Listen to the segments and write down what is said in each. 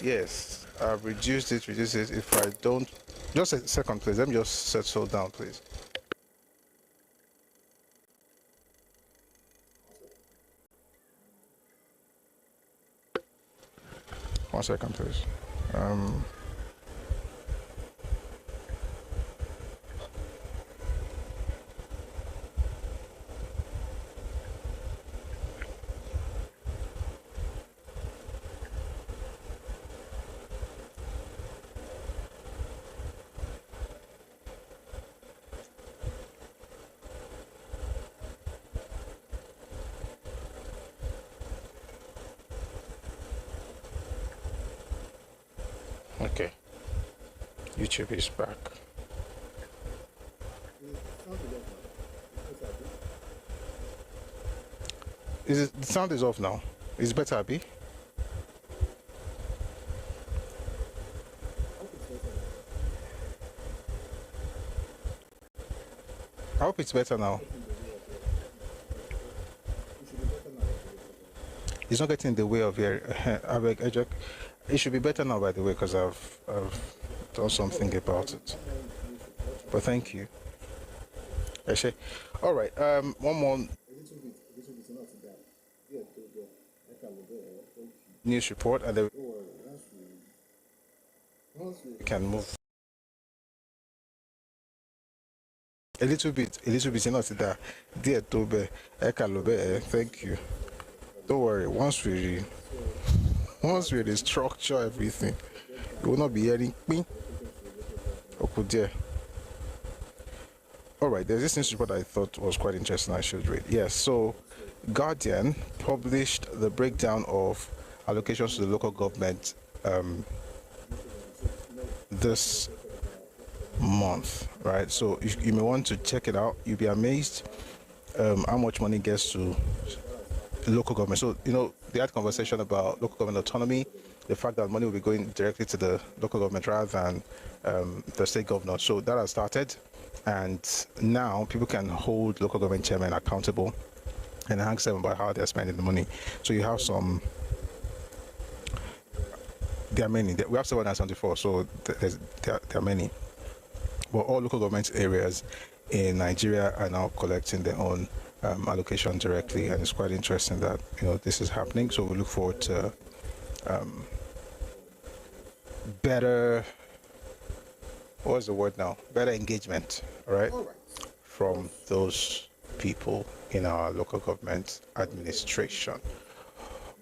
Yes, I've reduced it. If I don't, just a second, please. Let me just settle down, please. One second, please. Okay, YouTube is back. The sound is off now? It's better, Abby? I hope it's better now. It's not getting in the way of your. It should be better now, by the way, because I've done something about it. But thank you. Actually, all right. One more news report, and then we can move a little bit. Not that. Dear Tobe, thank you. Don't worry. Once we restructure everything, you will not be hearing me. Okay, dear. All right, there's this news report I thought was quite interesting. I should read. Yes, so Guardian published the breakdown of allocations to the local government this month, right? So you may want to check it out. You'll be amazed how much money gets to local government. So they had conversation about local government autonomy, the fact that money will be going directly to the local government rather than the state governor. So that has started, and now people can hold local government chairmen accountable and ask them about how they're spending the money. So you have some. There are many. We have 774, so there are many. But all local government areas in Nigeria are now collecting their own allocation directly, and it's quite interesting that this is happening. So we look forward to better. What's the word now? Better engagement, right? From those people in our local government administration.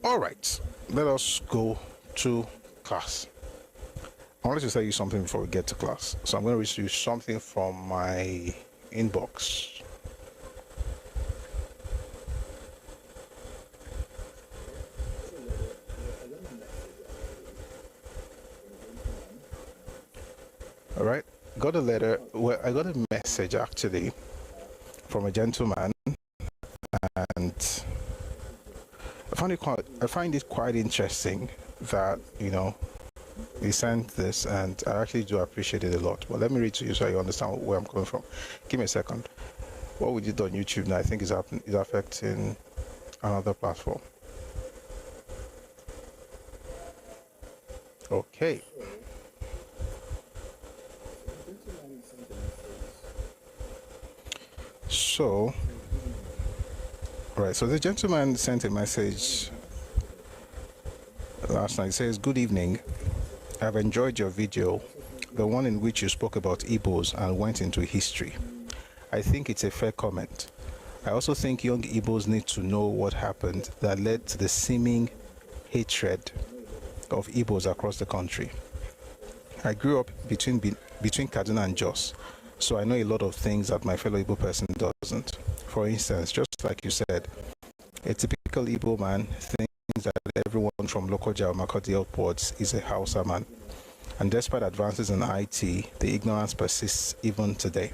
All right, let us go to class. I wanted to tell you something before we get to class. So I'm going to read you something from my inbox. All right, got a letter. Well, I got a message actually from a gentleman, and I find it quite interesting that he sent this, and I actually do appreciate it a lot. But let me read to you so you understand where I'm coming from. Give me a second. What we did on YouTube now, I think is affecting another platform. Okay. So, right. So the gentleman sent a message last night. It says, "Good evening. I've enjoyed your video, the one in which you spoke about Ibos and went into history. I think it's a fair comment. I also think young Ibos need to know what happened that led to the seeming hatred of Ibos across the country. I grew up between Kaduna and Jos, so I know a lot of things that my fellow Igbo person doesn't. For instance, just like you said, a typical Igbo man thinks that everyone from Lokoja or Makoti upwards is a Hausa man. And despite advances in IT, the ignorance persists even today.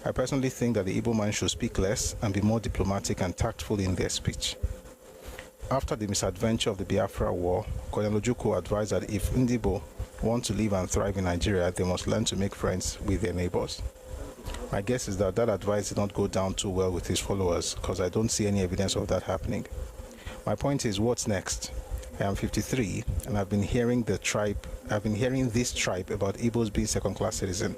I personally think that the Igbo man should speak less and be more diplomatic and tactful in their speech. After the misadventure of the Biafra war, Colonel Ojukwu advised that if Ndibo want to live and thrive in Nigeria, they must learn to make friends with their neighbors. My guess is that advice did not go down too well with his followers, because I don't see any evidence of that happening. My point is, what's next? I am 53 and I've been hearing this tribe about Ibos being second-class citizen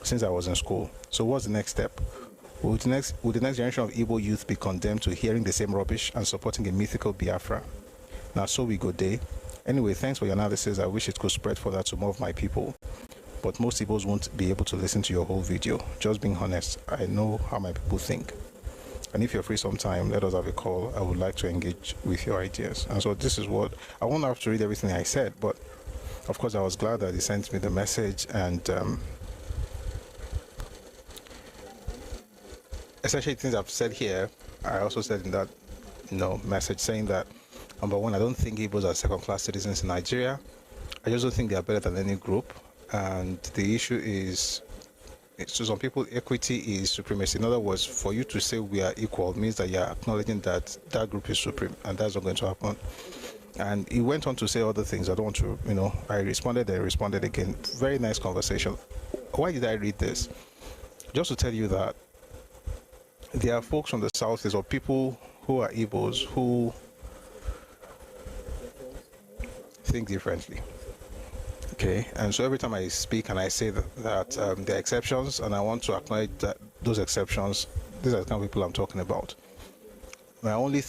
since I was in school. So what's the next step? Will the next generation of Igbo youth be condemned to hearing the same rubbish and supporting a mythical Biafra? Now so we go day. Anyway, thanks for your analysis. I wish it could spread further to more of my people. But most Igbos won't be able to listen to your whole video. Just being honest, I know how my people think. And if you're free sometime, let us have a call. I would like to engage with your ideas. And so this is what, I won't have to read everything I said, but of course I was glad that he sent me the message, and essentially things I've said here, I also said in that message, saying that, number one, I don't think Igbos are second-class citizens in Nigeria. I just don't think they are better than any group. And the issue is, to some people, equity is supremacy. In other words, for you to say we are equal means that you are acknowledging that that group is supreme, and that's not going to happen. And he went on to say other things. I don't want to, I responded and responded again. Very nice conversation. Why did I read this? Just to tell you that there are folks from the Southeast, or people who are Ibos, who think differently. Okay, and so every time I speak and I say that there are exceptions, and I want to acknowledge that those exceptions, these are the kind of people I'm talking about. My only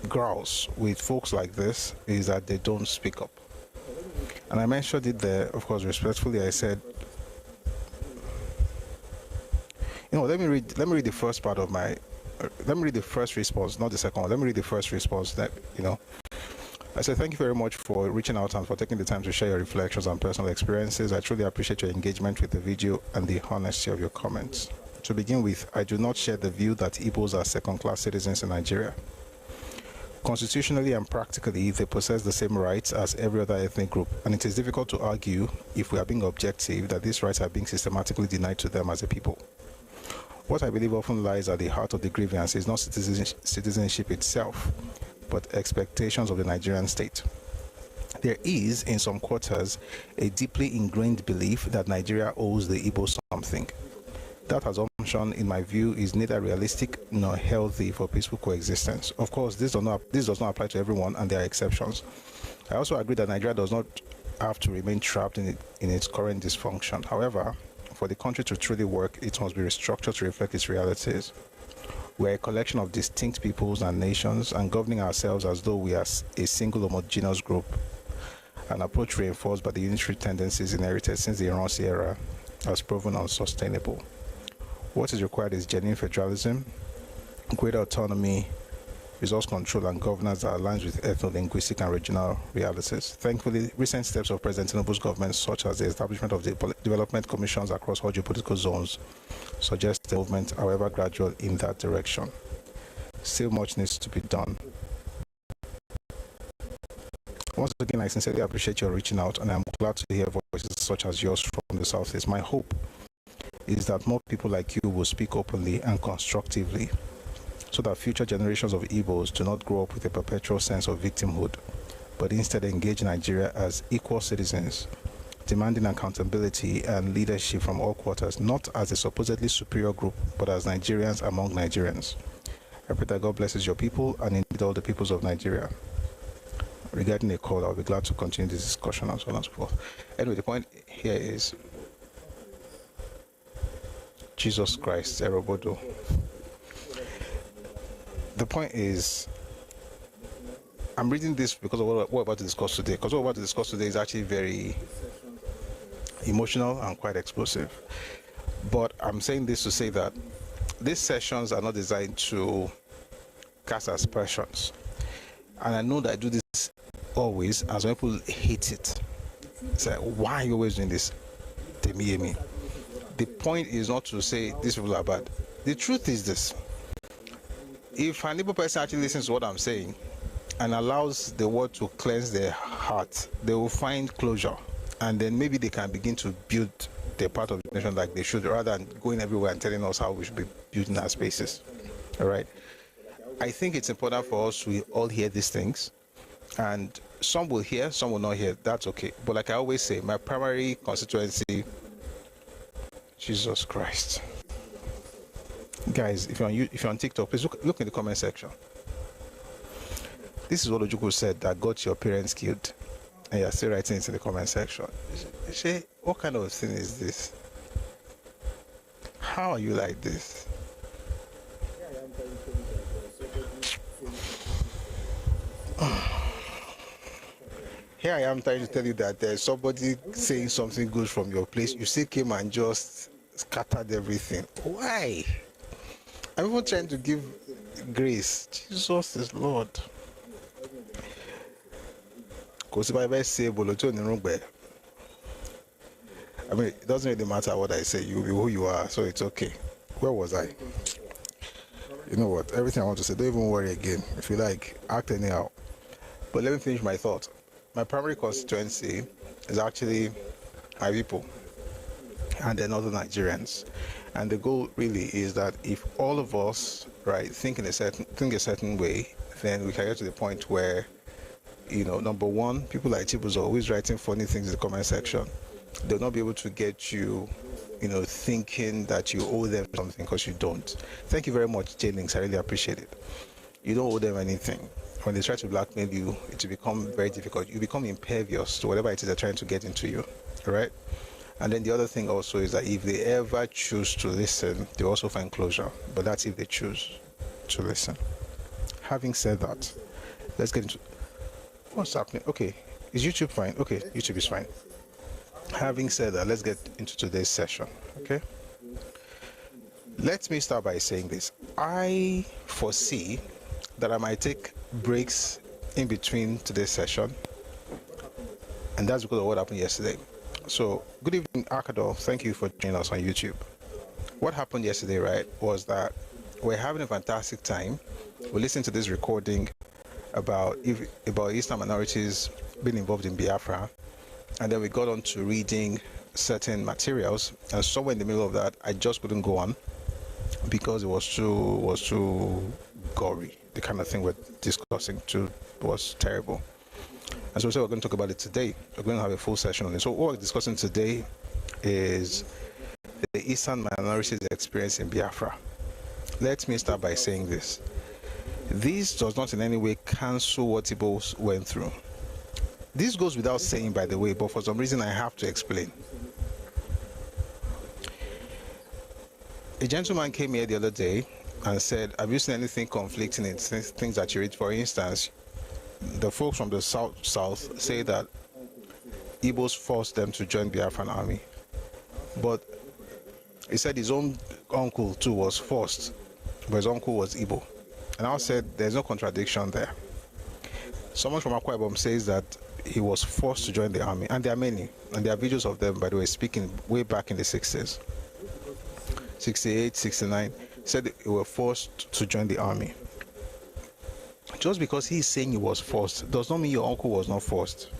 grouse with folks like this is that they don't speak up. And I mentioned it there, of course, respectfully. I said, let me read the first part of my, let me read the first response, not the second one. Let me read the first response that, I said, thank you very much for reaching out and for taking the time to share your reflections and personal experiences. I truly appreciate your engagement with the video and the honesty of your comments. To begin with, I do not share the view that Igbos are second-class citizens in Nigeria. Constitutionally and practically, they possess the same rights as every other ethnic group, and it is difficult to argue, if we are being objective, that these rights are being systematically denied to them as a people. What I believe often lies at the heart of the grievance is not citizenship itself, but expectations of the Nigerian state. There is, in some quarters, a deeply ingrained belief that Nigeria owes the Igbo something. That assumption, in my view, is neither realistic nor healthy for peaceful coexistence. Of course, this does not apply to everyone, and there are exceptions. I also agree that Nigeria does not have to remain trapped in its current dysfunction. However, for the country to truly work, it must be restructured to reflect its realities. We are a collection of distinct peoples and nations, and governing ourselves as though we are a single homogeneous group, an approach reinforced by the unitary tendencies inherited since the Iransi era, has proven unsustainable. What is required is genuine federalism, greater autonomy, resource control, and governance that aligns with ethno-linguistic and regional realities. Thankfully, recent steps of President Tinubu's government, such as the establishment of the development commissions across all geopolitical zones, suggest a movement, however gradual, in that direction. Still much needs to be done. Once again, I sincerely appreciate your reaching out, and I'm glad to hear voices such as yours from the Southeast. My hope is that more people like you will speak openly and constructively, so that future generations of Igbos do not grow up with a perpetual sense of victimhood, but instead engage Nigeria as equal citizens, demanding accountability and leadership from all quarters, not as a supposedly superior group, but as Nigerians among Nigerians. I pray that God blesses your people and indeed all the peoples of Nigeria. Regarding a call, I'll be glad to continue this discussion and so on and so forth. Anyway, the point here is Jesus Christ, Erobodo. The point is, I'm reading this because of what we're about to discuss today. Because what we're about to discuss today is actually very emotional and quite explosive. But I'm saying this to say that these sessions are not designed to cast aspersions. And I know that I do this always, as when people hate it. It's like, why are you always doing this? Me. The point is not to say these people are bad. The truth is this. If an Igbo person actually listens to what I'm saying and allows the word to cleanse their heart, they will find closure, and then maybe they can begin to build their part of the nation like they should, rather than going everywhere and telling us how we should be building our spaces. All right. I think it's important for us to all hear these things, and some will hear, some will not hear. That's okay. But like I always say, my primary constituency, Jesus Christ. Guys, if you're on TikTok, please look in the comment section. This is what Ojukwu said that got your parents killed, and you're still writing it in the comment section. She, what kind of thing is this? How are you like this? Here I am trying to tell you that there's somebody saying something good from your place. You still came and just scattered everything. Why? I'm even trying to give grace. Jesus is Lord. I mean, it doesn't really matter what I say. You'll be who you are, so it's okay. Where was I? You know what? Everything I want to say, don't even worry again. If you like, act anyhow. But let me finish my thought. My primary constituency is actually my people, and then other Nigerians. And the goal really is that if all of us, right, think a certain way, then we can get to the point where, you know, number one, people like Ibos are always writing funny things in the comment section. They'll not be able to get you, you know, thinking that you owe them something, because you don't. Thank you very much, Jennings. I really appreciate it. You don't owe them anything. When they try to blackmail you, it will become very difficult. You become impervious to whatever it is they're trying to get into you, right? And then the other thing also is that if they ever choose to listen, they also find closure. But that's if they choose to listen. Having said that, let's get into what's happening. Okay, is YouTube fine? Okay, YouTube is fine. Having said that, let's get into today's session. Okay, let me start by saying this. I foresee that I might take breaks in between today's session, and that's because of what happened yesterday. So, good evening, Akador. Thank you for joining us on YouTube. What happened yesterday, right, was that we're having a fantastic time. We listened to this recording about Eastern minorities being involved in Biafra, and then we got on to reading certain materials, and somewhere in the middle of that, I just couldn't go on because it was too gory. The kind of thing we're discussing was terrible. And so we're going to talk about it today. We're going to have a full session on it. So what we're discussing today is the Eastern minorities' experience in Biafra. Let me start by saying this. This does not in any way cancel what Ibos went through. This goes without saying, by the way, but for some reason I have to explain. A gentleman came here the other day and said, have you seen anything conflicting in things that you read? For instance, the folks from the south say that Ibos forced them to join Biafran army. But he said his own uncle too was forced, but his uncle was Igbo. And I said there's no contradiction there. Someone from Akwa Ibom says that he was forced to join the army, and there are many, and there are videos of them, by the way, speaking way back in the 60s, 68, 69, said they were forced to join the army. Just because he's saying he was forced does not mean your uncle was not forced.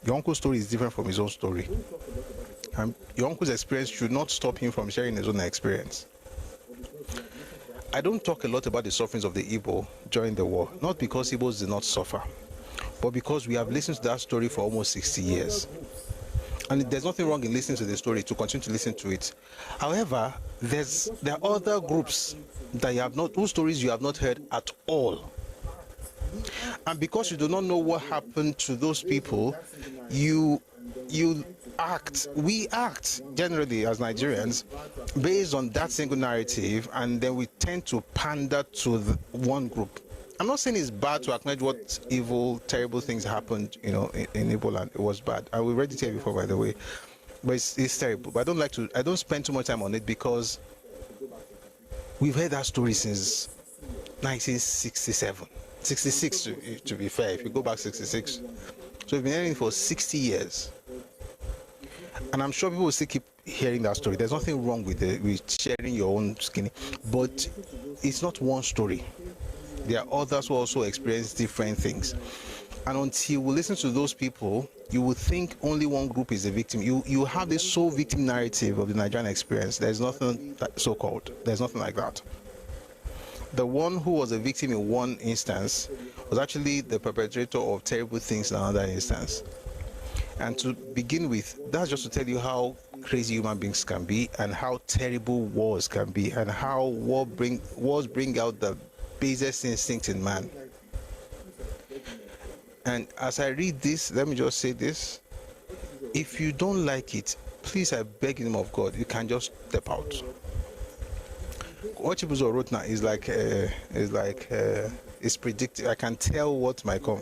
Your uncle's story is different from his own story. And your uncle's experience should not stop him from sharing his own experience. I don't talk a lot about the sufferings of the Igbo during the war, not because Igbos did not suffer, but because we have listened to that story for almost 60 years. And there's nothing wrong in listening to the story, to continue to listen to it. However, there are other groups that you have not, whose stories you have not heard at all. And because you do not know what happened to those people, we act generally as Nigerians based on that single narrative, and then we tend to pander to one group. I'm not saying it's bad to acknowledge what evil, terrible things happened, you know, in Igbo land. It was bad. And we read it here before, by the way. But it's terrible. But I don't spend too much time on it because we've heard that story since 1967. 66 to be fair, if you go back 66. So we've been hearing it for 60 years. And I'm sure people will still keep hearing that story. There's nothing wrong with sharing your own skinny, but it's not one story. There are others who also experience different things. And until we listen to those people, you will think only one group is the victim. You have this sole victim narrative of the Nigerian experience. There's nothing so-called. There's nothing like that. The one who was a victim in one instance was actually the perpetrator of terrible things in another instance. And to begin with, that's just to tell you how crazy human beings can be and how terrible wars can be and how wars bring out the basest instinct in man. And as I read this, let me just say this. If you don't like it, please, I beg in the name of God, you can just step out. What Chibuzo wrote now it's predictive. I can tell what might come.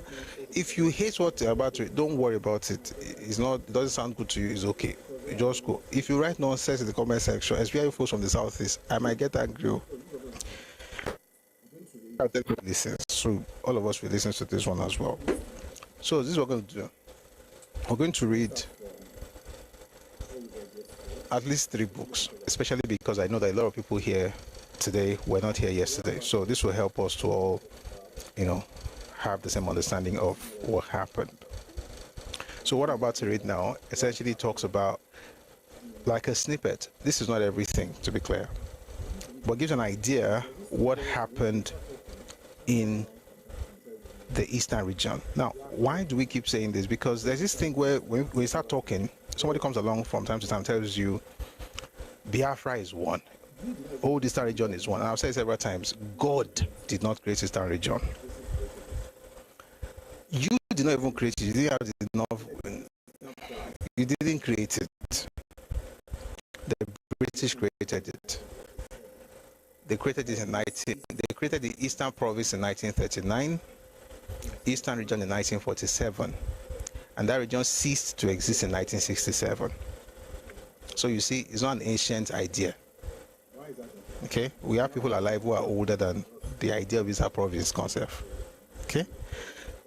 If you hate what you're about to read, don't worry about it. It doesn't sound good to you, it's okay. You just go. If you write nonsense in the comment section, especially folks from the southeast, I might get angry. Listen, so all of us will listen to this one as well. So this is what we're going to do. We're going to read at least 3 books, especially because I know that a lot of people here today were not here yesterday. So this will help us to all, have the same understanding of what happened. So what I'm about to read now essentially talks about, like a snippet. This is not everything, to be clear, but gives an idea what happened in the eastern region. Now, why do we keep saying this? Because there's this thing where when we start talking, somebody comes along from time to time, tells you Biafra is one, old eastern region is one. And I've said several times, God did not create eastern region. You did not even create it. You didn't have enough. You didn't create it. The British created it. They created it They created the Eastern Province in 1939, Eastern Region in 1947, and that region ceased to exist in 1967. So you see, it's not an ancient idea. Okay, we have people alive who are older than the idea of Eastern Province concept. Okay,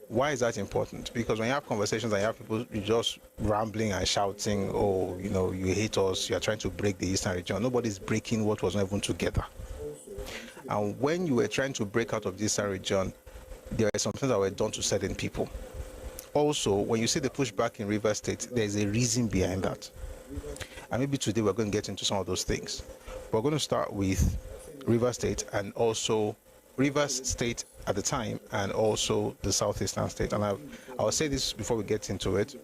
why is that important? Because when you have conversations and you have people just rambling and shouting, oh, you hate us, you are trying to break the Eastern region. Nobody's breaking what was not even together. And when you were trying to break out of this region, there are some things that were done to certain people. Also, when you see the pushback in Rivers State, there's a reason behind that. And maybe today we're going to get into some of those things. We're going to start with Rivers State, and also Rivers State at the time, and also the Southeastern State. And I'll say this before we get into it.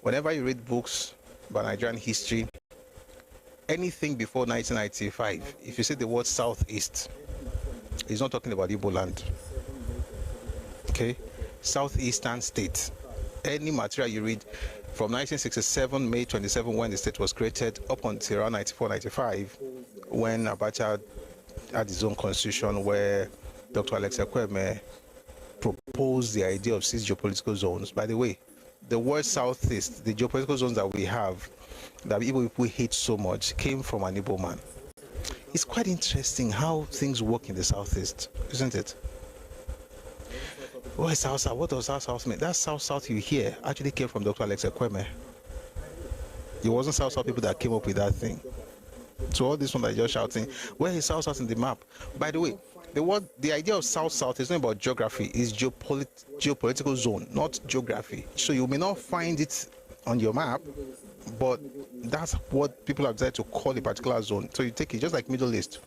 Whenever you read books about Nigerian history, anything before 1995, if you say the word Southeast, it's not talking about Igbo land. Okay? Southeastern State. Any material you read from 1967, May 27, when the state was created, up until around 94, 95, when Abacha had his own constitution, where Dr. Alex Ekweme proposed the idea of 6 geopolitical zones. By the way, the word Southeast, the geopolitical zones that we have, that Igbo people hate so much, came from an Igbo man. It's quite interesting how things work in the Southeast, isn't it? What is South-South? What does South-South mean? That South-South you hear actually came from Dr. Alex Ekweme. It wasn't South-South people that came up with that thing. So all this one that you're shouting, where is South-South in the map? By the way, the idea of South-South is not about geography, it's geopolitical zone, not geography. So you may not find it on your map, but that's what people have decided to call a particular zone. So you take it just like Middle East.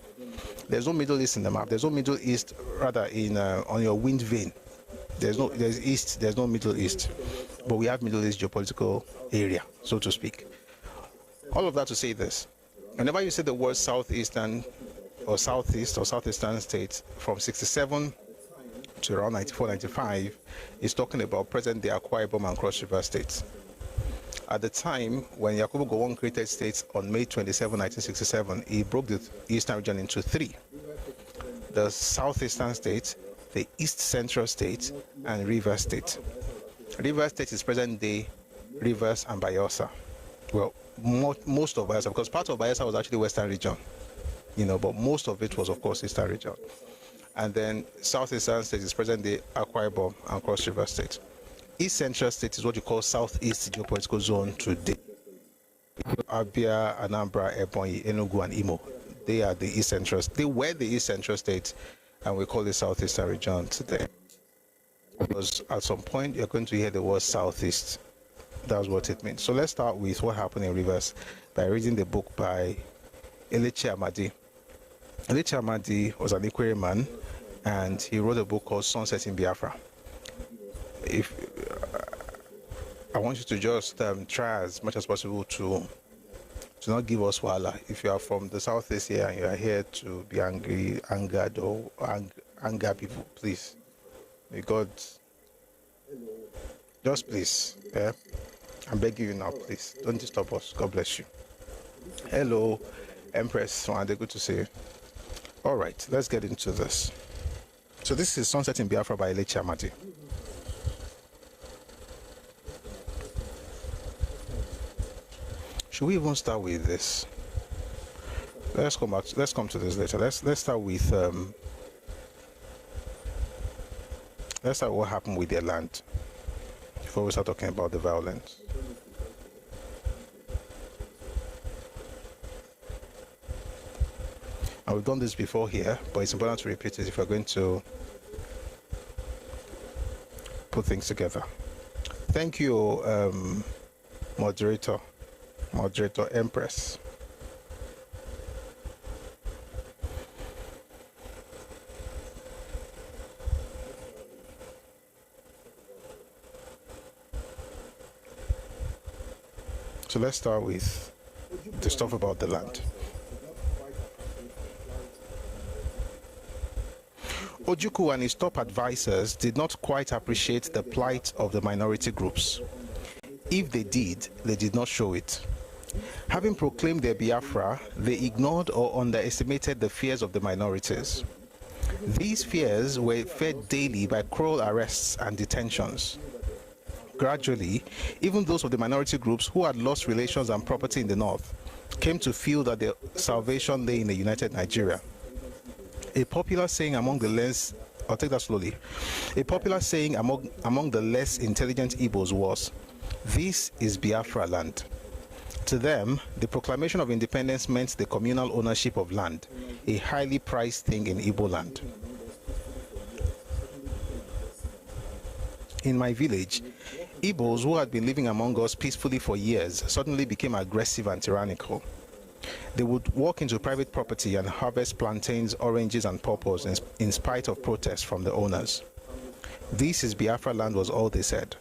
There's no Middle East in the map. There's no Middle East rather in on your wind vane. There's East. There's no Middle East, but we have Middle East geopolitical area, so to speak. All of that to say this: whenever you say the word Southeastern or Southeast or Southeastern states from 67 to around 94, 95, it's talking about present-day Akwa Ibom and Cross River states. At the time when Yakubu Gowon created states on May 27, 1967, he broke the Eastern region into 3. The Southeastern State, the East Central State, and Rivers State. Rivers State is present-day Rivers and Bayelsa. Well, most of Bayelsa, because part of Bayelsa was actually Western region, but most of it was, of course, Eastern region. And then Southeastern State is present-day Akwa Ibom and Cross River State. East Central State is what you call Southeast geopolitical zone today. Abia, Anambra, Ebonyi, Enugu, and Imo. They are the East Central. They were the East Central State, and we call it Southeastern region today. Because at some point you're going to hear the word Southeast. That's what it means. So let's start with what happened in Rivers by reading the book by Elechi Amadi. Elechi Amadi was an Ikwere man, and he wrote a book called Sunset in Biafra. I want you to just try as much as possible to not give us wahala. If you are from the Southeast here and you are here to be angered or anger people, please, may God Just please, I'm begging you now, please. Don't disturb us. God bless you. Hello, Empress Swande, good to see you. All right, let's get into this. So this is Sunset in Biafra by Lechi Amadi. Should we even start with this? Let's come to this later. Let's start with let's start what happened with their land before we start talking about the violence. And we've done this before here, but it's important to repeat it if we're going to put things together. Thank you, moderator Empress. So let's start with the stuff about the land. Ojukwu and his top advisors did not quite appreciate the plight of the minority groups. If they did not show it. Having proclaimed their Biafra, they ignored or underestimated the fears of the minorities. These fears were fed daily by cruel arrests and detentions. Gradually, even those of the minority groups who had lost relations and property in the north came to feel that their salvation lay in a united Nigeria. A popular saying among the less, I'll take that slowly. A popular saying among the less intelligent Ibos was, "This is Biafra land." To them, the proclamation of independence meant the communal ownership of land, a highly prized thing in Igbo land. In my village, Ibos who had been living among us peacefully for years suddenly became aggressive and tyrannical. They would walk into private property and harvest plantains, oranges, and pawpaws in spite of protests from the owners. "This is Biafra land," was all they said.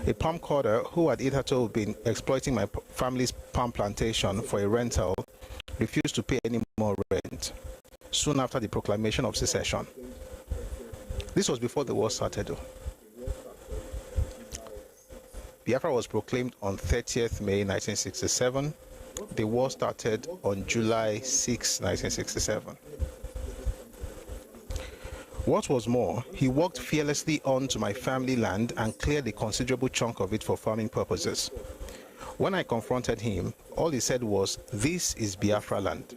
A palm cutter who had hitherto been exploiting my family's palm plantation for a rental refused to pay any more rent soon after the proclamation of secession. This was before the war started, though. Biafra was proclaimed on 30th May 1967. The war started on July 6, 1967. What was more, he walked fearlessly onto my family land and cleared a considerable chunk of it for farming purposes. When I confronted him, all he said was, "This is Biafra land."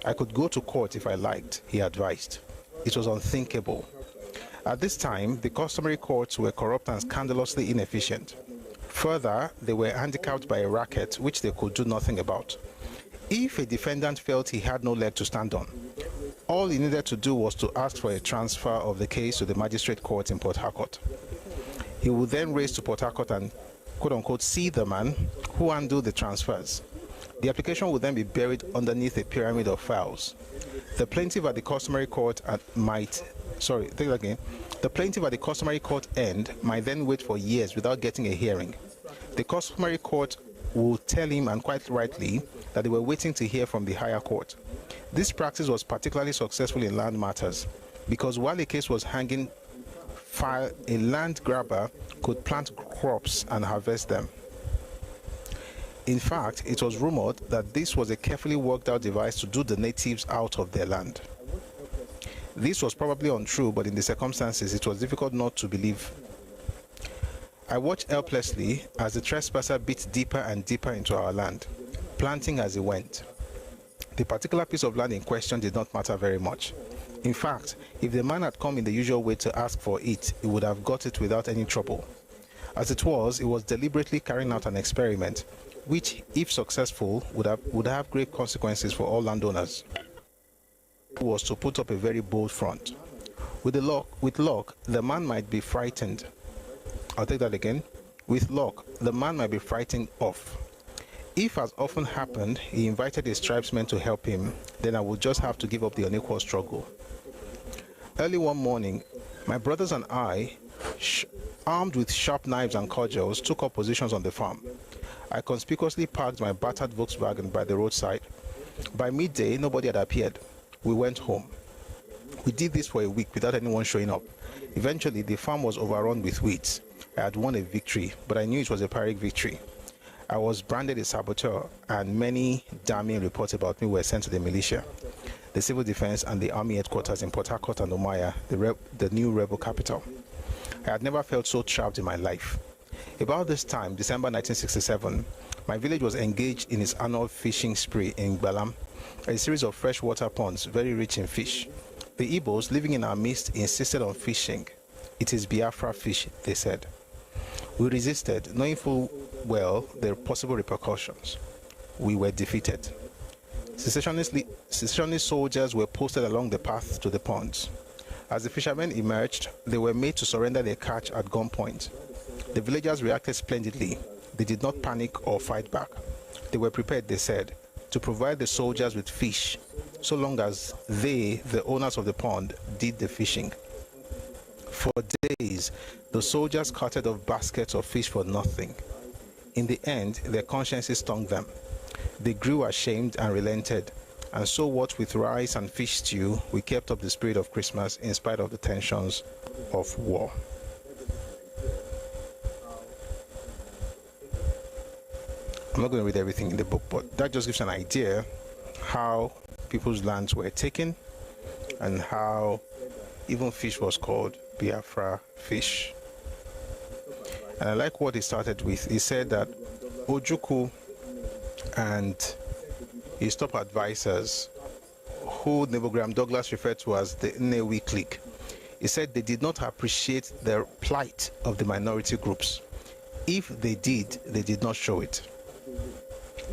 I could go to court if I liked, he advised. It was unthinkable. At this time, the customary courts were corrupt and scandalously inefficient. Further, they were handicapped by a racket which they could do nothing about. If a defendant felt he had no leg to stand on, all he needed to do was to ask for a transfer of the case to the magistrate court in Port Harcourt. He would then race to Port Harcourt and quote-unquote see the man who handled the transfers. The application would then be buried underneath a pyramid of files. The plaintiff at the customary court The plaintiff at the customary court end might then wait for years without getting a hearing. The customary court would tell him, and quite rightly, that they were waiting to hear from the higher court. This practice was particularly successful in land matters, because while a case was hanging fire, a land grabber could plant crops and harvest them. In fact, it was rumored that this was a carefully worked out device to do the natives out of their land. This was probably untrue, but in the circumstances, it was difficult not to believe. I watched helplessly as the trespasser bit deeper and deeper into our land, planting as he went. The particular piece of land in question did not matter very much. In fact, if the man had come in the usual way to ask for it, he would have got it without any trouble. As it was, he was deliberately carrying out an experiment, which, if successful, would have great consequences for all landowners. Was to put up a very bold front. With luck, the man might be frightened. I'll take that again. With luck, the man might be frightened off. If, as often happened, he invited his tribesmen to help him, then I would just have to give up the unequal struggle. Early one morning, my brothers and I, armed with sharp knives and cudgels, took up positions on the farm. I conspicuously parked my battered Volkswagen by the roadside. By midday, nobody had appeared. We went home. We did this for a week without anyone showing up. Eventually, the farm was overrun with weeds. I had won a victory, but I knew it was a Pyrrhic victory. I was branded a saboteur, and many damning reports about me were sent to the militia, the civil defense, and the army headquarters in Port Harcourt and Omaya, the new rebel capital. I had never felt so trapped in my life. About this time, December 1967, my village was engaged in its annual fishing spree in Balam, a series of freshwater ponds very rich in fish. The Ibos living in our midst insisted on fishing. It is Biafra fish, they said. We resisted, knowing full well the possible repercussions. We were defeated. Secessionist soldiers were posted along the path to the ponds. As the fishermen emerged, they were made to surrender their catch at gunpoint. The villagers reacted splendidly. They did not panic or fight back. They were prepared, they said, to provide the soldiers with fish, so long as they, the owners of the pond, did the fishing. For days, the soldiers carted off baskets of fish for nothing. In the end, their consciences stung them. They grew ashamed and relented, and so what with rice and fish stew, we kept up the spirit of Christmas in spite of the tensions of war. I'm not going to read everything in the book, but that just gives an idea how people's lands were taken and how even fish was called Biafra fish. And I like what he started with. He said that Ojukwu and his top advisors, who Neville Graham Douglas referred to as the Nnewi clique, he said they did not appreciate the plight of the minority groups. If they did not show it.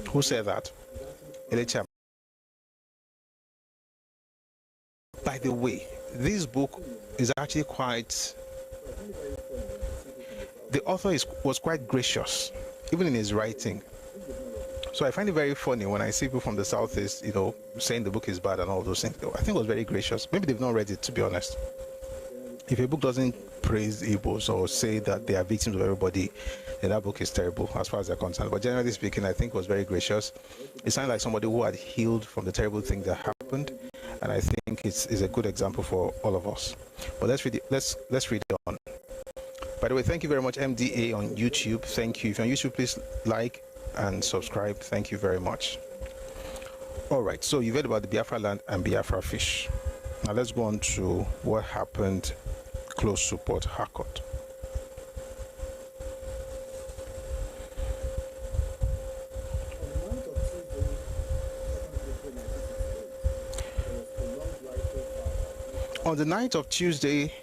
Who said that? Elecha. By the way, this book is actually quite... The author was quite gracious, even in his writing. So I find it very funny when I see people from the Southeast, saying the book is bad and all those things. I think it was very gracious. Maybe they've not read it, to be honest. If a book doesn't praise Ibos or say that they are victims of everybody, then that book is terrible as far as they're concerned. But generally speaking, I think it was very gracious. It sounded like somebody who had healed from the terrible thing that happened, and I think it's a good example for all of us. But let's read on. By the way, thank you very much, MDA on YouTube. Thank you. If you're on YouTube, please like and subscribe. Thank you very much. All right, so you've heard about the Biafra land and Biafra fish. Now let's go on to what happened close to Port Harcourt. On the night of Tuesday,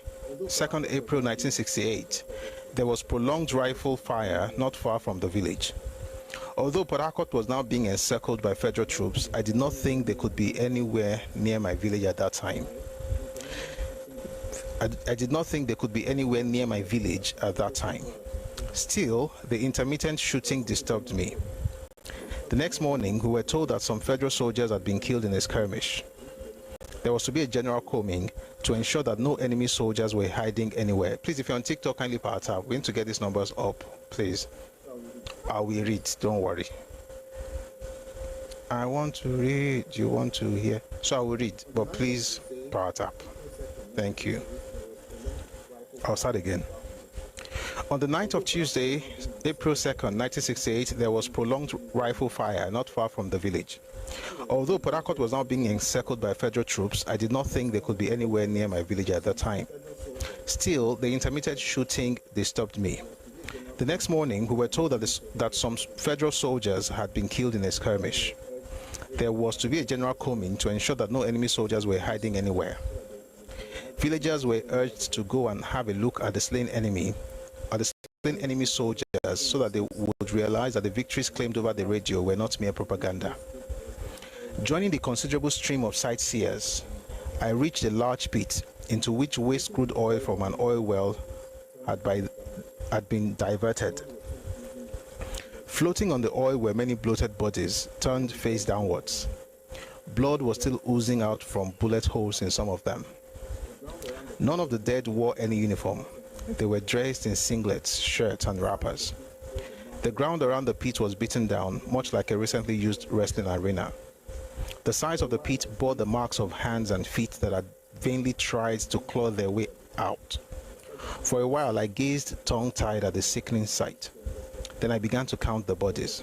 2nd April 1968, there was prolonged rifle fire not far from the village. Although Port Harcourt was now being encircled by federal troops, I did not think they could be anywhere near my village at that time. I did not think they could be anywhere near my village at that time. Still, the intermittent shooting disturbed me. The next morning, we were told that some federal soldiers had been killed in a skirmish. There was to be a general combing to ensure that no enemy soldiers were hiding anywhere. Please, if you're on TikTok, kindly power tap. We need to get these numbers up, please. I will read, don't worry. I want to read, you want to hear? So I will read, but please power tap. Thank you. I'll start again. On the night of Tuesday, April 2nd, 1968, there was prolonged rifle fire not far from the village. Although Port Harcourt was now being encircled by federal troops, I did not think they could be anywhere near my village at that time. Still, the intermittent shooting disturbed me. The next morning, we were told that some federal soldiers had been killed in a skirmish. There was to be a general combing to ensure that no enemy soldiers were hiding anywhere. Villagers were urged to go and have a look at the slain enemy soldiers so that they would realize that the victories claimed over the radio were not mere propaganda. Joining the considerable stream of sightseers, I reached a large pit into which waste crude oil from an oil well had been diverted. Floating on the oil were many bloated bodies, turned face downwards. Blood was still oozing out from bullet holes in some of them. None of the dead wore any uniform. They were dressed in singlets, shirts, and wrappers. The ground around the pit was beaten down, much like a recently used wrestling arena. The sides of the pit bore the marks of hands and feet that had vainly tried to claw their way out. For a while, I gazed tongue-tied at the sickening sight. Then I began to count the bodies.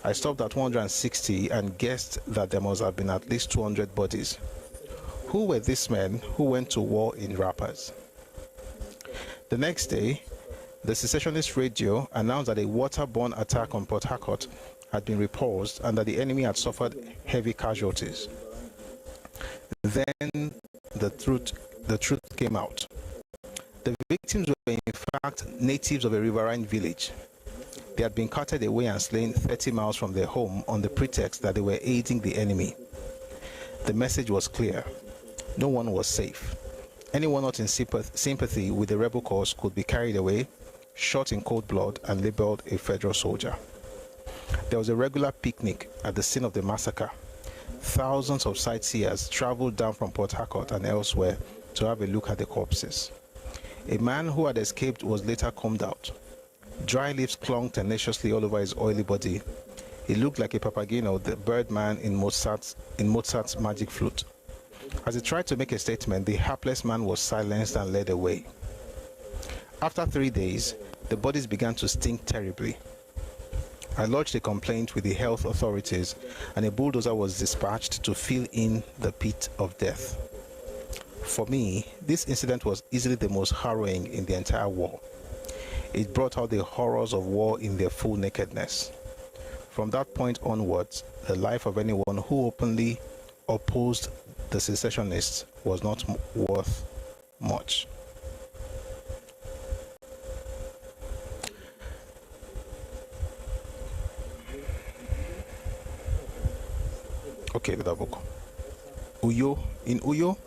I stopped at 160 and guessed that there must have been at least 200 bodies. Who were these men who went to war in wrappers? The next day, the secessionist radio announced that a waterborne attack on Port Harcourt had been repulsed and that the enemy had suffered heavy casualties. Then the truth came out. The victims were in fact natives of a riverine village. They had been carted away and slain 30 miles from their home on the pretext that they were aiding the enemy. The message was clear. No one was safe. Anyone not in sympathy with the rebel cause could be carried away, shot in cold blood, and labeled a federal soldier. There was a regular picnic at the scene of the massacre. Thousands of sightseers traveled down from Port Harcourt and elsewhere to have a look at the corpses. A man who had escaped was later combed out. Dry leaves clung tenaciously all over his oily body. He looked like a Papageno, the birdman in Mozart's magic flute. As he tried to make a statement, the hapless man was silenced and led away. After 3 days, the bodies began to stink terribly. I lodged a complaint with the health authorities, and a bulldozer was dispatched to fill in the pit of death. For me, this incident was easily the most harrowing in the entire war. It brought out the horrors of war in their full nakedness. From that point onwards, the life of anyone who openly opposed the secessionists was not worth much. Okay, the book. Uyo, in Uyo,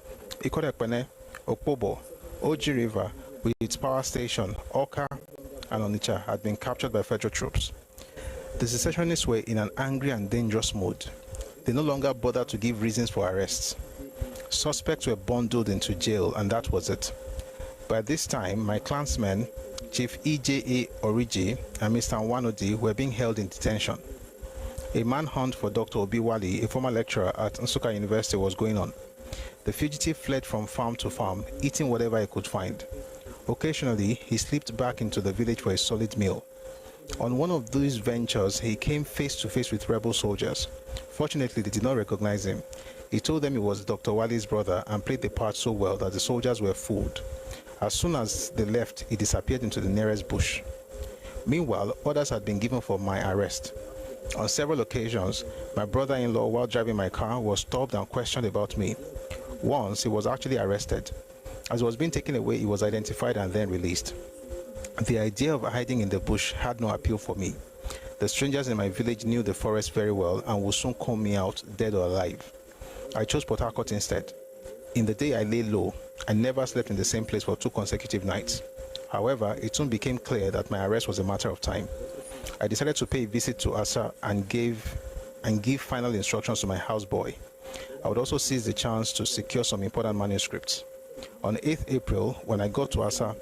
Ikorekpene, Okpobo, Oji River, with its power station, Oka, and Onitsha had been captured by federal troops. The secessionists were in an angry and dangerous mood. They no longer bothered to give reasons for arrests. Suspects were bundled into jail, and that was it. By this time, my clansmen, Chief E.J.A. Oriji and Mr. Nwanodi, were being held in detention. A manhunt for Dr. Obiwali, a former lecturer at Nsukka University, was going on. The fugitive fled from farm to farm, eating whatever he could find. Occasionally, he slipped back into the village for a solid meal. On one of these ventures, he came face to face with rebel soldiers. Fortunately, they did not recognize him. He told them he was Dr. Wali's brother and played the part so well that the soldiers were fooled. As soon as they left, he disappeared into the nearest bush. Meanwhile, orders had been given for my arrest. On several occasions, my brother-in-law, while driving my car, was stopped and questioned about me. Once, he was actually arrested. As he was being taken away, he was identified and then released. The idea of hiding in the bush had no appeal for me. The strangers in my village knew the forest very well and would soon call me out, dead or alive. I chose Port Harcourt instead. In the day I lay low, I never slept in the same place for 2 consecutive nights. However, it soon became clear that my arrest was a matter of time. I decided to pay a visit to Asa and give final instructions to my houseboy. I would also seize the chance to secure some important manuscripts. On 8th April, when I got to Asa,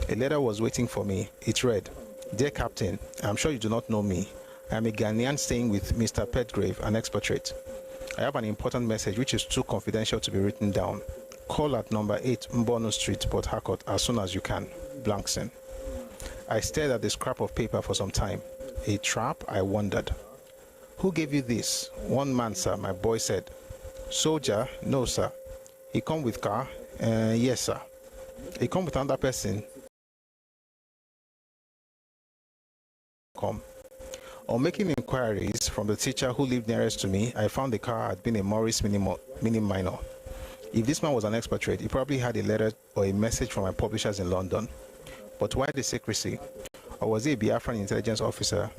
a letter was waiting for me. It read, "Dear Captain, I am sure you do not know me. I am a Ghanaian staying with Mr. Petgrave, an expatriate. I have an important message which is too confidential to be written down. Call at number 8 Mbono Street, Port Harcourt, as soon as you can. Blankson." I stared at the scrap of paper for some time. A trap, I wondered. "Who gave you this?" "One man, sir," my boy said. "Soldier?" "No, sir." "He come with car?" Yes, sir." "He come with another person?" "Come." On making inquiries from the teacher who lived nearest to me, I found the car had been a Morris Mini Minor. If this man was an expatriate, he probably had a letter or a message from my publishers in London. But why the secrecy? Or was he a Biafran intelligence officer?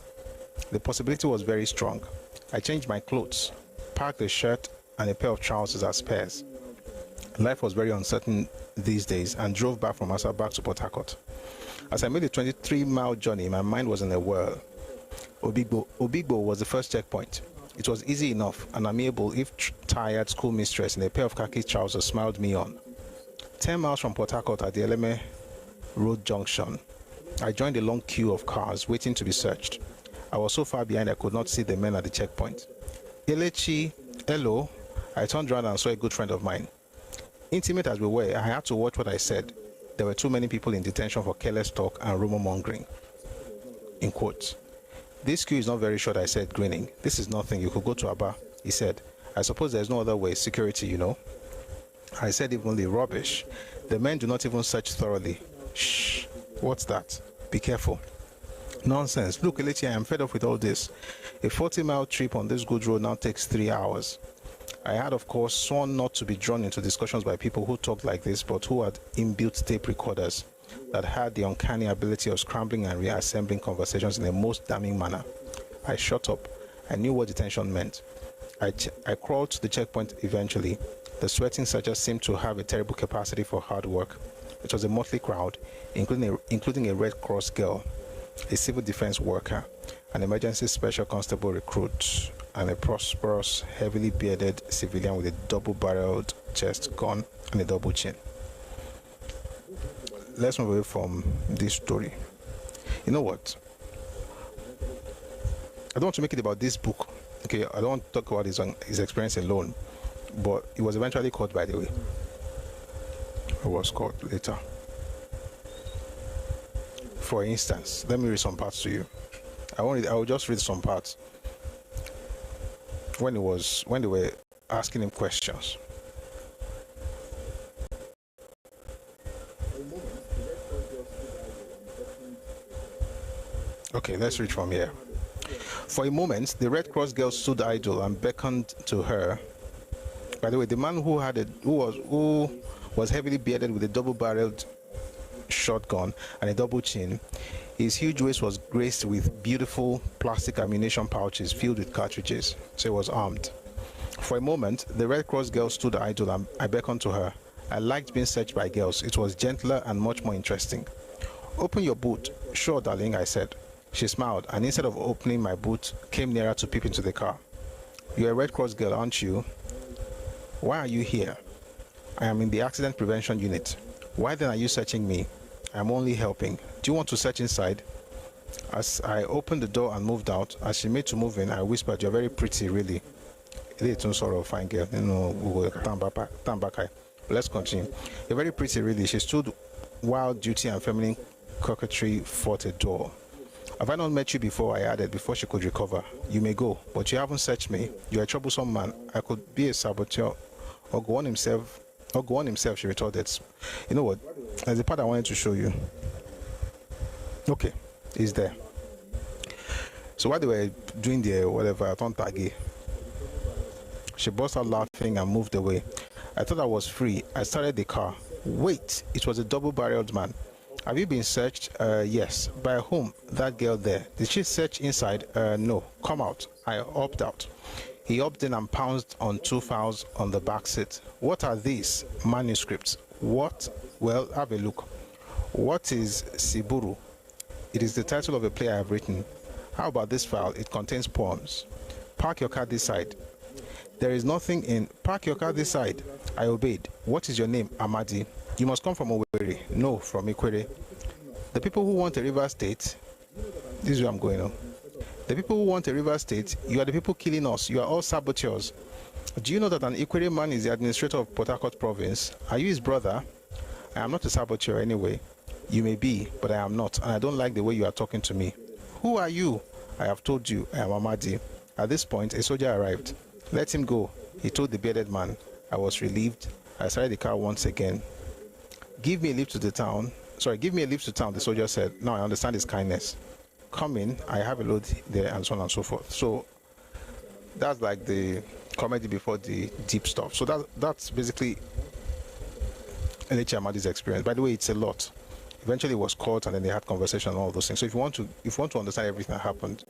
The possibility was very strong. I changed my clothes, packed a shirt and a pair of trousers as spares. Life was very uncertain these days and drove back from Asa back to Port Harcourt. As I made the 23-mile journey, my mind was in a whirl. Obigbo was the first checkpoint. It was easy enough and amiable if tired schoolmistress in a pair of khaki trousers smiled me on. 10 miles from Port Harcourt at the Eleme Road Junction, I joined a long queue of cars waiting to be searched. I was so far behind I could not see the men at the checkpoint. "Elechi, hello." I turned around and saw a good friend of mine. Intimate as we were, I had to watch what I said. There were too many people in detention for careless talk and rumor mongering. In quotes. This queue is not very short, I said, grinning. This is nothing. You could go to Aba, he said. I suppose there's no other way. Security, you know. I said evenly, rubbish. The men do not even search thoroughly. Shh. What's that? Be careful. Nonsense. Look, Elechi, I am fed up with all this. A 40-mile trip on this good road now takes 3 hours. I had, of course, sworn not to be drawn into discussions by people who talked like this, but who had inbuilt tape recorders that had the uncanny ability of scrambling and reassembling conversations in the most damning manner. I shut up. I knew what detention meant. I crawled to the checkpoint eventually. The sweating searchers seemed to have a terrible capacity for hard work. It was a motley crowd, including a Red Cross girl, a civil defense worker, an emergency special constable recruit, and a prosperous, heavily bearded civilian with a double-barreled chest gun and a double chin. Let's move away from this story. You know what? I don't want to make it about this book. Okay, I don't want to talk about his experience alone, but he was eventually caught, by the way. He was caught later. For instance, let me read some parts to you. I will just read some parts. When they were asking him questions. Okay, let's read from here. For a moment, the Red Cross girl stood idle and beckoned to her. By the way, the man who was heavily bearded with a double-barreled shotgun and a double chin, his huge waist was graced with beautiful plastic ammunition pouches filled with cartridges, so he was armed. For a moment, the Red Cross girl stood idle and I beckoned to her. I liked being searched by girls. It was gentler and much more interesting. Open your boot. Sure, darling, I said. She smiled, and instead of opening my boot, came nearer to peep into the car. You're a Red Cross girl, aren't you? Why are you here? I am in the accident prevention unit. Why then are you searching me? I am only helping. Do you want to search inside? As I opened the door and moved out, as she made to move in, I whispered, you're very pretty, really. It's some sort of fine girl. You know, let's continue. You're very pretty, really. She stood while duty and feminine coquetry fought a door. Have I not met you before? I added, before she could recover. You may go, but you haven't searched me. You're a troublesome man. I could be a saboteur or go on himself, she retorted. You know what? There's a part I wanted to show you. Okay, it's there. So while they were doing the whatever, Tontagi, she burst out laughing and moved away. I thought I was free. I started the car. Wait, it was a double-barreled man. Have you been searched? Yes. By whom? That girl there. Did she search inside? No. Come out. I opted out. He opted in and pounced on 2 files on the back seat. What are these? Manuscripts. What? Well, have a look. What is Siburu? It is the title of a play I have written. How about this file? It contains poems. Park your car this side. There is nothing in. Park your car this side. I obeyed. What is your name? Amadi. You must come from Owerri. No, from Ikwere. The people who want a river state, this is where I'm going on. The people who want a river state, you are the people killing us. You are all saboteurs. Do you know that an Ikwere man is the administrator of Port Harcourt province? Are you his brother? I am not a saboteur anyway. You may be, but I am not, and I don't like the way you are talking to me. Who are you? I have told you, I am Amadi. At this point, a soldier arrived. Let him go, he told the bearded man. I was relieved. I started the car once again. Give me a lift to town, the soldier said. Now I understand his kindness. Come in, I have a load there, and so on and so forth. So that's like the comedy before the deep stuff. So that's basically Elechi Amadi's experience. By the way, it's a lot. Eventually he was caught and then they had conversation and all those things. So if you want to understand everything that happened,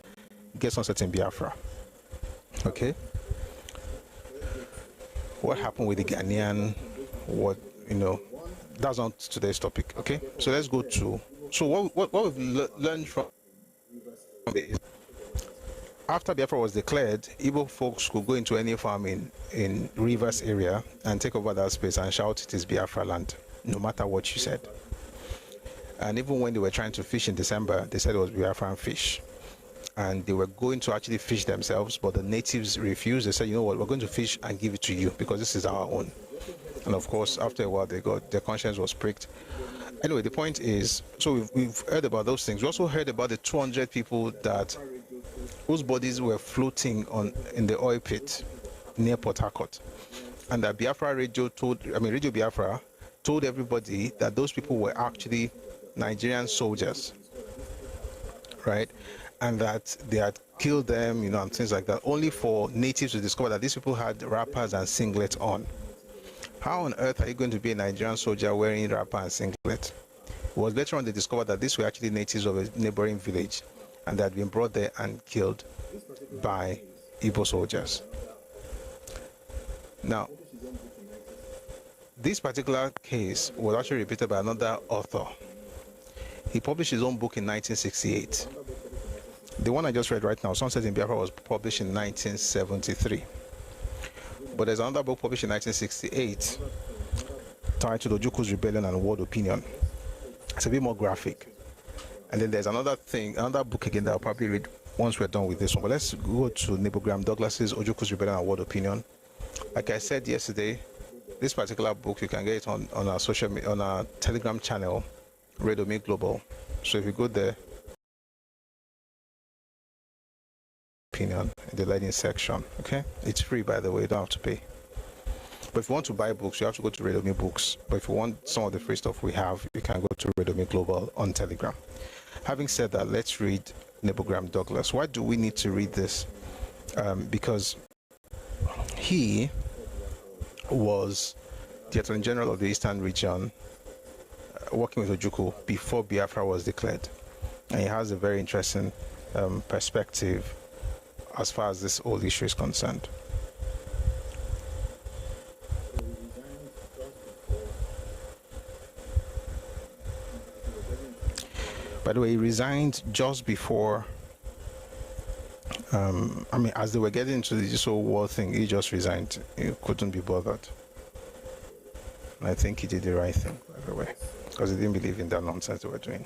get Sunset in Biafra. Okay? What happened with the Ghanaian, that's not today's topic, okay? So let's go to, what we've learned from this. After Biafra was declared, Igbo folks could go into any farm in Rivers area and take over that space and shout it is Biafra land, no matter what you said. And even when they were trying to fish in December, they said it was Biafran fish. And they were going to actually fish themselves, but the natives refused. They said, you know what, we're going to fish and give it to you because this is our own. And of course, after a while, their conscience was pricked. Anyway, the point is, so we've heard about those things. We also heard about the 200 people whose bodies were floating in the oil pit near Port Harcourt, and that Radio Biafra told everybody that those people were actually Nigerian soldiers, right? And that they had killed them, and things like that, only for natives to discover that these people had wrappers and singlets on. How on earth are you going to be a Nigerian soldier wearing wrapper and singlet? It was later on they discovered that these were actually natives of a neighboring village, and they had been brought there and killed by Ibos soldiers. Now, this particular case was actually repeated by another author. He published his own book in 1968. The one I just read right now, Sunset in Biafra, was published in 1973. But there's another book published in 1968 titled Ojuku's Rebellion and World Opinion. It's a bit more graphic. And then there's another book again that I'll probably read once we're done with this one. But let's go to Neil Graham Douglas's Ojuku's Rebellion and World Opinion. Like I said yesterday, this particular book, you can get it on our Telegram channel, Radio Me Global. So if you go there, opinion in the learning section, okay? It's free, by the way, you don't have to pay. But if you want to buy books, you have to go to Radio Me Books. But if you want some of the free stuff we have, you can go to Radio Me Global on Telegram. Having said that, let's read Neil Graham Douglas. Why do we need to read this? Because he was the Attorney General of the Eastern Region, working with Ojukwu before Biafra was declared. And he has a very interesting perspective as far as this whole issue is concerned. By the way, he resigned just before, as they were getting into this whole war thing, he just resigned. He couldn't be bothered. And I think he did the right thing, by the way, because he didn't believe in that nonsense they were doing.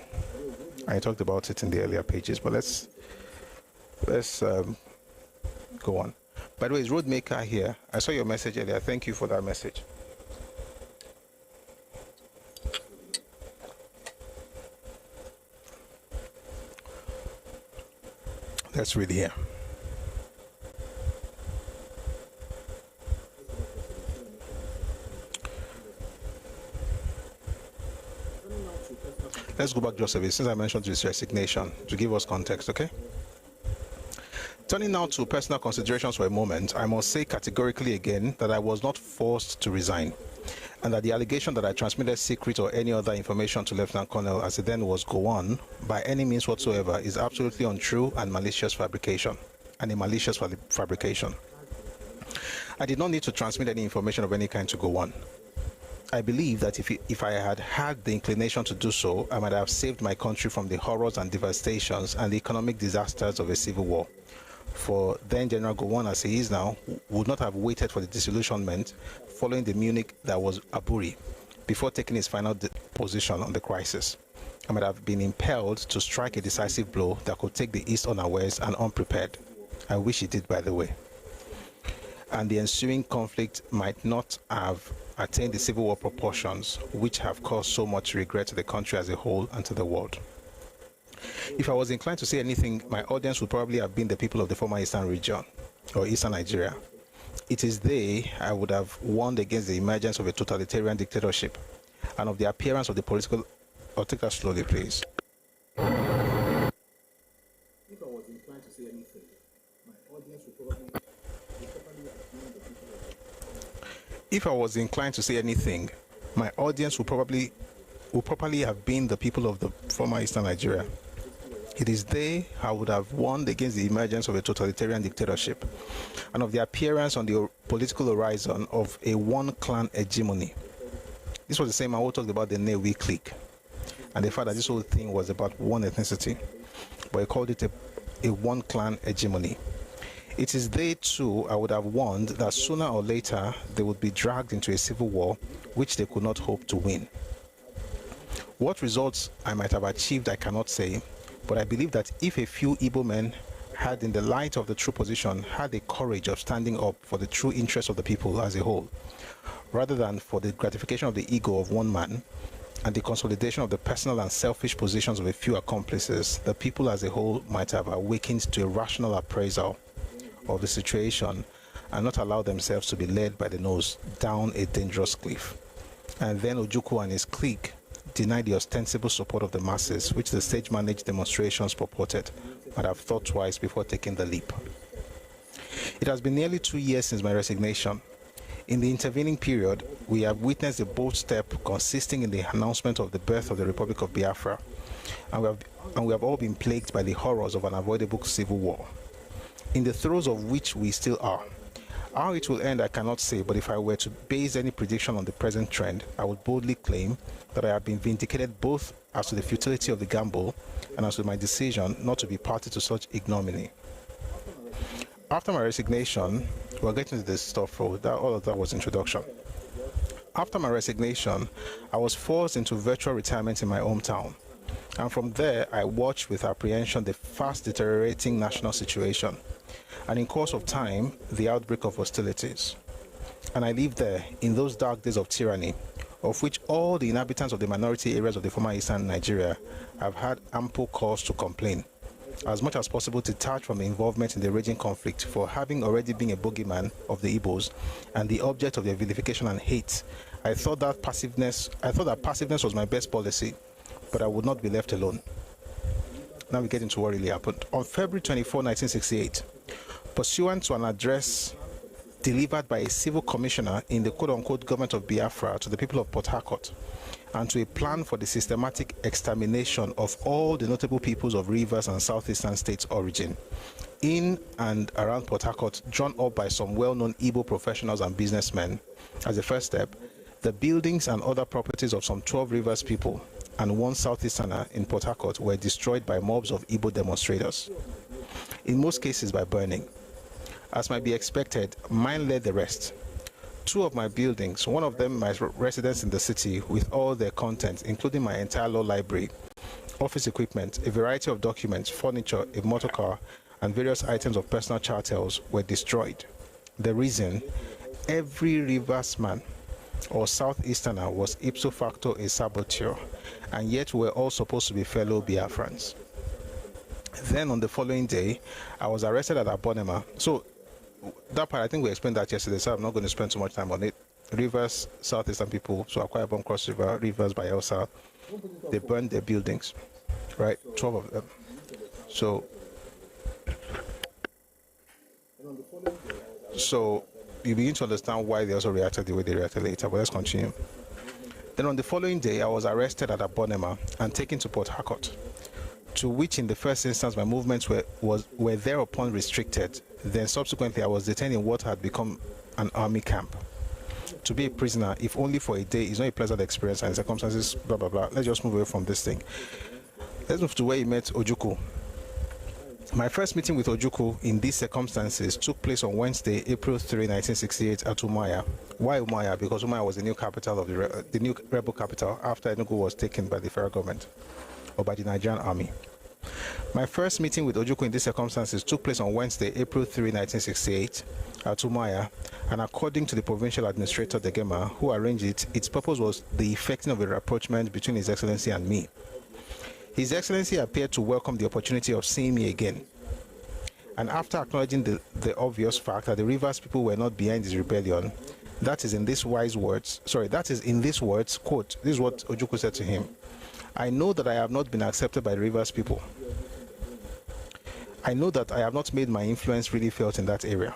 I talked about it in the earlier pages, but let's go on. By the way, is Roadmaker here? I saw your message earlier. Thank you for that message. Let's read here. Let's go back just a bit, since I mentioned his resignation, to give us context, okay? Turning now to personal considerations for a moment, I must say categorically again that I was not forced to resign, and that the allegation that I transmitted secret or any other information to Lieutenant Colonel, as it then was, Gowon, by any means whatsoever, is absolutely untrue and malicious fabrication, I did not need to transmit any information of any kind to Gowon. I believe that if I had had the inclination to do so, I might have saved my country from the horrors and devastations and the economic disasters of a civil war. For then General Gowon, as he is now, would not have waited for the disillusionment following the Munich that was Aburi before taking his final position on the crisis. I might have been impelled to strike a decisive blow that could take the East unawares and unprepared. I wish he did, by the way. And the ensuing conflict might not have attained the civil war proportions which have caused so much regret to the country as a whole and to the world. If I was inclined to say anything, my audience would probably have been the people of the former Eastern region, or Eastern Nigeria. It is they I would have warned against the emergence of a totalitarian dictatorship and of the appearance of the political... I'll take that slowly, please. If I was inclined to say anything, my audience would probably have been the people of... If I was inclined to say anything, my audience would probably have been the people of the former Eastern Nigeria. It is they I would have warned against the emergence of a totalitarian dictatorship and of the appearance on the political horizon of a one-clan hegemony. This was the same man who talked about the Newe clique and the fact that this whole thing was about one ethnicity, but he called it a one-clan hegemony. It is they too I would have warned that sooner or later they would be dragged into a civil war which they could not hope to win. What results I might have achieved I cannot say, but I believe that if a few Igbo men had, in the light of the true position, had the courage of standing up for the true interests of the people as a whole, rather than for the gratification of the ego of one man, and the consolidation of the personal and selfish positions of a few accomplices, the people as a whole might have awakened to a rational appraisal of the situation and not allow themselves to be led by the nose down a dangerous cliff. And then Ojukwu and his clique denied the ostensible support of the masses, which the stage-managed demonstrations purported, might have thought twice before taking the leap. It has been nearly 2 years since my resignation. In the intervening period, we have witnessed a bold step consisting in the announcement of the birth of the Republic of Biafra, and we have all been plagued by the horrors of an avoidable civil war, in the throes of which we still are. How it will end, I cannot say, but if I were to base any prediction on the present trend, I would boldly claim that I have been vindicated both as to the futility of the gamble and as to my decision not to be party to such ignominy. After my resignation, we're getting to this stuff, all of that was introduction. After my resignation, I was forced into virtual retirement in my hometown. And from there, I watched with apprehension the fast deteriorating national situation, and in course of time, the outbreak of hostilities. And I lived there in those dark days of tyranny, of which all the inhabitants of the minority areas of the former eastern Nigeria have had ample cause to complain, as much as possible detached from the involvement in the raging conflict for having already been a bogeyman of the Ibos and the object of their vilification and hate. I thought that passiveness was my best policy, but I would not be left alone. Now we get into what really happened. On February 24, 1968, pursuant to an address delivered by a civil commissioner in the quote-unquote government of Biafra to the people of Port Harcourt, and to a plan for the systematic extermination of all the notable peoples of rivers and southeastern states origin, in and around Port Harcourt, drawn up by some well-known Igbo professionals and businessmen. As a first step, the buildings and other properties of some 12 rivers people and one southeasterner in Port Harcourt were destroyed by mobs of Igbo demonstrators, in most cases by burning. As might be expected, mine led the rest. 2 of my buildings, one of them my residence in the city with all their contents, including my entire law library, office equipment, a variety of documents, furniture, a motor car, and various items of personal charters were destroyed. The reason? Every riversman or southeasterner was ipso facto a saboteur, and yet we were all supposed to be fellow Biafrans. Then on the following day, I was arrested at Abonema. So that part, I think we explained that yesterday, so I'm not going to spend too much time on it. Rivers, southeastern people, so Akwa Ibom Cross River, Rivers by Elsa, they burned their buildings, right? 12 of them. So you begin to understand why they also reacted the way they reacted later, but let's continue. Then on the following day, I was arrested at Abonema and taken to Port Harcourt, to which in the first instance my movements were thereupon restricted. Then subsequently I was detained in what had become an army camp. To be a prisoner, if only for a day, is not a pleasant experience, and circumstances, blah blah blah. Let's just move away from this thing. Let's move to where he met Ojukwu. My first meeting with Ojukwu in these circumstances took place on Wednesday, April 3, 1968 at Umuahia. Why Umuahia? Because Umuahia was the new capital of the new rebel capital after Enugu was taken by the federal government or by the Nigerian army. My first meeting with Ojukwu in these circumstances took place on Wednesday, April 3, 1968 at Umuahia, and according to the provincial administrator Degema, who arranged it, its purpose was the effecting of a rapprochement between His Excellency and me. His Excellency appeared to welcome the opportunity of seeing me again, and after acknowledging the obvious fact that the Rivers people were not behind his rebellion, that is in these words, quote, this is what Ojukwu said to him: I know that I have not been accepted by the Rivers people. I know that I have not made my influence really felt in that area.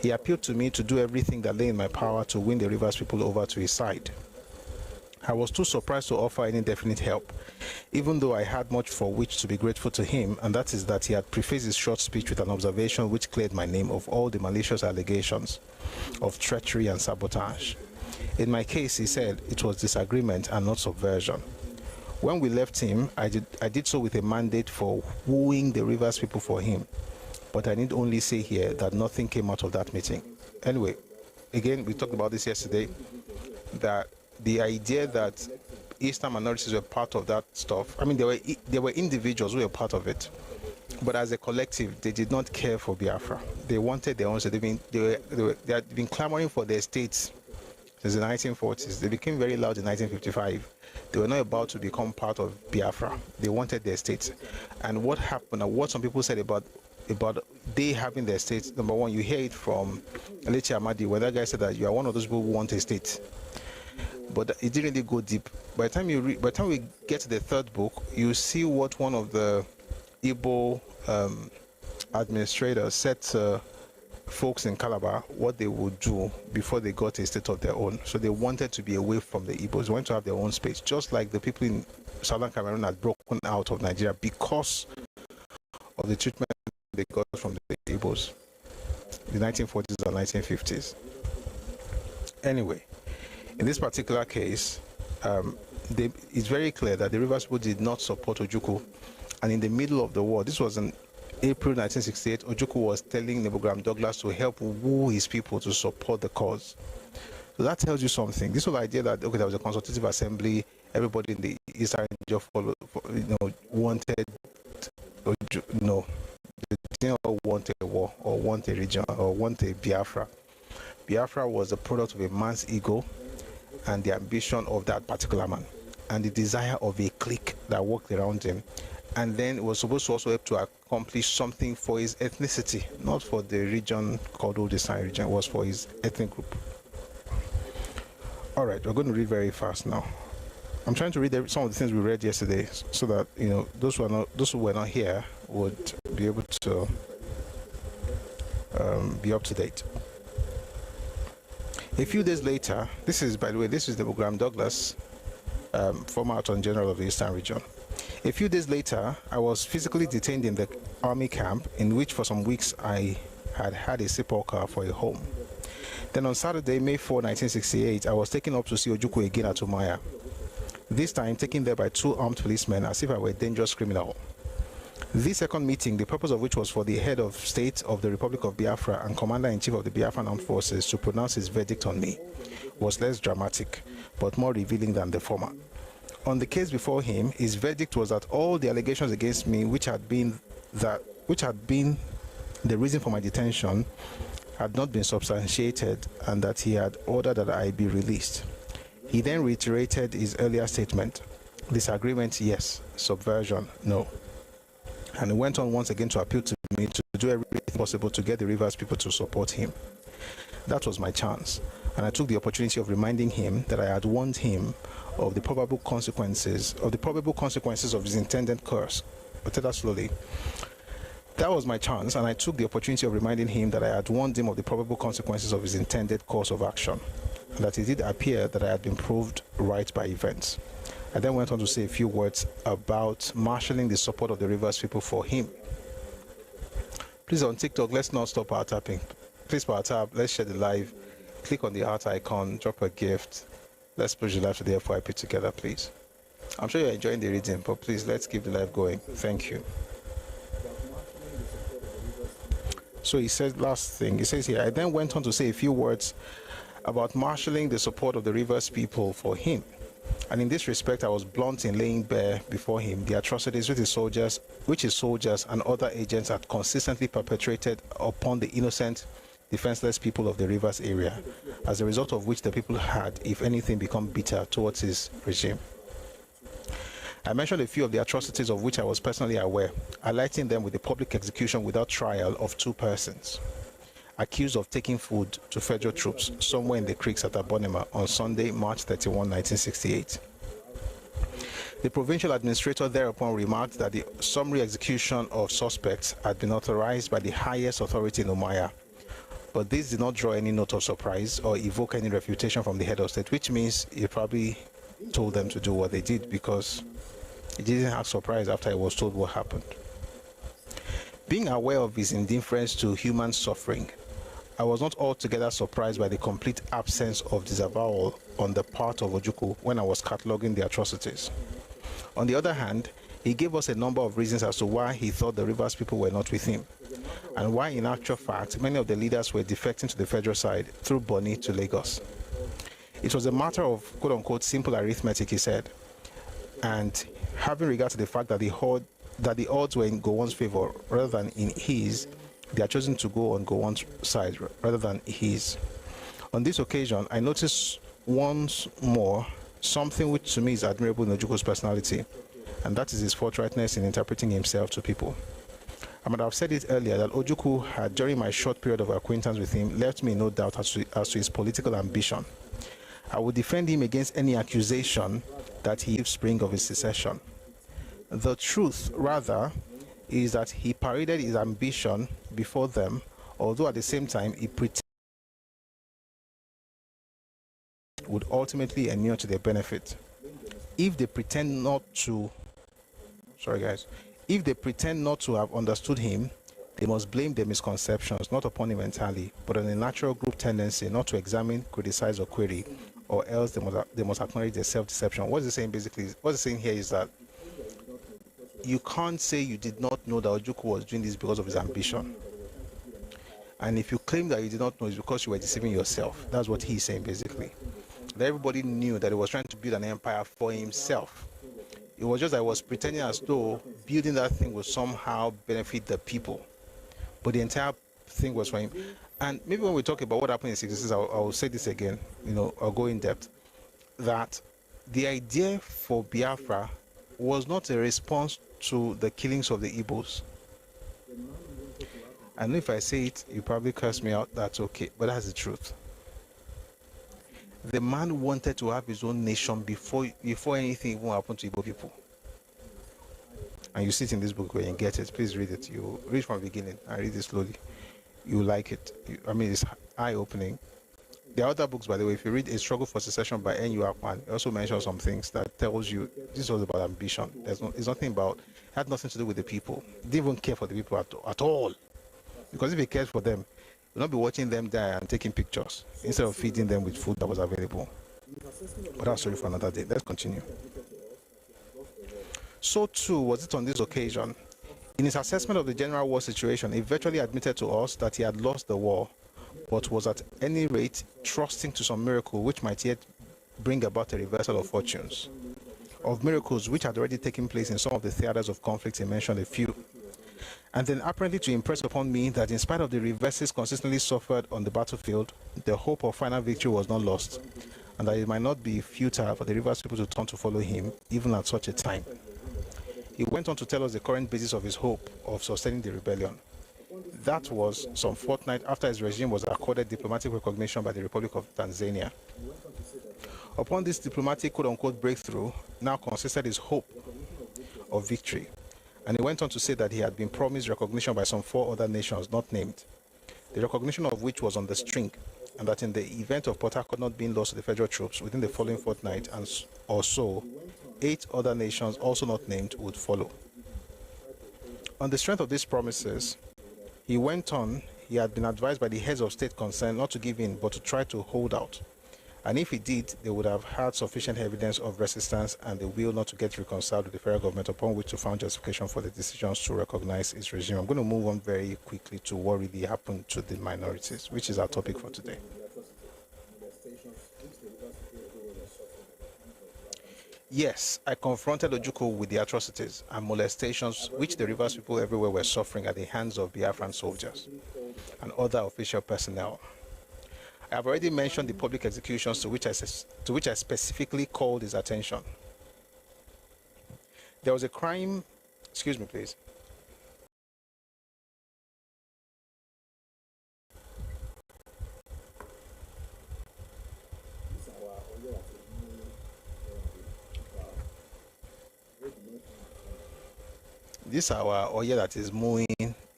He appealed to me to do everything that lay in my power to win the Rivers people over to his side. I was too surprised to offer any definite help, even though I had much for which to be grateful to him, and that is that he had prefaced his short speech with an observation which cleared my name of all the malicious allegations of treachery and sabotage. In my case, he said, it was disagreement and not subversion. When we left him, I did so with a mandate for wooing the Rivers people for him, but I need only say here that nothing came out of that meeting. Anyway, again, we talked about this yesterday, that the idea that Eastern minorities were part of that stuff, I mean, there were individuals who were part of it, but as a collective, they did not care for Biafra. They wanted their own state. They had been clamoring for their states since the 1940s. They became very loud in 1955. They were not about to become part of Biafra. They wanted their state. And what happened, and what some people said about they having their state, number one, you hear it from Alechi Amadi, where that guy said that you are one of those people who want a state. But it didn't really go deep. By the time we get to the third book, you see what one of the Igbo administrators said to folks in Calabar what they would do before they got a state of their own. So they wanted to be away from the Ibos, wanted to have their own space, just like the people in Southern Cameroon had broken out of Nigeria because of the treatment they got from the Ibos, the 1940s and 1950s. Anyway, in this particular case, it's very clear that the Rivers people did not support Ojukwu, and in the middle of the war, this was in April 1968, Ojukwu was telling Nebogram Douglas to help woo his people to support the cause. So that tells you something. This whole idea that, okay, there was a consultative assembly, everybody in the Eastern region wanted, they didn't all want a war or want a region or want a Biafra. Biafra was a product of a man's ego and the ambition of that particular man and the desire of a clique that worked around him. And then it was supposed to also help to accomplish something for his ethnicity, not for the region called Old Eastern region. It was for his ethnic group. All right, we're going to read very fast now. I'm trying to read some of the things we read yesterday, so that those who were not here would be able to be up to date. A few days later, this is, by the way, this is the Nebogram Douglas, former Attorney General of the Eastern Region. A few days later, I was physically detained in the army camp, in which for some weeks I had a sepulchre for a home. Then on Saturday, May 4, 1968, I was taken up to see Ojukwu again at Umaya. This time taken there by 2 armed policemen, as if I were a dangerous criminal. This second meeting, the purpose of which was for the head of state of the Republic of Biafra and commander-in-chief of the Biafran Armed Forces to pronounce his verdict on me, was less dramatic, but more revealing than the former. On the case before him, his verdict was that all the allegations against me, which had been the reason for my detention, had not been substantiated, and that he had ordered that I be released. He then reiterated his earlier statement: disagreement, yes; subversion, no. And he went on once again to appeal to me to do everything possible to get the Rivers people to support him. That was my chance, and I took the opportunity of reminding him that I had warned him of the probable consequences of his intended course. But tell that slowly. That was my chance, and I took the opportunity of reminding him that I had warned him of the probable consequences of his intended course of action, and that it did appear that I had been proved right by events. I then went on to say a few words about marshalling the support of the Rivers people for him. Please, on TikTok, let's not stop our tapping. Please, power tap, let's share the live. Click on the heart icon, drop a gift. Let's push the live to the FYP together, please. I'm sure you're enjoying the reading, but please, let's keep the live going. Thank you. So he said, last thing, he says here, I then went on to say a few words about marshalling the support of the Rivers people for him. And in this respect, I was blunt in laying bare before him the atrocities which his soldiers and other agents had consistently perpetrated upon the innocent, defenseless people of the Rivers area, as a result of which the people had, if anything, become bitter towards his regime. I mentioned a few of the atrocities of which I was personally aware, highlighting them with the public execution without trial of 2 persons, accused of taking food to federal troops somewhere in the creeks at Abonema on Sunday, March 31, 1968. The provincial administrator thereupon remarked that the summary execution of suspects had been authorized by the highest authority in Umaya, but this did not draw any note of surprise or evoke any refutation from the head of state, which means he probably told them to do what they did, because he didn't have surprise after he was told what happened. Being aware of his indifference to human suffering, I was not altogether surprised by the complete absence of disavowal on the part of Ojukwu when I was cataloguing the atrocities. On the other hand, he gave us a number of reasons as to why he thought the Rivers people were not with him, and why in actual fact many of the leaders were defecting to the federal side through Bonny to Lagos. It was a matter of quote-unquote simple arithmetic, he said, and having regard to the fact that the odds were in Gowon's favor rather than in his, they are chosen to go on Gowon's side rather than his. On this occasion, I noticed once more something which to me is admirable in Ojukwo's personality, and that is his forthrightness in interpreting himself to people. I might have said it earlier that Ojukwu had, during my short period of acquaintance with him, left me no doubt as to his political ambition. I would defend him against any accusation that he is spring of his secession. The truth, rather, is that he paraded his ambition before them, although at the same time he pretended would ultimately inure to their benefit. If they pretend not to, if they pretend not to have understood him, they must blame their misconceptions not upon him entirely, but on a natural group tendency not to examine, criticize, or query, or else they must acknowledge their self-deception. What it's saying basically, what it's saying here is that you can't say you did not know that Ojukwu was doing this because of his ambition. And if you claim that you did not know, it's because you were deceiving yourself. That's what he's saying basically. That everybody knew that he was trying to build an empire for himself. It was just that he was pretending as though building that thing would somehow benefit the people. But the entire thing was for him. And maybe when we talk about what happened in 66, I'll say this again, I'll go in depth, that the idea for Biafra was not a response to the killings of the Ibos. And if I say it, you probably curse me out, that's okay, but that's the truth. The man wanted to have his own nation before anything even happened to Igbo people. And you see it in this book where you get it. Please read it. You read from the beginning and read it slowly. You like it. It's eye-opening. There are other books, by the way. If you read A Struggle for Secession by N.U. Akpan, it also mentions some things that tells you this was about ambition. It's nothing about, it had nothing to do with the people. He didn't even care for the people at all. Because if he cared for them, he would not be watching them die and taking pictures instead of feeding them with food that was available. But that's story for another day. Let's continue. So too was it on this occasion. In his assessment of the general war situation, he virtually admitted to us that he had lost the war, but was at any rate trusting to some miracle which might yet bring about a reversal of fortunes. Of miracles which had already taken place in some of the theaters of conflict, he mentioned a few. And then apparently to impress upon me that in spite of the reverses consistently suffered on the battlefield, the hope of final victory was not lost, and that it might not be futile for the Rivers people to turn to follow him, even at such a time. He went on to tell us the current basis of his hope of sustaining the rebellion. That was some fortnight after his regime was accorded diplomatic recognition by the Republic of Tanzania. Upon this diplomatic quote-unquote breakthrough, now consisted his hope of victory. And he went on to say that he had been promised recognition by some 4 other nations not named, the recognition of which was on the string, and that in the event of Port Harcourt not being lost to the federal troops within the following fortnight or so, 8 other nations also not named would follow. On the strength of these promises, he went on, he had been advised by the heads of state concerned not to give in but to try to hold out. And if he did, they would have had sufficient evidence of resistance and the will not to get reconciled with the federal government, upon which to found justification for the decisions to recognize his regime. I'm going to move on very quickly to what really happened to the minorities, which is our topic for today. Yes, I confronted Ojukwu with the atrocities and molestations which the Rivers people everywhere were suffering at the hands of Biafran soldiers and other official personnel. I have already mentioned the public executions to which I specifically called his attention. There was a crime, excuse me please. This is our oil that is moving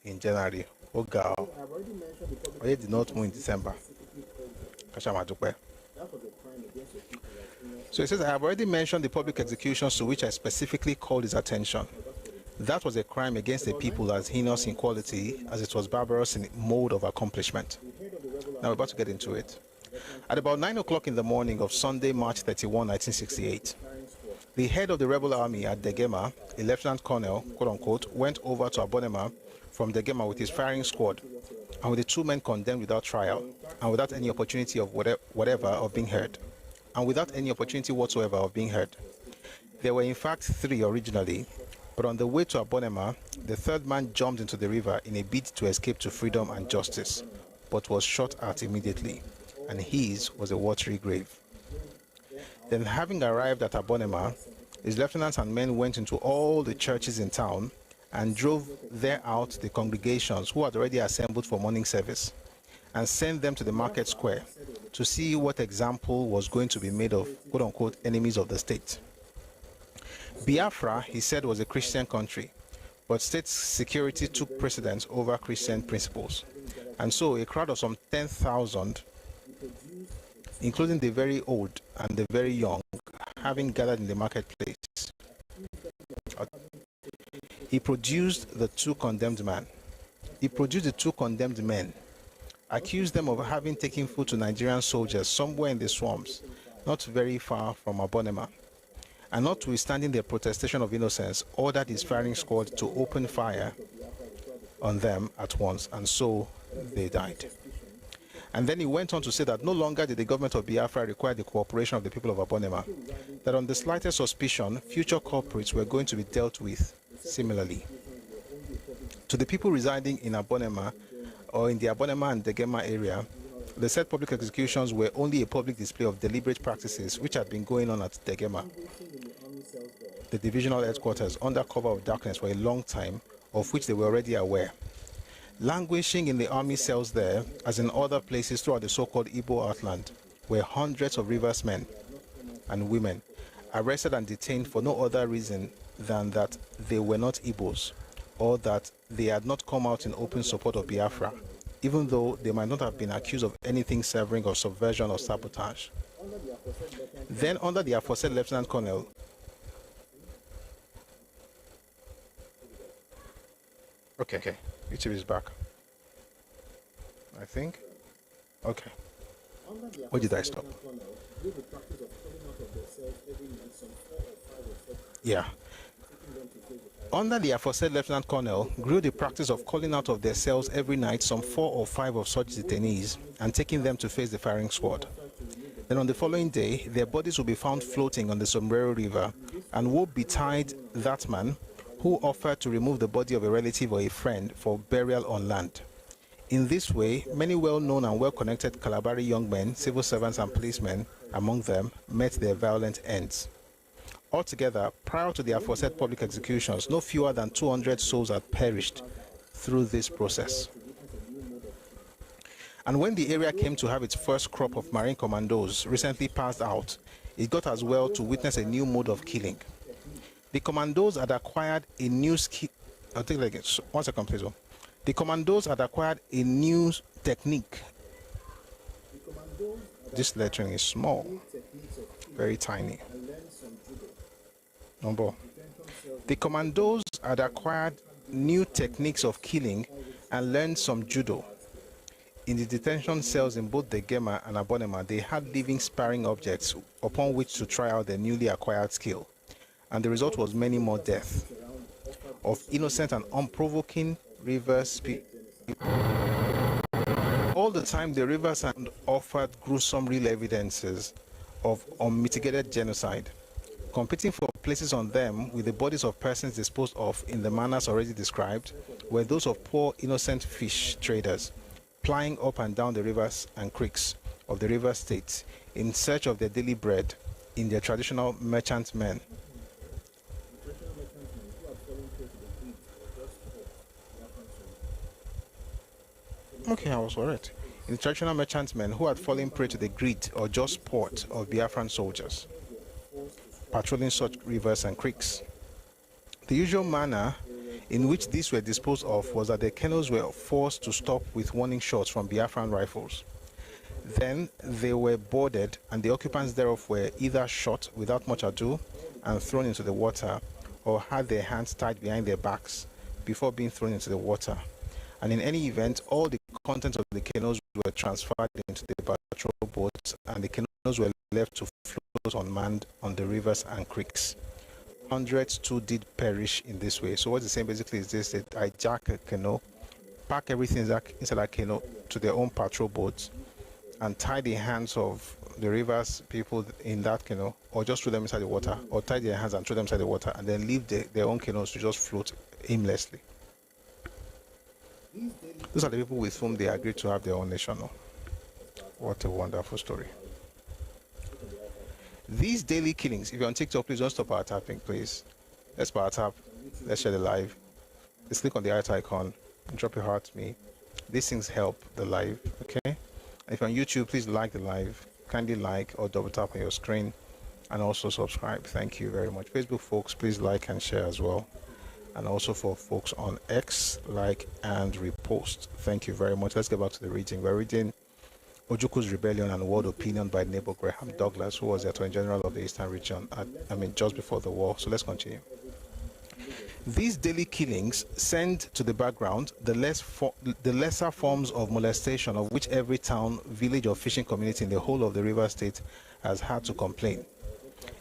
in January. Oga. Oil did not move in December. So it says, I have already mentioned the public executions to which I specifically called his attention. That was a crime against the people as heinous in quality as it was barbarous in mode of accomplishment. Now we're about to get into it. At about 9 o'clock in the morning of Sunday, March 31, 1968, the head of the rebel army at Degema, a lieutenant colonel, quote-unquote, went over to Abonema from Degema with his firing squad, and with the 2 men condemned without trial, and without any opportunity of whatever of being heard, and without any opportunity whatsoever of being heard. There were in fact 3 originally, but on the way to Abonema, the 3rd man jumped into the river in a bid to escape to freedom and justice, but was shot at immediately, and his was a watery grave. Then, having arrived at Abonema, his lieutenants and men went into all the churches in town and drove there out the congregations who had already assembled for morning service, and sent them to the market square to see what example was going to be made of quote-unquote enemies of the state. Biafra, he said, was a Christian country, but state security took precedence over Christian principles. And so a crowd of some 10,000, including the very old and the very young, having gathered in the marketplace, he produced the two condemned men. He produced the two condemned men, accused them of having taken food to Nigerian soldiers somewhere in the swamps, not very far from Abonema, and notwithstanding their protestation of innocence, ordered his firing squad to open fire on them at once, and so they died. And then he went on to say that no longer did the government of Biafra require the cooperation of the people of Abonema, that on the slightest suspicion, future culprits were going to be dealt with similarly. To the people residing in Abonema or in the Abonema and Degema area, the said public executions were only a public display of deliberate practices which had been going on at Degema, the divisional headquarters, under cover of darkness for a long time, of which they were already aware. Languishing in the army cells there, as in other places throughout the so-called Ibo Outland, were hundreds of rivers men and women, arrested and detained for no other reason than that they were not Ibos, or that they had not come out in open support of Biafra, even though they might not have been accused of anything savoring of subversion or sabotage. Then, under the aforesaid Lieutenant Colonel, okay, YouTube is back, I think. Okay, where did I stop? Yeah. Under the aforesaid Lieutenant Colonel grew the practice of calling out of their cells every night some 4 or 5 of such detainees and taking them to face the firing squad. Then on the following day, their bodies would be found floating on the Sombrero River, and woe betide that man who offered to remove the body of a relative or a friend for burial on land. In this way, many well-known and well-connected Calabari young men, civil servants and policemen among them, met their violent ends. Altogether, prior to the aforesaid public executions, no fewer than 200 souls had perished through this process. And when the area came to have its first crop of Marine commandos recently passed out, it got as well to witness a new mode of killing. The commandos had acquired a new skill. I'll take it again. 1 second, please. The commandos had acquired a new technique. This lettering is small, very tiny. Number. The commandos had acquired new techniques of killing and learned some judo. In the detention cells in both the Gema and Abonema, they had living sparring objects upon which to try out their newly acquired skill, and the result was many more deaths of innocent and unprovoking rivers people. All the time, the rivers had offered gruesome real evidences of unmitigated genocide. Competing for places on them with the bodies of persons disposed of in the manners already described were those of poor innocent fish traders plying up and down the rivers and creeks of the river states in search of their daily bread in their traditional merchantmen. Okay, I was correct. In the traditional merchantmen who had fallen prey to the greed or just sport of Biafran soldiers patrolling such rivers and creeks. The usual manner in which these were disposed of was that the canoes were forced to stop with warning shots from Biafran rifles. Then they were boarded, and the occupants thereof were either shot without much ado and thrown into the water, or had their hands tied behind their backs before being thrown into the water. And in any event, all the contents of the canoes were transferred into the patrol boats, and the canoes were left to float unmanned on the rivers and creeks. Hundreds too did perish in this way. So what it's saying basically is this: that I hijack a canoe, pack everything inside that canoe to their own patrol boats, and tie the hands of the rivers people in that canoe, or just throw them inside the water, or tie their hands and throw them inside the water, and then leave their own canoes to just float aimlessly. These are the people with whom they agreed to have their own nation. What a wonderful story. These daily killings, if you're on TikTok, please don't stop our tapping, please. Let's power tap. Let's share the live. Just click on the heart icon and drop your heart to me. These things help the live, okay? And if you're on YouTube, please like the live. Kindly like or double tap on your screen and also subscribe. Thank you very much. Facebook folks, please like and share as well. And also for folks on X, like and repost. Thank you very much. Let's get back to the reading. We're reading Ojuku's Rebellion and World Opinion by neighbor Graham Douglas, who was the Attorney General of the Eastern Region, just before the war. So let's continue. These daily killings send to the background the lesser forms of molestation of which every town, village, or fishing community in the whole of the river state has had to complain.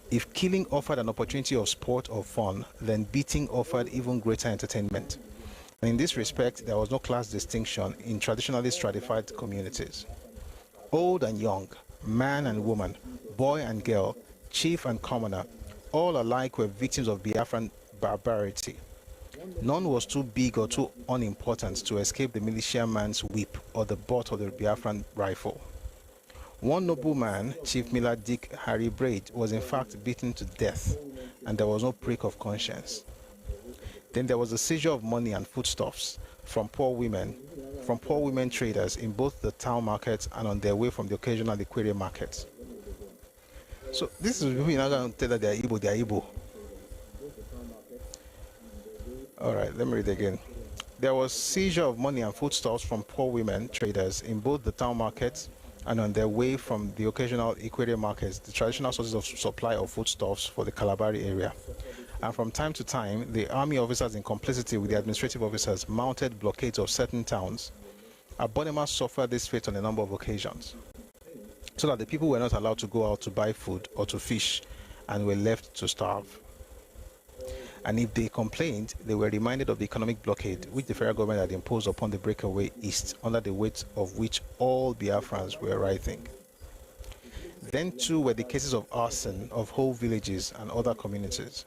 If killing offered an opportunity of sport or fun, then beating offered even greater entertainment. And in this respect, there was no class distinction in traditionally stratified communities. Old and young, man and woman, boy and girl, chief and commoner, all alike were victims of Biafran barbarity. None was too big or too unimportant to escape the militiaman's whip or the butt of the Biafran rifle. One nobleman, Chief Miller Dick Harry Braid, was in fact beaten to death, and there was no prick of conscience. Then there was the seizure of money and foodstuffs from poor women traders in both the town markets and on their way from the occasional aquarium markets. So this is people not going to tell that they are Igbo. All right, let me read again. There was seizure of money and foodstuffs from poor women traders in both the town markets and on their way from the occasional aquarium markets, the traditional sources of supply of foodstuffs for the Kalabari area. And from time to time, the army officers in complicity with the administrative officers mounted blockades of certain towns. Abonema suffered this fate on a number of occasions, so that the people were not allowed to go out to buy food or to fish and were left to starve. And if they complained, they were reminded of the economic blockade which the federal government had imposed upon the breakaway East, under the weight of which all Biafrans were writhing. Then too were the cases of arson of whole villages and other communities.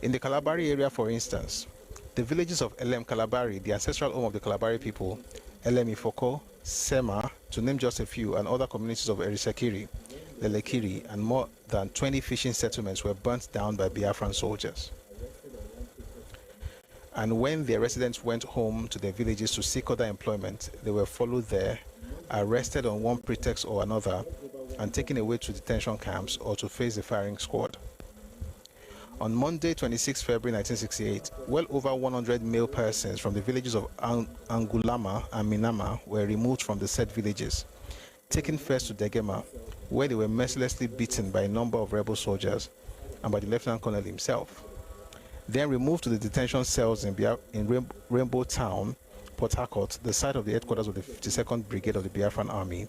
In the Kalabari area, for instance, the villages of Elem Kalabari, the ancestral home of the Kalabari people, Elem Ifoko, Sema, to name just a few, and other communities of Erisekiri, Lelekiri, and more than 20 fishing settlements were burnt down by Biafran soldiers. And when their residents went home to their villages to seek other employment, they were followed there, arrested on one pretext or another, and taken away to detention camps or to face the firing squad. On Monday, 26 February 1968, well over 100 male persons from the villages of Angulama and Minama were removed from the said villages, taken first to Degema, where they were mercilessly beaten by a number of rebel soldiers and by the Lieutenant Colonel himself. Then removed to the detention cells in Rainbow Town, Port Harcourt, the site of the headquarters of the 52nd Brigade of the Biafran Army,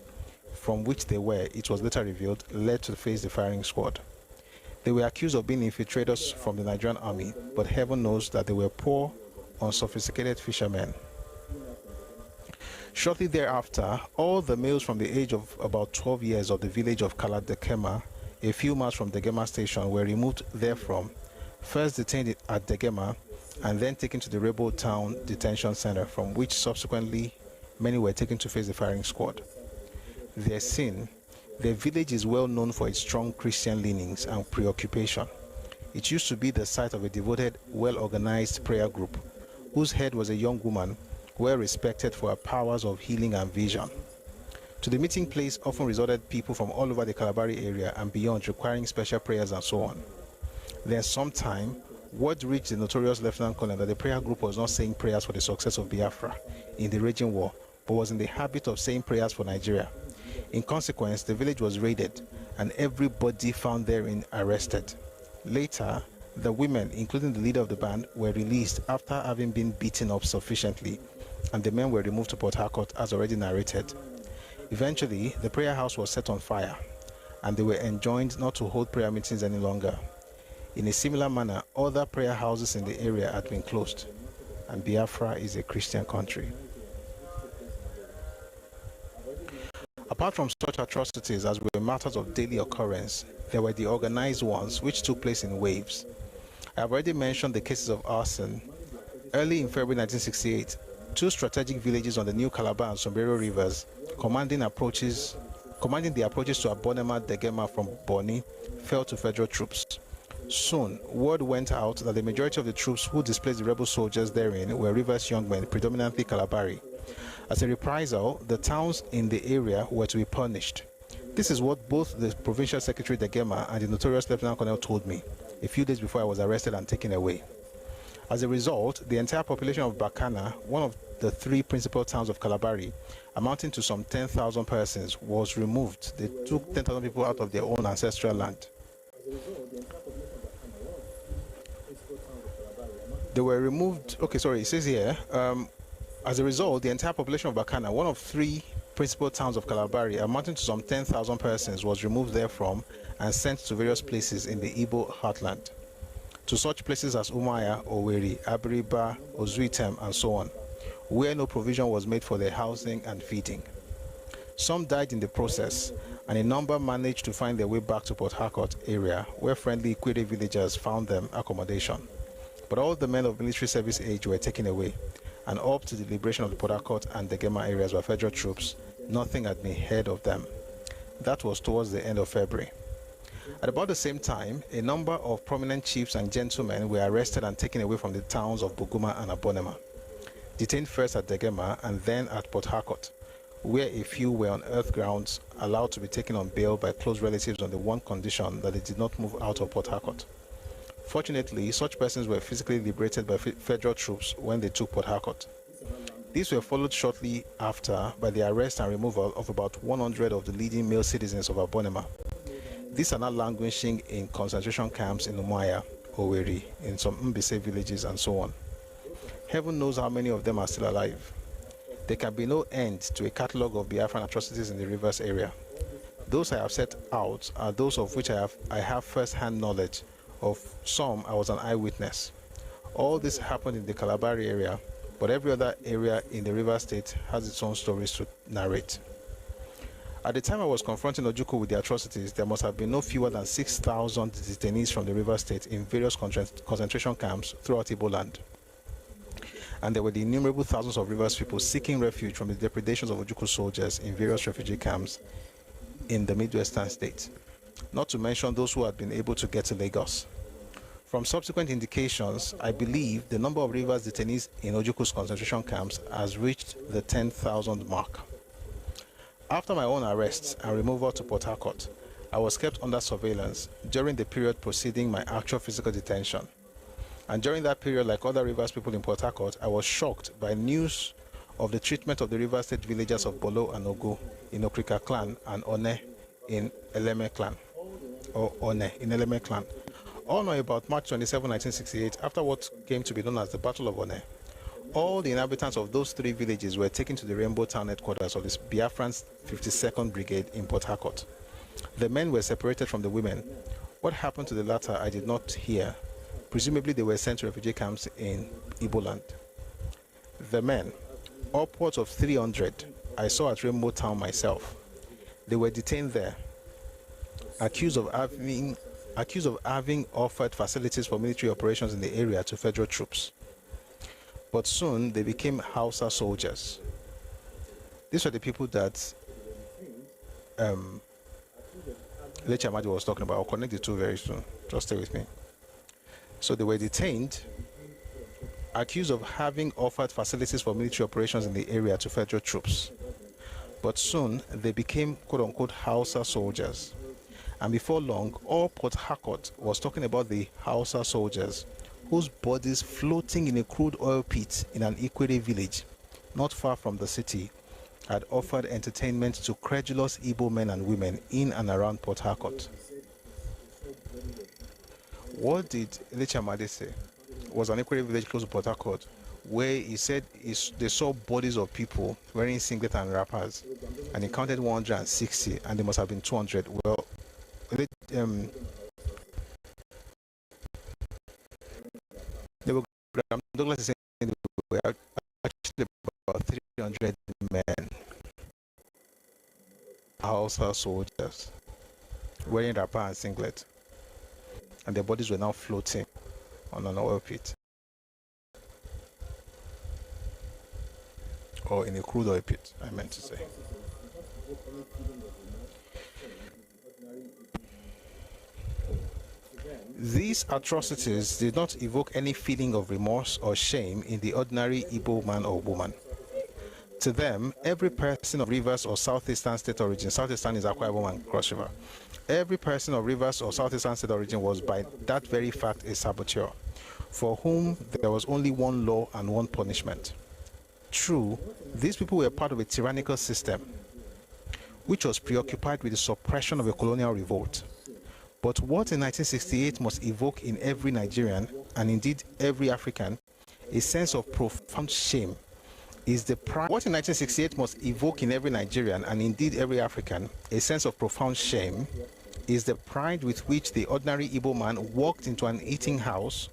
from which they were, it was later revealed, led to face the firing squad. They were accused of being infiltrators from the Nigerian army, but heaven knows that they were poor, unsophisticated fishermen. Shortly thereafter, all the males from the age of about 12 years of the village of Kaladekema, a few miles from Degema station, were removed therefrom, first detained at Degema, and then taken to the Rebel Town Detention Center, from which subsequently many were taken to face the firing squad. Their sin: their village is well known for its strong Christian leanings and preoccupation. It used to be the site of a devoted, well-organized prayer group, whose head was a young woman, well respected for her powers of healing and vision. To the meeting place often resorted people from all over the Kalabari area and beyond, requiring special prayers and so on. Then sometime, word reached the notorious Lieutenant Colonel that the prayer group was not saying prayers for the success of Biafra in the raging war, but was in the habit of saying prayers for Nigeria. In consequence, the village was raided and everybody found therein arrested. Later, the women, including the leader of the band, were released after having been beaten up sufficiently, and the men were removed to Port Harcourt as already narrated. Eventually, the prayer house was set on fire, and they were enjoined not to hold prayer meetings any longer. In a similar manner, other prayer houses in the area had been closed, and Biafra is a Christian country. Apart from such atrocities as were matters of daily occurrence, there were the organized ones which took place in waves. I have already mentioned the cases of arson. Early in February 1968, two strategic villages on the New Calabar and Sombrero rivers, commanding approaches commanding the approaches to Abonema Degema from Boni, fell to federal troops. Soon, word went out that the majority of the troops who displaced the rebel soldiers therein were Rivers young men, predominantly Kalabari. As a reprisal, the towns in the area were to be punished. This is what both the provincial secretary Degema and the notorious Lieutenant Colonel told me a few days before I was arrested and taken away. As a result, the entire population of Bakana, one of the three principal towns of Kalabari, amounting to some 10,000 persons, was removed. They took 10,000 people out of their own ancestral land. They were removed. Okay, sorry, it says here, as a result, the entire population of Bakana, one of three principal towns of Kalabari, amounting to some 10,000 persons, was removed therefrom and sent to various places in the Igbo heartland, to such places as Umaya, Oweri, Abiriba, Ozuitem, and so on, where no provision was made for their housing and feeding. Some died in the process, and a number managed to find their way back to Port Harcourt area, where friendly Ikwere villagers found them accommodation. But all the men of military service age were taken away, and up to the liberation of the Port Harcourt and the Gema areas by federal troops, nothing had been heard of them. That was towards the end of February. At about the same time, a number of prominent chiefs and gentlemen were arrested and taken away from the towns of Buguma and Abonema, detained first at Degema and then at Port Harcourt, where a few were on earth grounds allowed to be taken on bail by close relatives on the one condition that they did not move out of Port Harcourt. Fortunately, such persons were physically liberated by federal troops when they took Port Harcourt. These were followed shortly after by the arrest and removal of about 100 of the leading male citizens of Abonema. These are now languishing in concentration camps in Umaya, Oweri, in some Mbise villages, and so on. Heaven knows how many of them are still alive. There can be no end to a catalogue of Biafran atrocities in the Rivers area. Those I have set out are those of which I have first-hand knowledge. Of some, I was an eyewitness. All this happened in the Kalabari area, but every other area in the River State has its own stories to narrate. At the time I was confronting Ojukwu with the atrocities, there must have been no fewer than 6,000 detainees from the River State in various concentration camps throughout Igbo land. And there were the innumerable thousands of Rivers people seeking refuge from the depredations of Ojukwu soldiers in various refugee camps in the Midwestern states, not to mention those who had been able to get to Lagos. From subsequent indications, I believe the number of Rivers detainees in Ojukwu's concentration camps has reached the 10,000 mark. After my own arrests and removal to Port Harcourt, I was kept under surveillance during the period preceding my actual physical detention. And during that period, like other Rivers people in Port Harcourt, I was shocked by news of the treatment of the River State villagers of Bolo and Ogo in Okrika clan and One in Eleme clan, or One in Eleme clan. All know about March 27, 1968, after what came to be known as the Battle of One. All the inhabitants of those three villages were taken to the Rainbow Town headquarters of the Biafran's 52nd Brigade in Port Harcourt. The men were separated from the women. What happened to the latter, I did not hear. Presumably, they were sent to refugee camps in Igbo land. The men, upwards of 300, I saw at Rainbow Town myself. They were detained there, accused of having offered facilities for military operations in the area to federal troops. But soon they became Hausa soldiers. These are the people that Leche Amadi was talking about. I'll connect the two very soon. Just stay with me. So they were detained, accused of having offered facilities for military operations in the area to federal troops. But soon they became quote-unquote Hausa soldiers. And before long, all Port Harcourt was talking about the Hausa soldiers whose bodies floating in a crude oil pit in an Ikwere village not far from the city had offered entertainment to credulous Igbo men and women in and around Port Harcourt. What did Leche Amadi say? It was an Ikwere village close to Port Harcourt, where he said they saw bodies of people wearing singlet and wrappers, and he counted 160, and there must have been 200. Well, they were, Douglas is saying they were actually about 300 men, Hausa soldiers, wearing wrapper and singlet, and their bodies were now floating on an oil pit, or in a crude oil pit, I meant to say. These atrocities did not evoke any feeling of remorse or shame in the ordinary Igbo man or woman. To them, every person of Rivers or Southeastern state origin, Southeastern is Akwa Ibom and Cross River, every person of Rivers or Southeastern state origin was by that very fact a saboteur, for whom there was only one law and one punishment. True, these people were part of a tyrannical system, which was preoccupied with the suppression of a colonial revolt. But what in 1968 must evoke in every Nigerian, and indeed every African, a sense of profound shame is the pride. What in 1968 must evoke in every Nigerian, and indeed every African, a sense of profound shame, is the pride with which the ordinary Igbo man walked into an eating house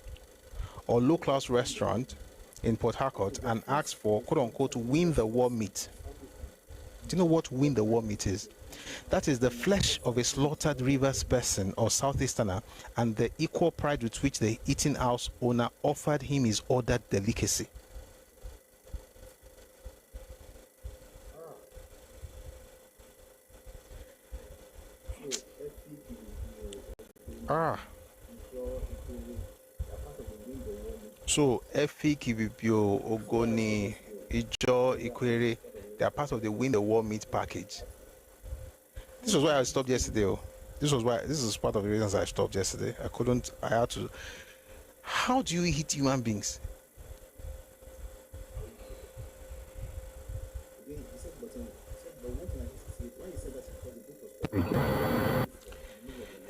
or low-class restaurant in Port Harcourt and asked for, quote-unquote, win the war meat. Do you know what win the war meat is? That is the flesh of a slaughtered Rivers person or Southeasterner, and the equal pride with which the eating house owner offered him his ordered delicacy. So Efi, Kibibio, Ogoni, Ijo, Ikwere, they are part of the win the war meat package. This was why I stopped yesterday. This is part of the reasons I stopped yesterday. I had to. How do you hit human beings?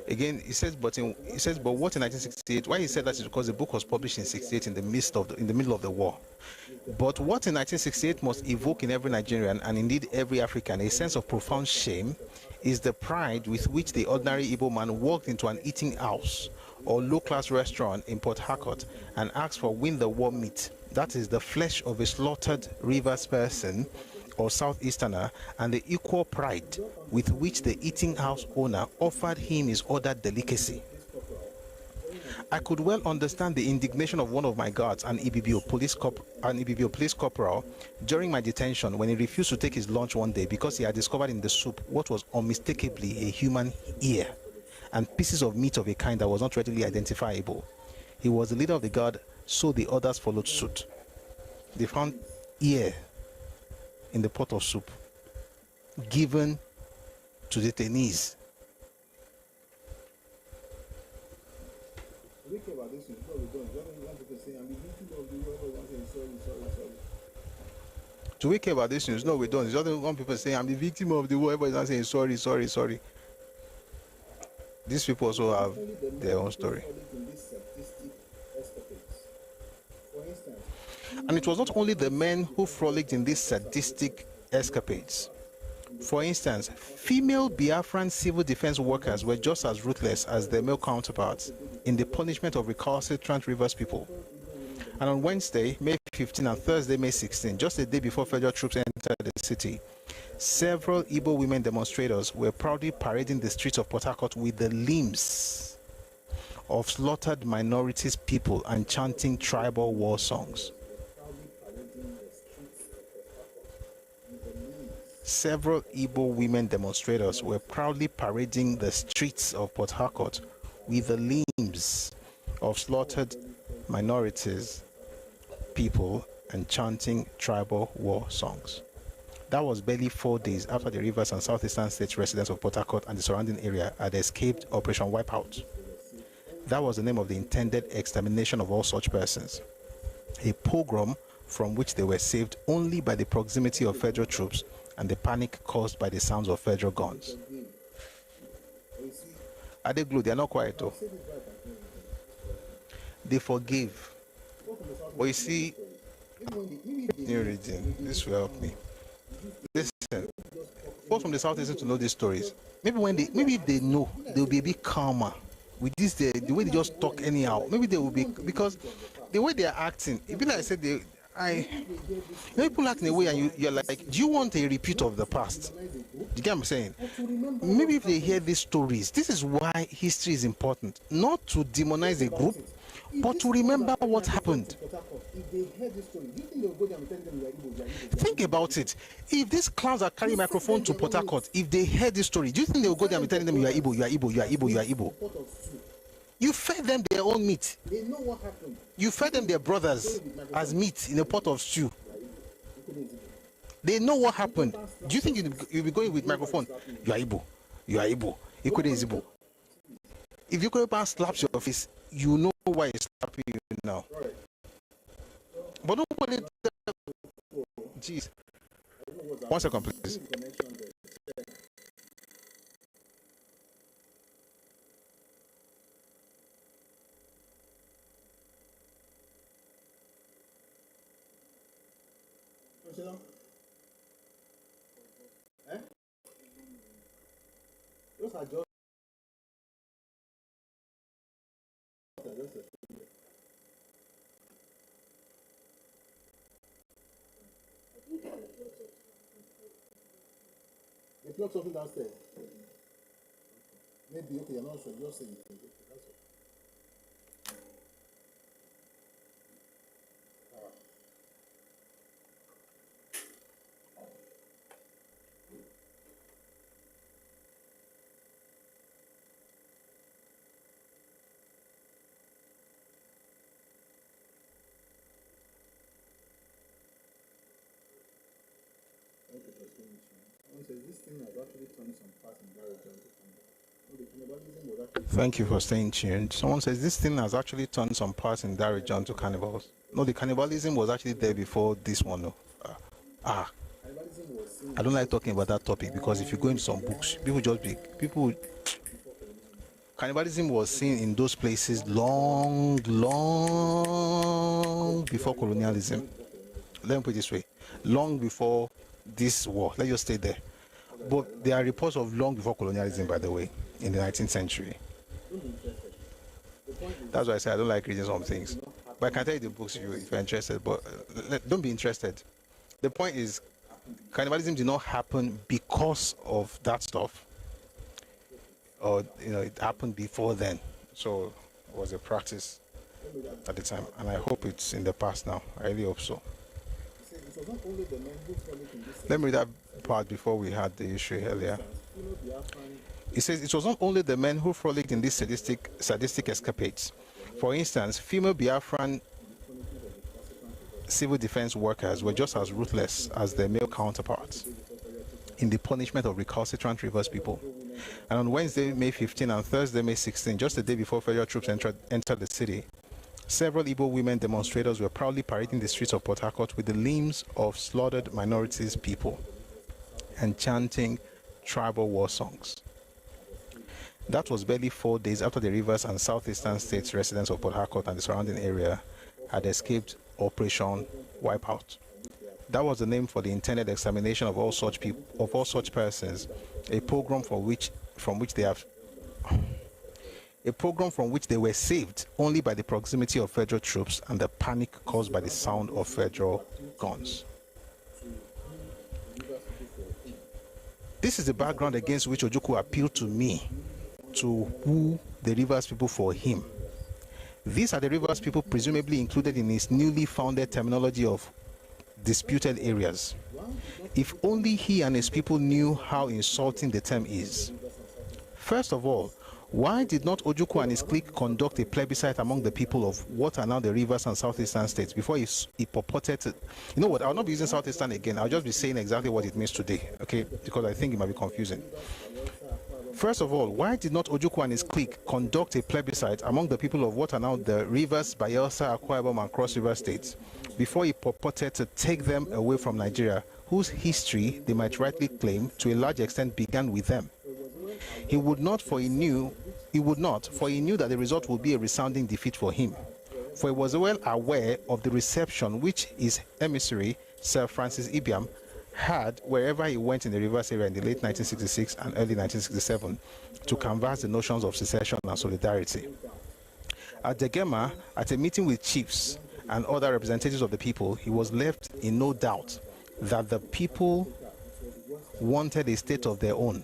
Again, he says, but what in 1968? Why he said that is because the book was published in 68 in the middle of the war. But what in 1968 must evoke in every Nigerian, and indeed every African, a sense of profound shame, is the pride with which the ordinary Igbo man walked into an eating house or low-class restaurant in Port Harcourt and asked for win the war meat. That is the flesh of a slaughtered Rivers person or Southeasterner, and the equal pride with which the eating house owner offered him his ordered delicacy. I could well understand the indignation of one of my guards, an Ibibio police corporal, during my detention when he refused to take his lunch one day because he had discovered in the soup what was unmistakably a human ear and pieces of meat of a kind that was not readily identifiable. He was the leader of the guard, so the others followed suit. They found ear in the pot of soup given to detainees. Do we care about this news? No, we don't. It's just one people saying, I'm the victim of the war. Everybody's not saying sorry, sorry, sorry. These people also have their own story. And it was not only the men who frolicked in these sadistic escapades. For instance, female Biafran civil defense workers were just as ruthless as their male counterparts in the punishment of recalcitrant Rivers people. And on Wednesday, May 15 and Thursday, May 16, just a day before federal troops entered the city, several Igbo women demonstrators were proudly parading the streets of Port Harcourt with the limbs of slaughtered minorities people and chanting tribal war songs. Several Igbo women demonstrators were proudly parading the streets of Port Harcourt with the limbs of slaughtered minorities people and chanting tribal war songs. That was barely 4 days after the Rivers and Southeastern States residents of Port Harcourt and the surrounding area had escaped Operation Wipeout. That was the name of the intended extermination of all such persons. A pogrom from which they were saved only by the proximity of federal troops and the panic caused by the sounds of federal guns. Adeglu, they are not quiet though. They forgave. But you see, new region, this will help me. Listen, folks from the South listen to know these stories. Maybe if they know, they'll be a bit calmer with this, the way they just talk anyhow. Maybe they will be, because the way they are acting, it be like I said, people act in a way and you're like, do you want a repeat of the past? Do you get what I'm saying? Maybe if they hear these stories, this is why history is important. Not to demonize a group, but to remember what happened. Think about it. If these clowns are carrying microphone to Port Harcourt, if they heard this story, do you think they will go there and be telling them you are Igbo, you are Igbo, you are Igbo, you are Igbo? You fed them their own meat. They know what happened. You fed them their brothers as meat in a pot of stew. They know what happened. Do you think you'll be going with microphone? You are Igbo. You are Igbo. You couldn't Igbo. If you go up and slaps your face, you know why he's slapping you now. But don't put it. Jeez. 1 second, please. Those are just they plug something downstairs. Maybe okay, you're not sure. You're saying it. That's all. Thank you for staying tuned. Someone says this thing has actually turned some parts in that region to cannibals. No, the cannibalism was actually there before this one. No. I don't like talking about that topic because if you go into some books, cannibalism was seen in those places long before colonialism. Let me put it this way, long before this war. Let's just stay there. But there are reports of long before colonialism, by the way, in the 19th century. That's why I say I don't like reading some things. But I can tell you the books if you're interested, but don't be interested. The point is, cannibalism did not happen because of that stuff. Or, it happened before then. So it was a practice at the time. And I hope it's in the past now. I really hope so. Let me read that part before we had the issue earlier. It says it was not only the men who frolicked in these sadistic escapades. For instance, female Biafran civil defense workers were just as ruthless as their male counterparts in the punishment of recalcitrant Rivers people. And on Wednesday, May 15 and Thursday, May 16, just the day before federal troops entered the city, several Igbo women demonstrators were proudly parading the streets of Port Harcourt with the limbs of slaughtered minorities people and chanting tribal war songs. That was barely 4 days after the Rivers and Southeastern States residents of Port Harcourt and the surrounding area had escaped Operation Wipeout. That was the name for the intended extermination of all such persons, a program from which they were saved only by the proximity of federal troops and the panic caused by the sound of federal guns. This is the background against which Ojukwu appealed to me to woo the Rivers people for him. These are the Rivers people presumably included in his newly founded terminology of disputed areas. If only he and his people knew how insulting the term is. First of all, why did not Ojukwu and his clique conduct a plebiscite among the people of what are now the Rivers and Southeastern states before he purported to... You know what, I'll not be using Southeastern again. I'll just be saying exactly what it means today, okay? Because I think it might be confusing. First of all, why did not Ojukwu and his clique conduct a plebiscite among the people of what are now the Rivers, Bayelsa, Akwa Ibom, and Cross River states before he purported to take them away from Nigeria, whose history they might rightly claim to a large extent began with them? He would not, for he knew that the result would be a resounding defeat for him. For he was well aware of the reception which his emissary, Sir Francis Ibiam, had wherever he went in the Rivers area in the late 1966 and early 1967 to canvass the notions of secession and solidarity. At Degema, at a meeting with chiefs and other representatives of the people, he was left in no doubt that the people wanted a state of their own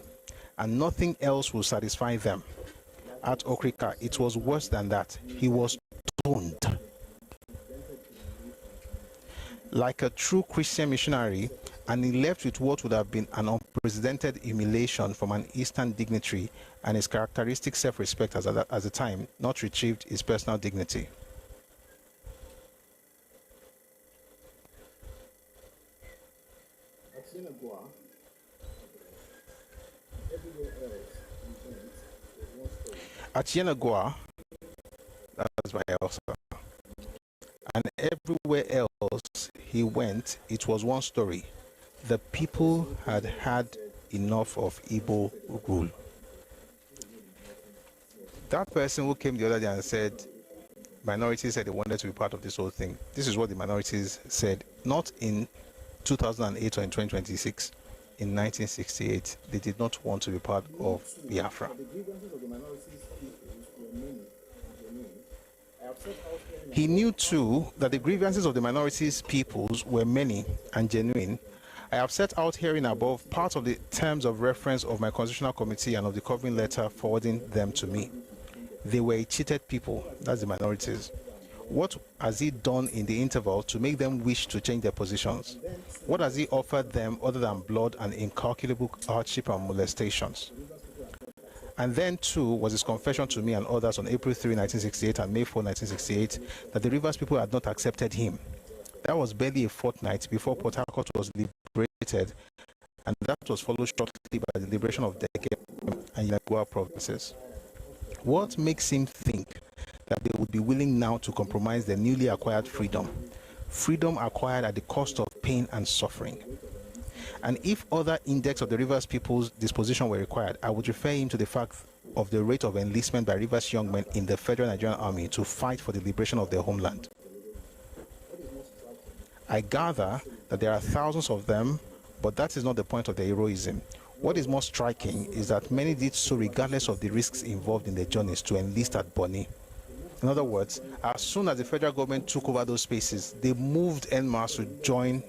and nothing else will satisfy them. At Okrika, it was worse than that. He was stoned. Like a true Christian missionary, and he left with what would have been an unprecedented humiliation from an Eastern dignitary, and his characteristic self-respect as at the time not retrieved his personal dignity. At Yenagoa, that's my elder, and everywhere else he went, it was one story. The people had had enough of Igbo rule. That person who came the other day and said, minorities said they wanted to be part of this whole thing. This is what the minorities said, not in 2008 or in 2026. In 1968, they did not want to be part of Biafra. He knew too that the grievances of the minorities peoples were many and genuine. I have set out herein above part of the terms of reference of my constitutional committee and of the covering letter forwarding them to me. They were a cheated people, that's the minorities. What has he done in the interval to make them wish to change their positions? What has he offered them other than blood and incalculable hardship and molestations? And then too was his confession to me and others on April 3, 1968 and May 4, 1968 that the Rivers people had not accepted him. That was barely a fortnight before Port Harcourt was liberated, and that was followed shortly by the liberation of Deke and Yenagoa provinces. What makes him think that they would be willing now to compromise their newly acquired freedom acquired at the cost of pain and suffering? And if other index of the Rivers people's disposition were required, I would refer him to the fact of the rate of enlistment by Rivers young men in the Federal Nigerian Army to fight for the liberation of their homeland. I gather that there are thousands of them, but that is not the point of their heroism. What is more striking is that many did so regardless of the risks involved in their journeys to enlist at Bonny. In other words, as soon as the federal government took over those spaces, they moved en masse to join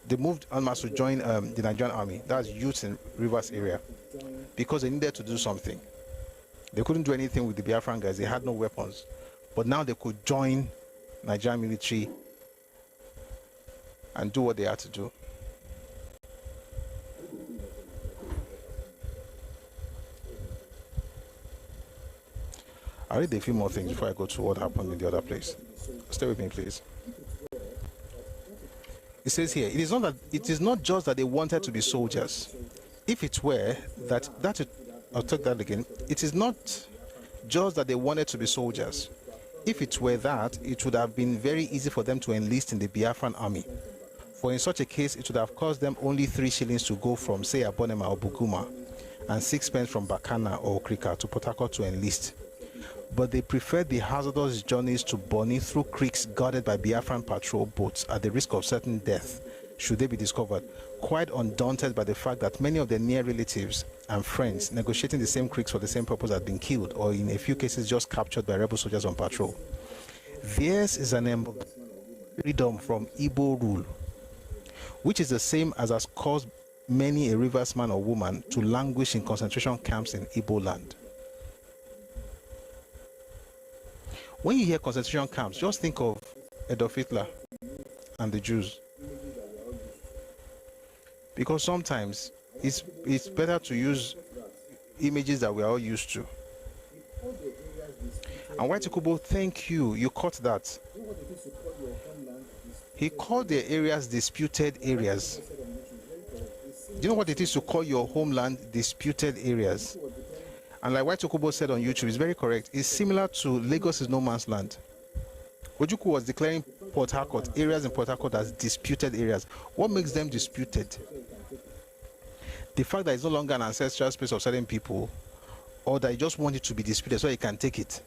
the Nigerian Army. That's youth in Rivers area, because they needed to do something. They couldn't do anything with the Biafran guys. They had no weapons, but now they could join Nigerian military and do what they had to do. I'll read a few more things before I go to what happened in the other place. Stay with me, please. It says here, it is not just that they wanted to be soldiers. If it were I'll take that again. It is not just that they wanted to be soldiers. If it were that, it would have been very easy for them to enlist in the Biafran army. For in such a case, it would have cost them only 3 shillings to go from, say, Abonema or Buguma, and 6 pence from Bakana or Krika to Port Harcourt to enlist. But they preferred the hazardous journeys to Bonny through creeks guarded by Biafran patrol boats at the risk of certain death, should they be discovered, quite undaunted by the fact that many of their near relatives and friends negotiating the same creeks for the same purpose had been killed, or in a few cases just captured by rebel soldiers on patrol. Theirs is an freedom from Igbo rule, which is the same as has caused many a Rivers man or woman to languish in concentration camps in Igbo land. When you hear concentration camps, just think of Adolf Hitler and the Jews. Because sometimes it's better to use images that we are all used to. And White Kubo, thank you. You caught that. He called the areas disputed areas. Do you know what it is to call your homeland disputed areas? And like White Kubo said on YouTube, it's very correct. It's similar to Lagos is no man's land. Ojukwu was declaring Port Harcourt, areas in Port Harcourt as disputed areas. What makes them disputed? The fact that it's no longer an ancestral space of certain people, or that you just want it to be disputed so you can take it.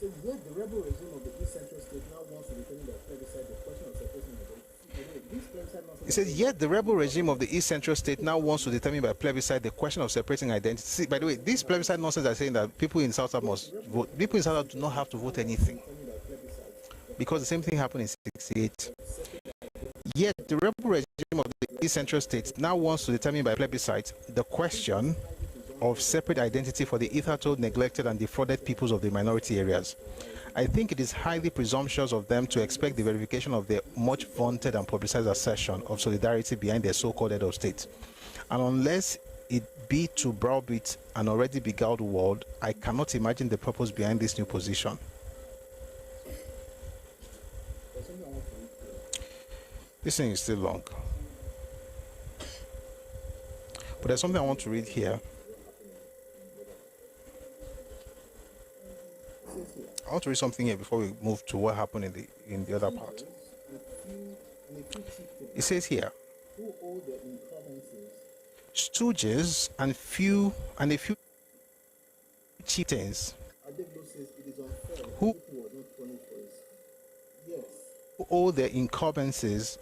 So yet the rebel regime of the East Central State now wants to determine by plebiscite the question of separating identity. It says, yet the rebel regime of the East Central State now wants to determine by plebiscite the question of separating identity. See, by the way, these plebiscite nonsense are saying that people in South must vote. People in South do not have to vote anything, because the same thing happened in 68. Yet the rebel regime of the East Central State now wants to determine by plebiscite the question of separate identity for the hitherto neglected and defrauded peoples of the minority areas. I think it is highly presumptuous of them to expect the verification of their much vaunted and publicized assertion of solidarity behind their so-called head of state. And unless it be to browbeat an already beguiled world, I cannot imagine the purpose behind this new position. This thing is still long. But there's something I want to read here. I want to read something here before we move to what happened in the other part. It says here, stooges and a few chieftains who owe their incumbencies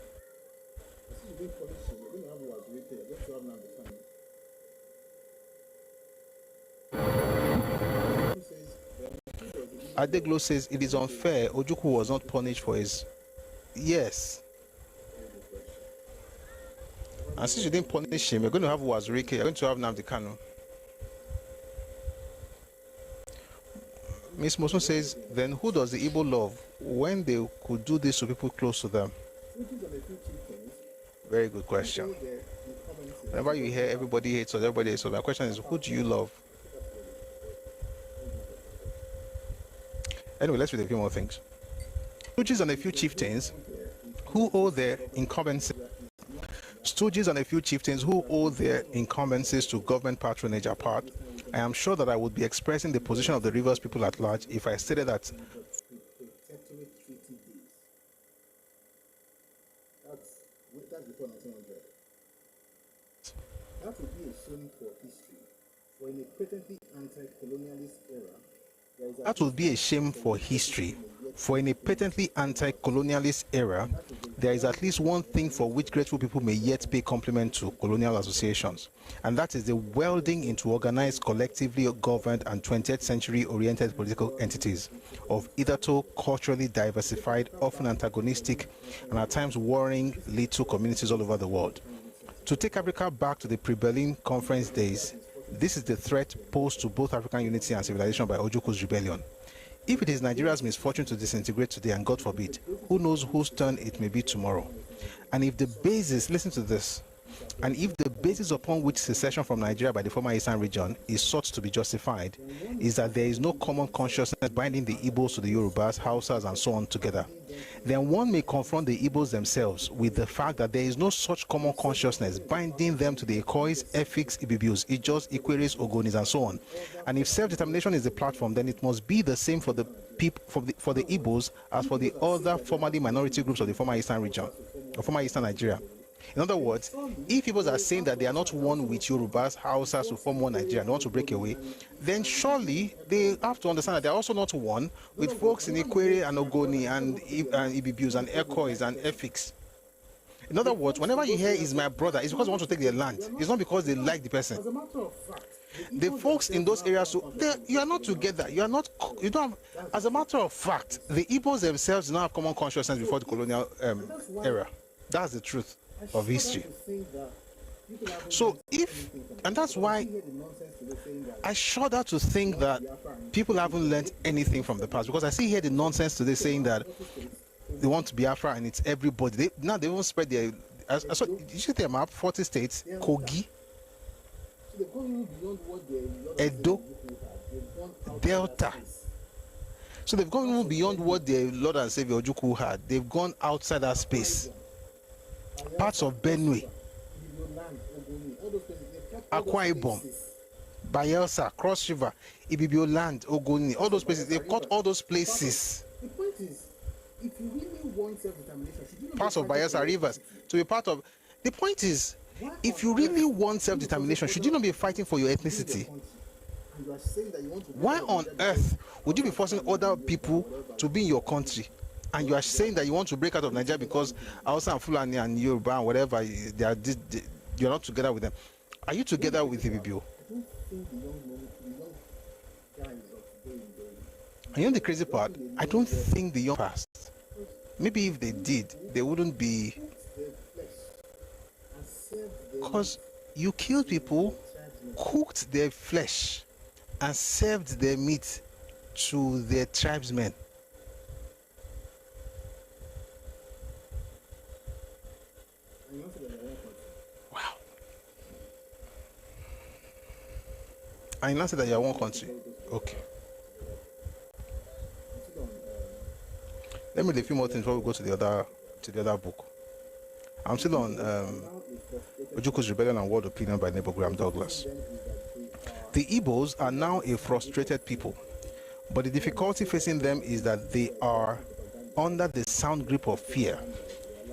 Adeglo says it is unfair. Ojukwu was not punished for his. Yes. And since you didn't punish him, you're going to have Wazirike, you're going to have Nnamdi Kanu. Miss Mosun says, then who does the Igbo love when they could do this to people close to them? Very good question. Whenever you hear everybody hates us, everybody hates us, my question is, who do you love? Anyway, let's read a few more things. Stooges and a few chieftains who owe their incumbencies. Stooges and a few chieftains who owe their incumbencies to government patronage apart. I am sure that I would be expressing the position of the Rivers people at large if I stated that. That's before 1900. That would be a shame for history, for in a patently anti-colonialist era. That would be a shame for history, for in a patently anti-colonialist era, there is at least one thing for which grateful people may yet pay compliment to colonial associations, and that is the welding into organized, collectively governed and 20th century oriented political entities of hitherto culturally diversified, often antagonistic, and at times warring little communities all over the world. To take Africa back to the pre-Berlin conference days, this is the threat posed to both African unity and civilization by Ojukwu's rebellion. If it is Nigeria's misfortune to disintegrate today, and God forbid, who knows whose turn it may be tomorrow? And if the basis, listen to this, and if the basis upon which secession from Nigeria by the former Eastern region is sought to be justified is that there is no common consciousness binding the Ibos to the Yorubas, Hausas, and so on together, then one may confront the Ibos themselves with the fact that there is no such common consciousness binding them to the Ekois, Efiks, Ibibius, Ijos, Ikweres, Ogonis, and so on. And if self-determination is the platform, then it must be the same for the for the Ibos as for the other formerly minority groups of the former Eastern region, or former Eastern Nigeria. In other words, if people are saying that they are not one with Yorubas, Hausas to form one Nigeria and want to break away, then surely they have to understand that they are also not one with folks in Ikwere and Ogoni and Ibibius and Ekois and Efiks. In other words, whenever you hear is my brother, it's because they want to take their land. It's not because they like the person. The folks in those areas, you are not together. You don't have, as a matter of fact, the Ibos themselves do not have common consciousness before the colonial era. That's the truth of history. So and that's why I shudder to think that people haven't learned anything from the past, because I see here the nonsense today saying that they want to be Biafra and it's everybody. Now they won't spread their. So you see their map: 40 states, Kogi, Edo, Delta. So they've gone even beyond what their Lord and Savior Ojukwu had. They've gone outside that space. Parts of Benue, Akwa Ibom, Bayelsa, Cross River, Ibibio Land, Ogoni, all those places. They've cut all those places. The point is, if you really want self-determination, should you not parts of Bayelsa Rivers to be part of. The point is, if you really want self-determination, should you not be fighting for your ethnicity? Why on earth would you be forcing other people to be in your country? And you are saying that you want to break out of Nigeria because Hausa and Fulani and Yoruba and whatever, you're not together with them. Are you together with Ibibio? And you know the crazy part? I don't think the young past. Maybe if they did, they wouldn't be. Because you kill people cooked their flesh and served their meat to their tribesmen. Wow. And you now say that you are one country. Okay. Let me read a few more things before we go to the other book. I'm still on Ojuku's Rebellion and World Opinion by Neighbor Graham Douglas. The Ibos are now a frustrated people, but the difficulty facing them is that they are under the sound grip of fear.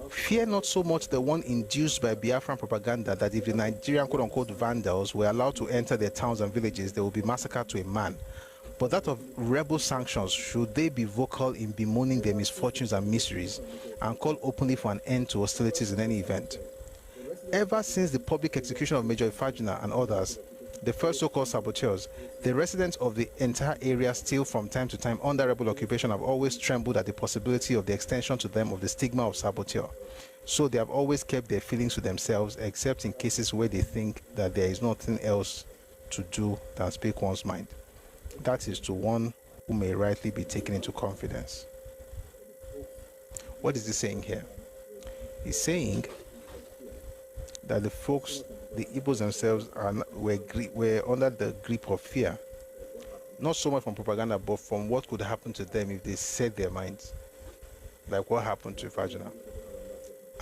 Fear not so much the one induced by Biafran propaganda that if the Nigerian quote-unquote vandals were allowed to enter their towns and villages, they will be massacred to a man, but that of rebel sanctions should they be vocal in bemoaning their misfortunes and miseries and call openly for an end to hostilities in any event. Ever since the public execution of Major Ifajuna and others, the first so-called saboteurs, the residents of the entire area still from time to time under rebel occupation have always trembled at the possibility of the extension to them of the stigma of saboteur. So they have always kept their feelings to themselves, except in cases where they think that there is nothing else to do than speak one's mind. That is to one who may rightly be taken into confidence. What is he saying here? He's saying that the folks, the Ibos themselves, were under the grip of fear, not so much from propaganda, but from what could happen to them if they set their minds, like what happened to Ifajuna.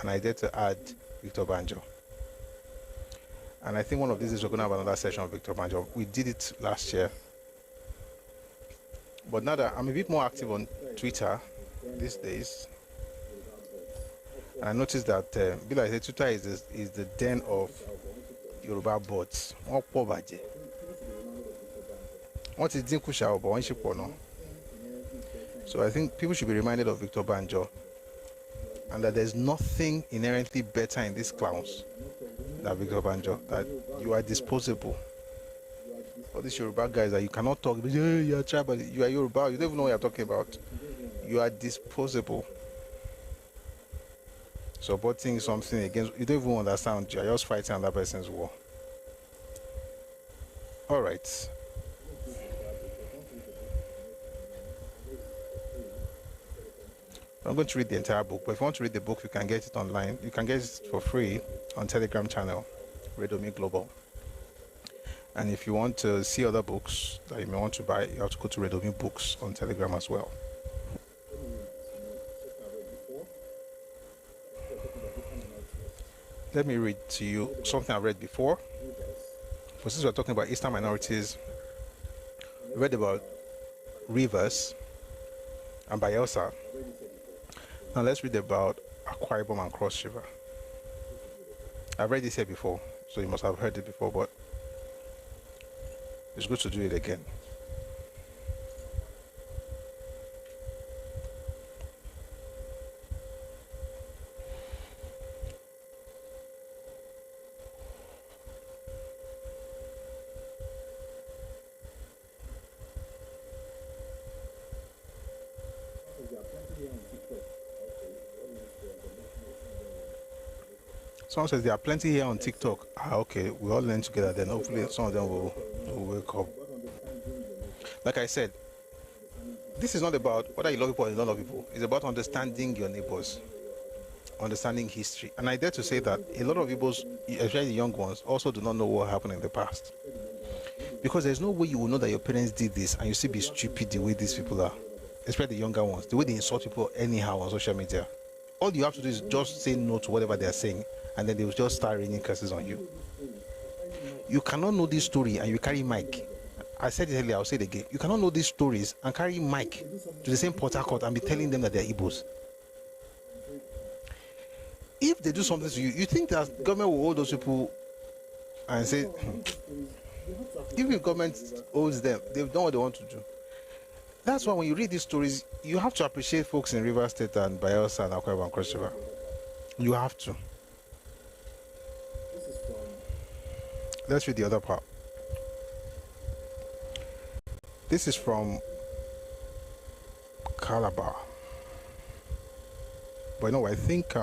And I dare to add Victor Banjo. And I think one of these days we're going to have another session of Victor Banjo. We did it last year. But now that I'm a bit more active on Twitter these days, and I noticed that Twitter is the den of Yoruba bots. What is Dinkusha? So I think people should be reminded of Victor Banjo, and that there's nothing inherently better in these clowns than Victor Banjo, that you are disposable. All these Yoruba guys that you cannot talk, you are tribal, you are Yoruba, you don't even know what you're talking about. You are disposable. Supporting something against, you don't even understand, you're just fighting another person's war. Alright. I'm going to read the entire book, but if you want to read the book, you can get it online. You can get it for free on Telegram channel, Redomi Global. And if you want to see other books that you may want to buy, you have to go to Redomi Books on Telegram as well. Let me read to you something I read before. But since we're talking about Eastern minorities, we read about rivers and Bayelsa. Now let's read about Akwa Ibom and Cross River. I've read this here before, so you must have heard it before, but it's good to do it again. Someone says there are plenty here on TikTok. Okay, we all learn together, then hopefully some of them will wake up. Like I said, this is not about whether you love people or you don't love people. It's about understanding your neighbors, understanding history. And I dare to say that a lot of Ibos, especially the young ones, also do not know what happened in the past. Because there's no way you will know that your parents did this and you still be stupid the way these people are. Especially the younger ones, the way they insult people anyhow on social media. All you have to do is just say no to whatever they're saying, and then they will just start raining curses on you. You cannot know this story and you carry mic. I said it earlier, I'll say it again. You cannot know these stories and carry mic to the same Port Harcourt and be telling them that they're Ibos. If they do something to you, you think that government will hold those people and say, even if government holds them, they've done what they want to do. That's why when you read these stories, you have to appreciate folks in Rivers State and Bayelsa and Akwa Ibom and Cross River. You have to. Let's read the other part. This is from Calabar. But no, I think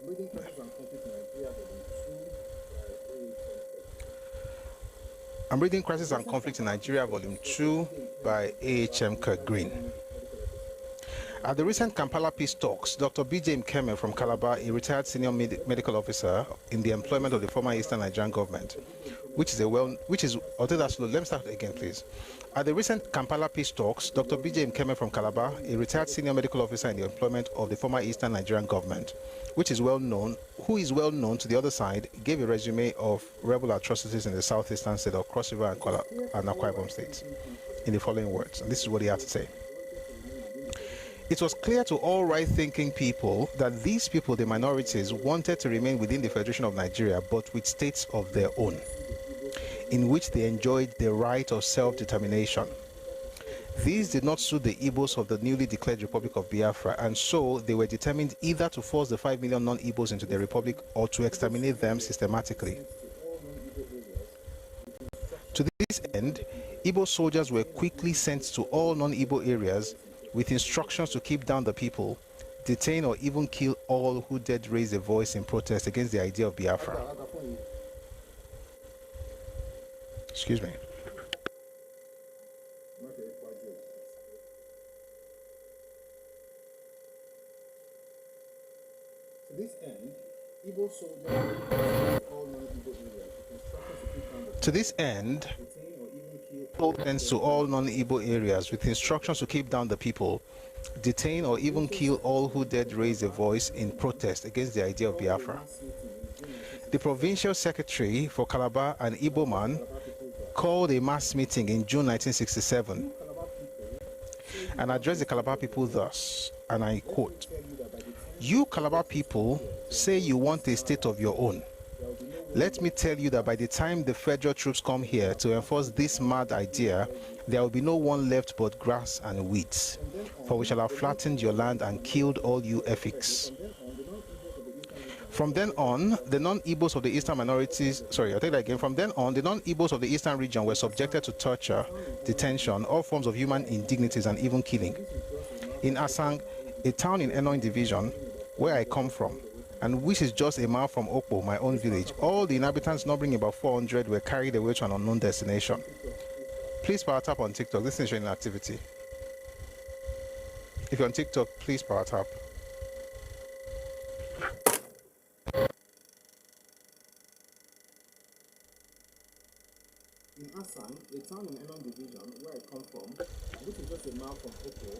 Reading Crisis and Conflict in Nigeria, I'm reading Crisis and Conflict in Nigeria, Volume 2 by A.H.M. Kirk Green. At the recent Kampala peace talks, Dr. B.J. Mkeme from Calabar, a retired senior medical officer in the employment of the former Eastern Nigerian government, At the recent Kampala peace talks, Dr. B.J. Mkeme from Calabar, a retired senior medical officer in the employment of the former Eastern Nigerian government, who is well known to the other side, gave a resume of rebel atrocities in the southeastern state of Cross River and Akwa Ibom states in the following words, and this is what he had to say. It was clear to all right-thinking people that these people, the minorities, wanted to remain within the Federation of Nigeria, but with states of their own, in which they enjoyed the right of self-determination. These did not suit the Ibos of the newly declared Republic of Biafra, and so they were determined either to force the 5 million non-Ibos into the Republic or to exterminate them systematically. To this end, Ibo soldiers were quickly sent to all non-Ibo areas with instructions to keep down the people, detain or even kill all who dared raise a voice in protest against the idea of Biafra. Excuse me. To this end, Igbo soldiers all non-Igbo areas with instructions to keep down the To this end, to all non-Igbo areas with instructions to keep down the people, detain or even kill all who dared raise a voice in protest against the idea of Biafra. The provincial secretary for Calabar, an Igbo man, called a mass meeting in June 1967 and addressed the Calabar people thus, and I quote, "You Calabar people say you want a state of your own. Let me tell you that by the time the federal troops come here to enforce this mad idea, there will be no one left but grass and weeds, for we shall have flattened your land and killed all you Efiks." From then on, the non-Ibos of the eastern minorities, From then on, the non-Ibos of the eastern region were subjected to torture, detention, all forms of human indignities, and even killing. In Asang, a town in Enoin division, where I come from, and which is just a mile from Okpo, my own village, all the inhabitants, numbering about 400, were carried away to an unknown destination. Please power tap on TikTok. This is showing activity. If you're on TikTok, please power tap. In Asang, a town in Enoin division, where I come from, which is just a mile from Okpo,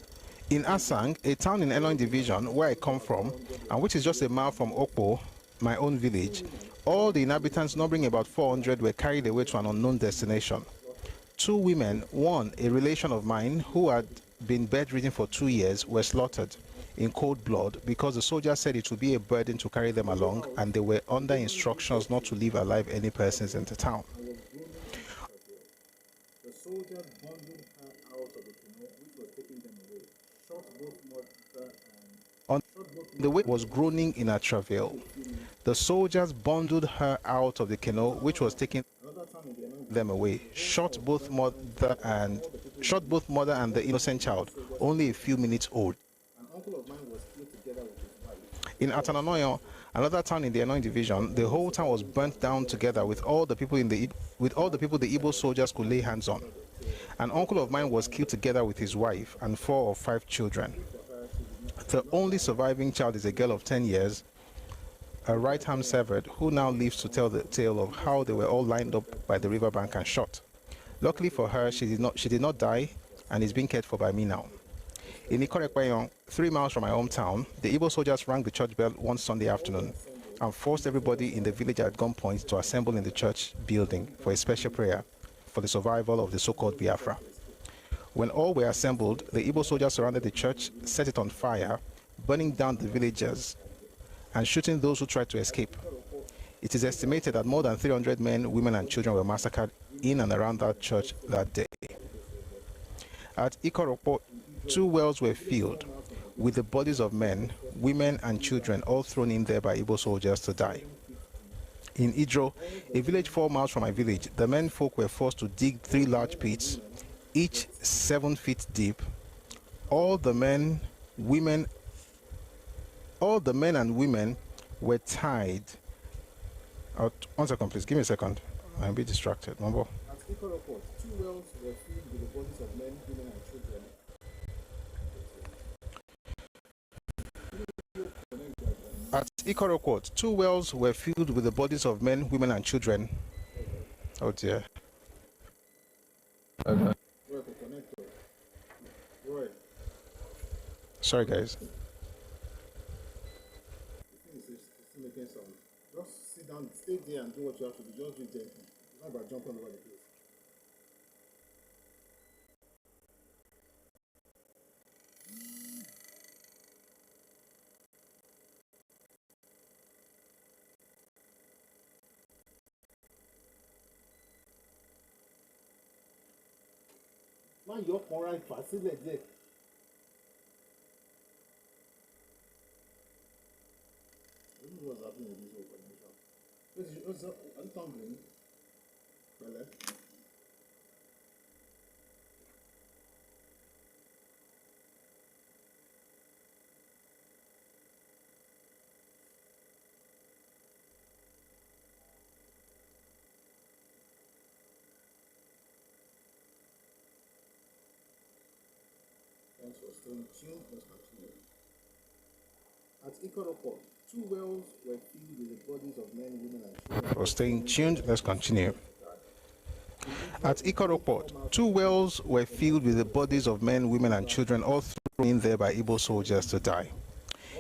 In Asang, a town in Enoin division, where I come from, and which is just a mile from Okpo, my own village, all the inhabitants, numbering about 400, were carried away to an unknown destination. 2 women, one a relation of mine who had been bedridden for 2 years, were slaughtered in cold blood because the soldiers said it would be a burden to carry them along, and they were under instructions not to leave alive any persons in the town. the soldiers bundled her out of the canoe which was taking them away, shot both mother and The way was groaning in her travail. The soldiers bundled her out of the canoe which was taking them away, shot both mother and the innocent child, only a few minutes old. An uncle of mine was killed together with his wife. In Atananoyo, another town in the Enoin division, the whole town was burnt down together with all the people the Igbo soldiers could lay hands on. An uncle of mine was killed together with his wife and 4 or 5 children. The only surviving child is a girl of 10 years, her right arm severed, who now lives to tell the tale of how they were all lined up by the riverbank and shot. Luckily for her, she did not die and is being cared for by me now. In Ikorekwayon, 3 miles from my hometown, the Igbo soldiers rang the church bell one Sunday afternoon and forced everybody in the village at gunpoint to assemble in the church building for a special prayer for the survival of the so-called Biafra. When all were assembled, the Igbo soldiers surrounded the church, set it on fire, burning down the villagers and shooting those who tried to escape. It is estimated that more than 300 men, women and children were massacred in and around that church that day. At Ikoropo, 2 wells were filled with the bodies of men, women and children, all thrown in there by Igbo soldiers to die. In Idro, a village 4 miles from my village, the men folk were forced to dig 3 large pits, each 7 feet deep. All the men and women were tied. One second, please. Give me a second. I'm a bit distracted. One more. At Ikoro Port, 2 wells were filled with the bodies of men, women, and children. At Ikoro Court, 2 wells were filled with the bodies of men, women, and children. Oh dear. Okay. Roy. Sorry, guys. Just sit down, stay there and do what you have to do. Just do it gently. It's not about jumping over the place. Man, you're alright, facility there. I don't know what's happening with this whole connection. What's up? Are you tumbling? Well, thanks for staying tuned. Let's continue. At Ikoro Port, 2 wells were filled with the bodies of men, women, and children. For staying tuned, let's continue. At Ikoro Port, 2 wells were filled with the bodies of men, women, and children, all thrown in there by Ibos soldiers to die.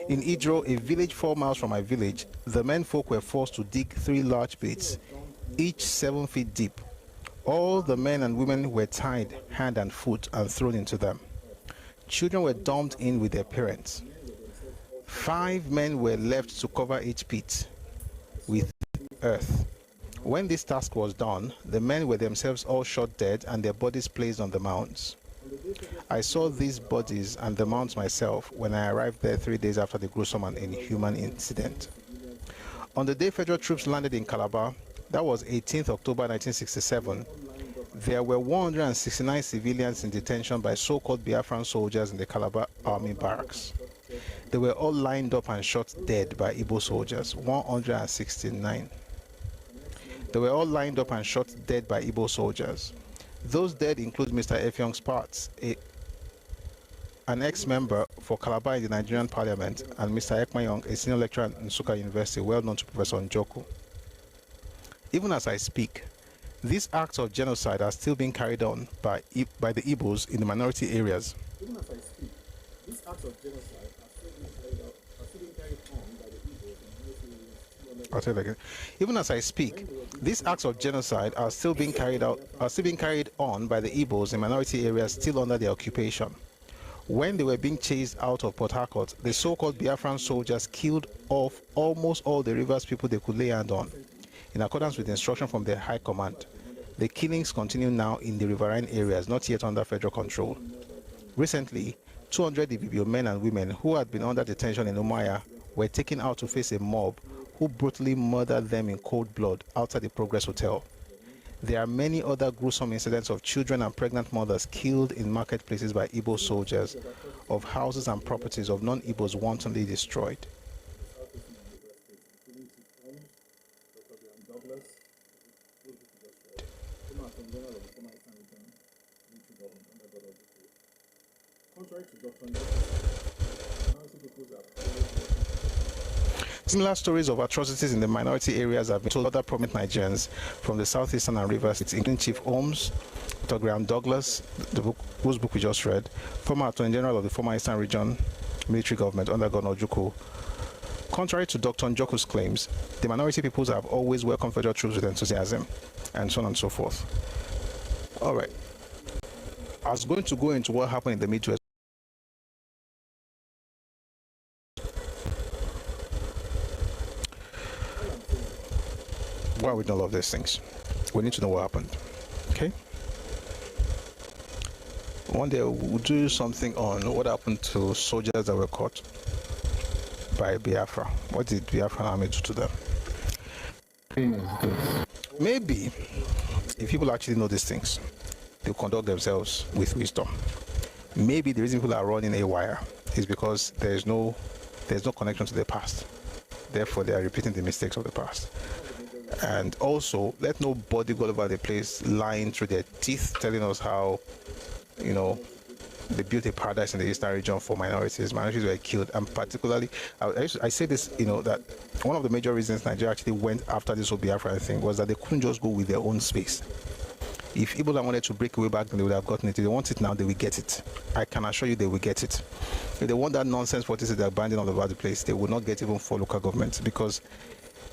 In Idro, a village 4 miles from my village, the men folk were forced to dig 3 large pits, each 7 feet deep. All the men and women were tied hand and foot and thrown into them. Children were dumped in with their parents. 5 men were left to cover each pit with earth. When this task was done, the men were themselves all shot dead and their bodies placed on the mounds. I saw these bodies and the mounds myself when I arrived there 3 days after the gruesome and inhuman incident. On the day federal troops landed in Calabar, that was 18th October 1967, there were 169 civilians in detention by so-called Biafran soldiers in the Calabar army barracks. They were all lined up and shot dead by Ibos soldiers, 169. They were all lined up and shot dead by Ibos soldiers. Those dead include Mr. Effiong's parts, an ex-member for Calabar in the Nigerian parliament, and Mr. Ekmayong, a senior lecturer in Nsukka University, well known to Professor Njoku. Even as I speak, these acts of genocide are still being carried on by the Ibos in the minority areas. Even as I speak, these acts of genocide are still being carried on by the Ibos in minority areas. I'll say that again. Even as I speak, these acts of genocide are still being carried on by the Ibos in minority areas still under their occupation. When they were being chased out of Port Harcourt, the so-called Biafran soldiers killed off almost all the rivers people they could lay hand on, in accordance with instruction from their high command. The killings continue now in the riverine areas, not yet under federal control. Recently, 200 Ibibio men and women who had been under detention in Umaya were taken out to face a mob who brutally murdered them in cold blood outside the Progress Hotel. There are many other gruesome incidents of children and pregnant mothers killed in marketplaces by Igbo soldiers, of houses and properties of non-Igbos wantonly destroyed. Similar stories of atrocities in the minority areas have been told other prominent Nigerians from the southeastern and rivers, including Chief Holmes, Dr. Graham Douglas, whose book we just read, former Attorney General of the former Eastern Region military government under Governor Ojukwu. Contrary to Dr. Njoku's claims, the minority peoples have always welcomed federal troops with enthusiasm, and so on and so forth. All right. I was going to go into what happened in the Midwest. Why we don't love these things? We need to know what happened. Okay? One day we'll do something on what happened to soldiers that were caught by Biafra. What did Biafran army do to them? Maybe if people actually know these things, they'll conduct themselves with wisdom. Maybe the reason people are running a wire is because there's no connection to the past. Therefore, they are repeating the mistakes of the past. And also, let nobody go over the place lying through their teeth, telling us how, they built a paradise in the eastern region for minorities. Minorities were killed, and particularly, I say this, that one of the major reasons Nigeria actually went after this whole Biafra thing was that they couldn't just go with their own space. If Ibos wanted to break away back then, they would have gotten it. If they want it now, they will get it. I can assure you they will get it. If they want that nonsense what is it they're banding all over the place, they will not get even for local government, because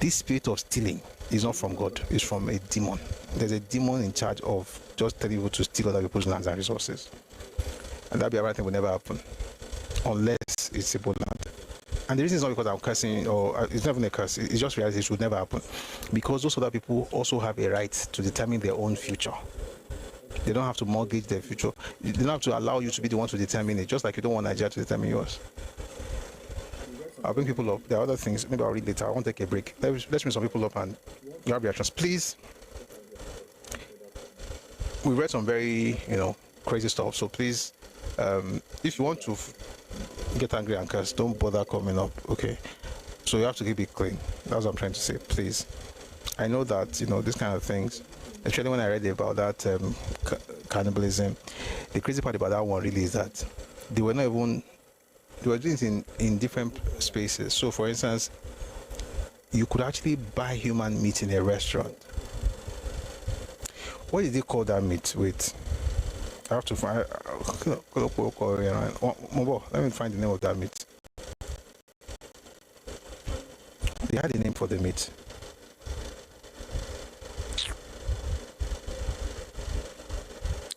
this spirit of stealing is not from God, it's from a demon. There's a demon in charge of just telling people to steal other people's lands and resources. And that Biafra thing will never happen unless it's Igbo land. And the reason is not because I'm cursing, or it's not even a curse, it's just reality. It should never happen, because those other people also have a right to determine their own future. They don't have to mortgage their future. They don't have to allow you to be the one to determine it, just like you don't want Nigeria to determine yours. I'll bring people up. There are other things. Maybe I'll read later. I won't take a break. Let's bring some people up and grab reactions, please. We read some very, crazy stuff. So please, if you want to get angry and curse, don't bother coming up. Okay. So you have to keep it clean. That's what I'm trying to say. Please. I know that these kind of things. Especially when I read about that cannibalism. The crazy part about that one really is that they were doing it in different spaces. So for instance, you could actually buy human meat in a restaurant. What did they call that meat? Wait, I have to find. Let me find the name of that meat. They had a name for the meat.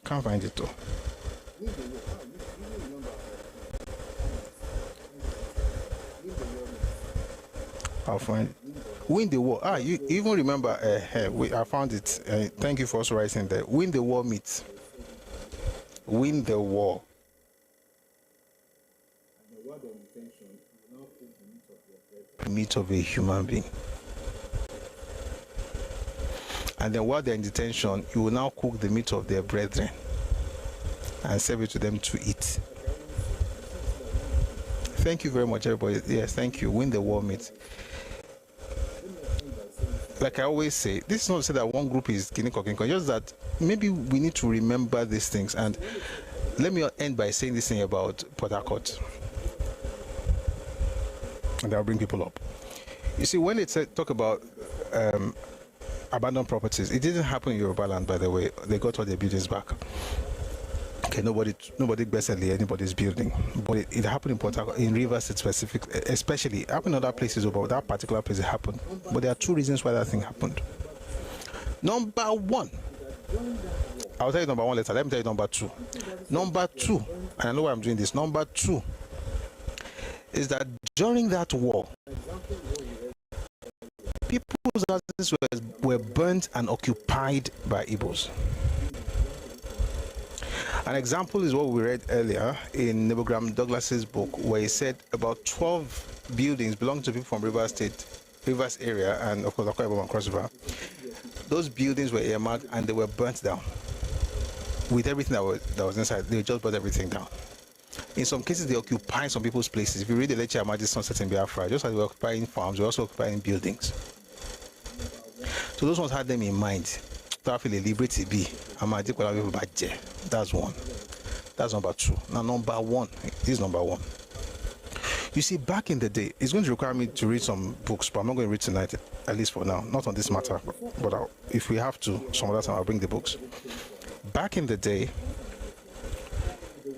Can't find it though. I'll find it. Win the war. You even remember? I found it. Thank you for also writing there. Win the war meat. Win the war. Meat of a human being. And then while they're in detention, you will now cook the meat of their brethren and serve it to them to eat. Thank you very much, everybody. Yes, thank you. Win the war meat. Like I always say, this is not to say that one group is kiniko, just that maybe we need to remember these things. And let me end by saying this thing about Port Harcourt. And I'll bring people up. You see, when they talk about abandoned properties, it didn't happen in Yoruba land, by the way. They got all their buildings back. Okay, nobody basically anybody's building, but it happened in Port Harcourt, in Rivers specifically, especially. It happened in other places, but that particular place it happened. But there are two reasons why that thing happened. Number one, I'll tell you number one later. Let me tell you number two. Number two, and I know why I'm doing this. Number two is that during that war, people's houses were burnt and occupied by Ibos. An example is what we read earlier in Nebugram Douglas's book, where he said about 12 buildings belonging to people from Rivers area, and of course Akwa Ibom and Cross River. Those buildings were earmarked and they were burnt down with everything that was inside. They just burnt everything down. In some cases, they occupy some people's places. If you read the lecture about this sunset in Biafra, just as they were occupying farms, they were also occupying buildings. So those ones had them in mind. That's one. That's number two. Now number one. This is number one. You see, back in the day, it's going to require me to read some books, but I'm not going to read tonight, at least for now. Not on this matter, but if we have to, some other time I'll bring the books. Back in the day,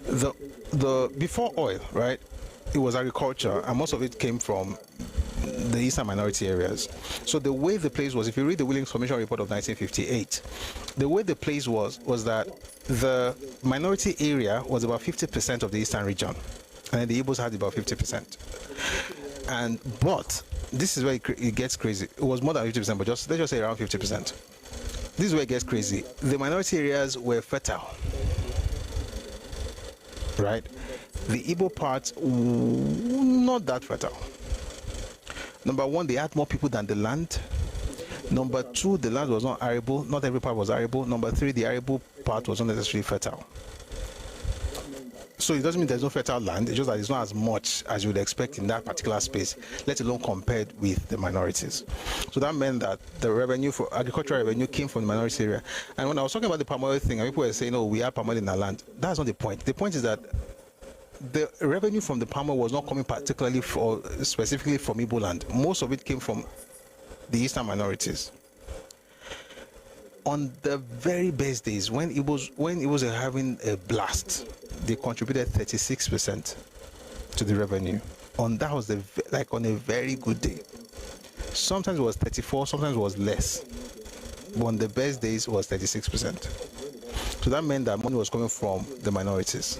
the before oil, right? It was agriculture, and most of it came from the eastern minority areas. So the way the place was, if you read the Willings Commission report of 1958, the way the place was that the minority area was about 50% of the eastern region, and then the Ibos had about 50%. But this is where it gets crazy. It was more than 50%, but let's just say around 50%. This is where it gets crazy. The minority areas were fertile, right? The Igbo parts, not that fertile. Number one, they had more people than the land. Number two, the land was not arable. Not every part was arable. Number three, the arable part was not necessarily fertile. So it doesn't mean there's no fertile land. It's just that it's not as much as you would expect in that particular space, let alone compared with the minorities. So that meant that the revenue for agricultural revenue came from the minority area. And when I was talking about the palm oil thing, and people were saying, "Oh, we have palm oil in our land," that's not the point. The point is that the revenue from the palm oil was not coming particularly for specifically from Igbo land. Most of it came from the eastern minorities. On the very best days, when Ibos were having a blast, they contributed 36% to the revenue. On that was on a very good day. Sometimes it was 34, sometimes it was less. But on the best days, it was 36%. So that meant that money was coming from the minorities.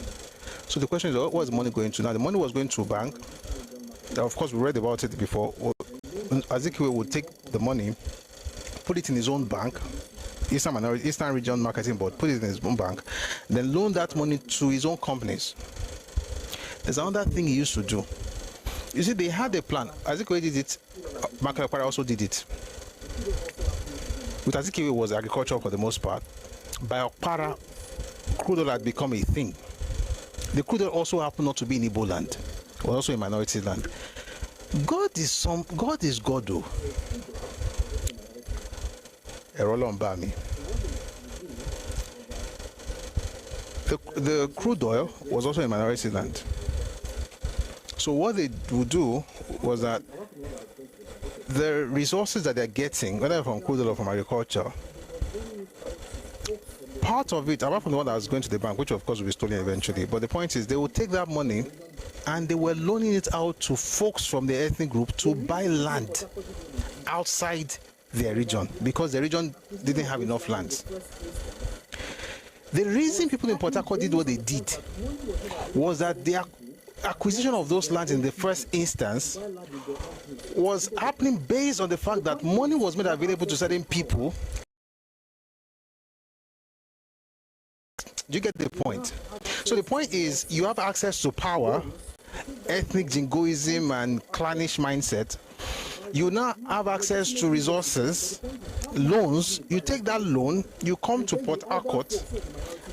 So the question is, what was the money going to? Now, the money was going to a bank. Of course, we read about it before. Azikiwe would take the money, put it in his own bank, Eastern Region Marketing Board, put it in his own bank, then loan that money to his own companies. There's another thing he used to do. You see, they had a plan. Azikiwe did it. Makalapara also did it. With Azikiwe, was agriculture for the most part. By Okpara, crude oil had become a thing. The crude oil also happened not to be in Igbo land. It was also a minority land. God is God, though. The crude oil was also a minority land. So what they would do was that the resources that they're getting, whether from crude oil or from agriculture, part of it, apart from the one that was going to the bank, which of course will be stolen eventually, but the point is they will take that money and they were loaning it out to folks from the ethnic group to buy land outside their region because the region didn't have enough land. The reason people in Port Harcourt did what they did was that their acquisition of those lands in the first instance was happening based on the fact that money was made available to certain people. Do you get the point? So the point is, you have access to power, ethnic jingoism and clannish mindset. You now have access to resources, loans. You take that loan, you come to Port Harcourt,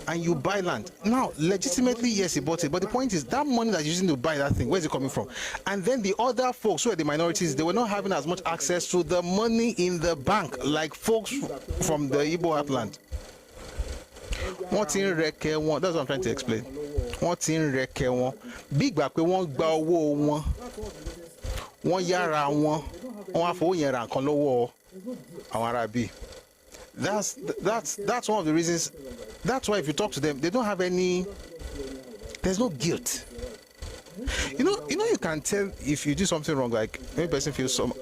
and you buy land. Now, legitimately, yes, he bought it. But the point is, that money that you're using to buy that thing, where's it coming from? And then the other folks who are the minorities, they were not having as much access to the money in the bank like folks from the Igbo upland. That's what I'm trying to explain. What's in reke one? Big back we won't bow one yara one for yara kan lowo àwọn Arabi. That's one of the reasons. That's why if you talk to them, they don't have any. There's no guilt. You know, you can tell if you do something wrong. Like maybe person feels some.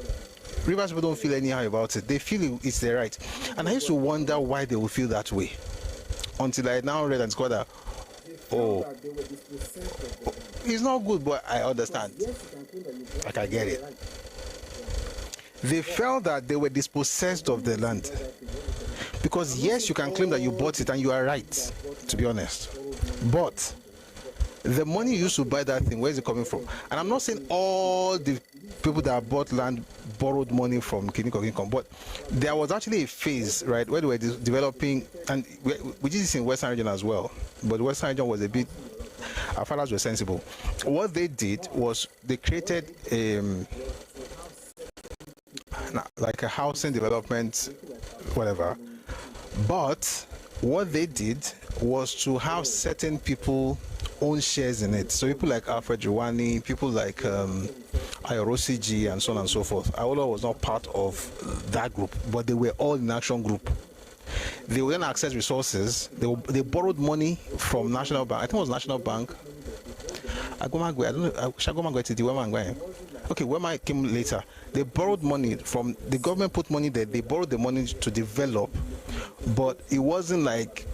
Rivers people don't feel anyhow about it. They feel it's their right. And I used to wonder why they would feel that way. Until I now read and discovered that, oh, it's not good, but I understand. Like I get it. They felt that they were dispossessed of the land. Because yes, you can claim that you bought it and you are right, to be honest. But the money you used to buy that thing, where is it coming from? And I'm not saying all the people that bought land borrowed money from Kiniko Income, but there was actually a phase, right, where they were developing, and we did this in Western region as well, but the Western region was a bit, our fathers were sensible. What they did was they created like a housing development, whatever, but what they did was to have certain people own shares in it. So people like Alfred Jawani, people like Ayorosi G, and so on and so forth. Aola was not part of that group, but they were all in Action Group. They would then access resources. They borrowed money from National Bank. I think it was National Bank. I don't know. Okay, Wema came later. They borrowed money from the government, put money there. They borrowed the money to develop, but it wasn't like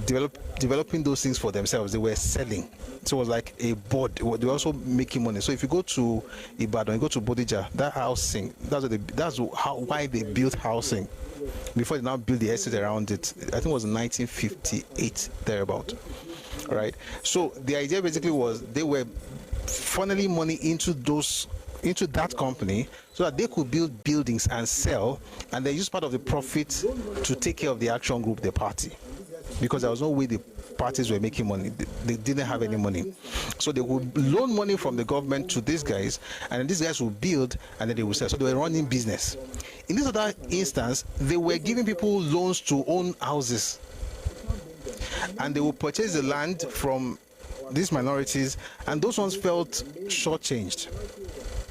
developing those things for themselves. They were selling. So it was like a board. They were also making money. So if you go to Ibadan, you go to Bodija, that housing, why they built housing before they now build the estate around it. I think it was 1958 thereabout. Right. So the idea basically was they were funneling money into that company so that they could build buildings and sell, and they use part of the profit to take care of the Action Group, the party. because there was no way the parties were making money. They didn't have any money. So they would loan money from the government to these guys, and then these guys would build and then they would sell. So they were running business. In this other instance, they were giving people loans to own houses, and they would purchase the land from these minorities, and those ones felt shortchanged.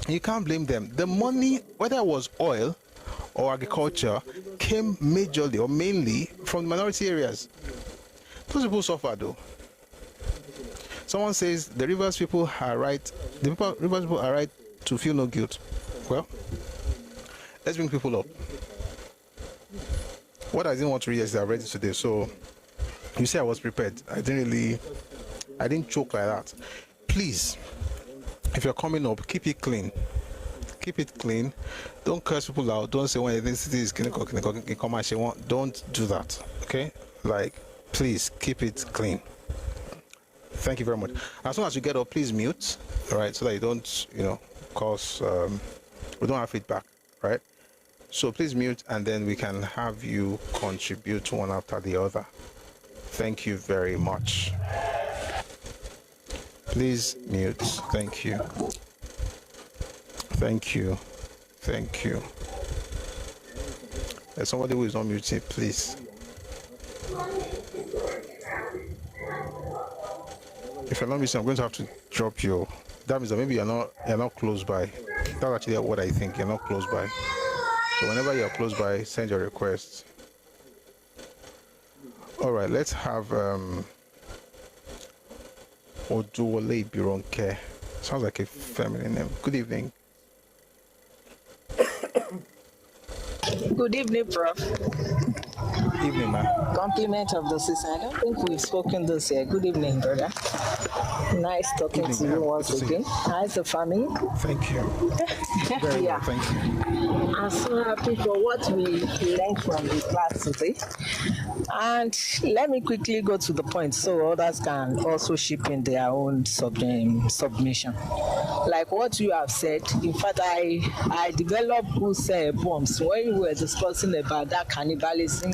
You can't blame them. The money, whether it was oil or agriculture, came majorly or mainly from minority areas. Those people suffer though. Someone says the Rivers people are right. Rivers people are right to feel no guilt. Well, let's bring people up. What I didn't want to read is that I read it today. So you say I was prepared. I didn't choke like that. Please, if you're coming up, keep it clean. Keep it clean. Don't curse people out. Don't say when this is clinical. Don't do that. Okay? Like, please keep it clean. Thank you very much. As soon as you get up, please mute. All right, so that you don't, cause we don't have feedback. Right? So please mute, and then we can have you contribute one after the other. Thank you very much. Please mute. Thank you. Thank you. Thank you. There's somebody who is not muted, please. If you're not muted, I'm going to have to drop you. That means that maybe you're not close by. That's actually what I think. You're not close by. So whenever you're close by, send your request. All right, let's have Oduwole Bironke. Sounds like a feminine name. Good evening. Good evening, Prof. Evening, ma'am. Compliment of the season. I don't think we've spoken this year. Good evening, brother. Nice talking to you once again. How's the family? Thank you. Very well, thank you. I'm so happy for what we learned from the class today. And let me quickly go to the point so others can also chip in their own submission. Like what you have said, in fact, I developed those poems when you were discussing about that cannibalism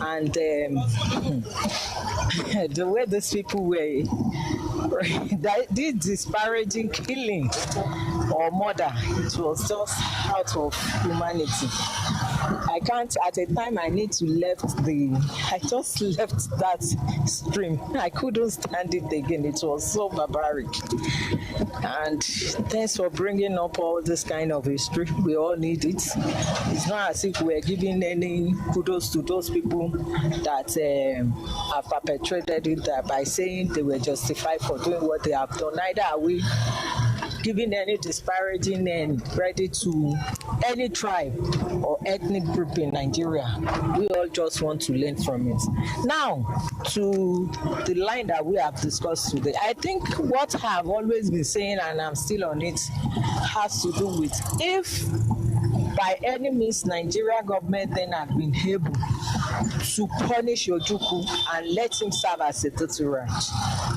and the way these people were, this disparaging killing or murder, it was just out of humanity. I can't, at a time I just left that stream. I couldn't stand it again. It was so barbaric. And thanks for bringing up all this kind of history. We all need it. It's not as if we're giving any kudos to those people that have perpetrated it by saying they were justified for doing what they have done. Neither are we giving any disparaging and credit to any tribe or ethnic group in Nigeria. We all just want to learn from it. Now, to the line that we have discussed today, I think what I've always been saying, and I'm still on it, has to do with if by any means Nigeria government then had been able to punish Ojukwu and let him serve as a deterrent,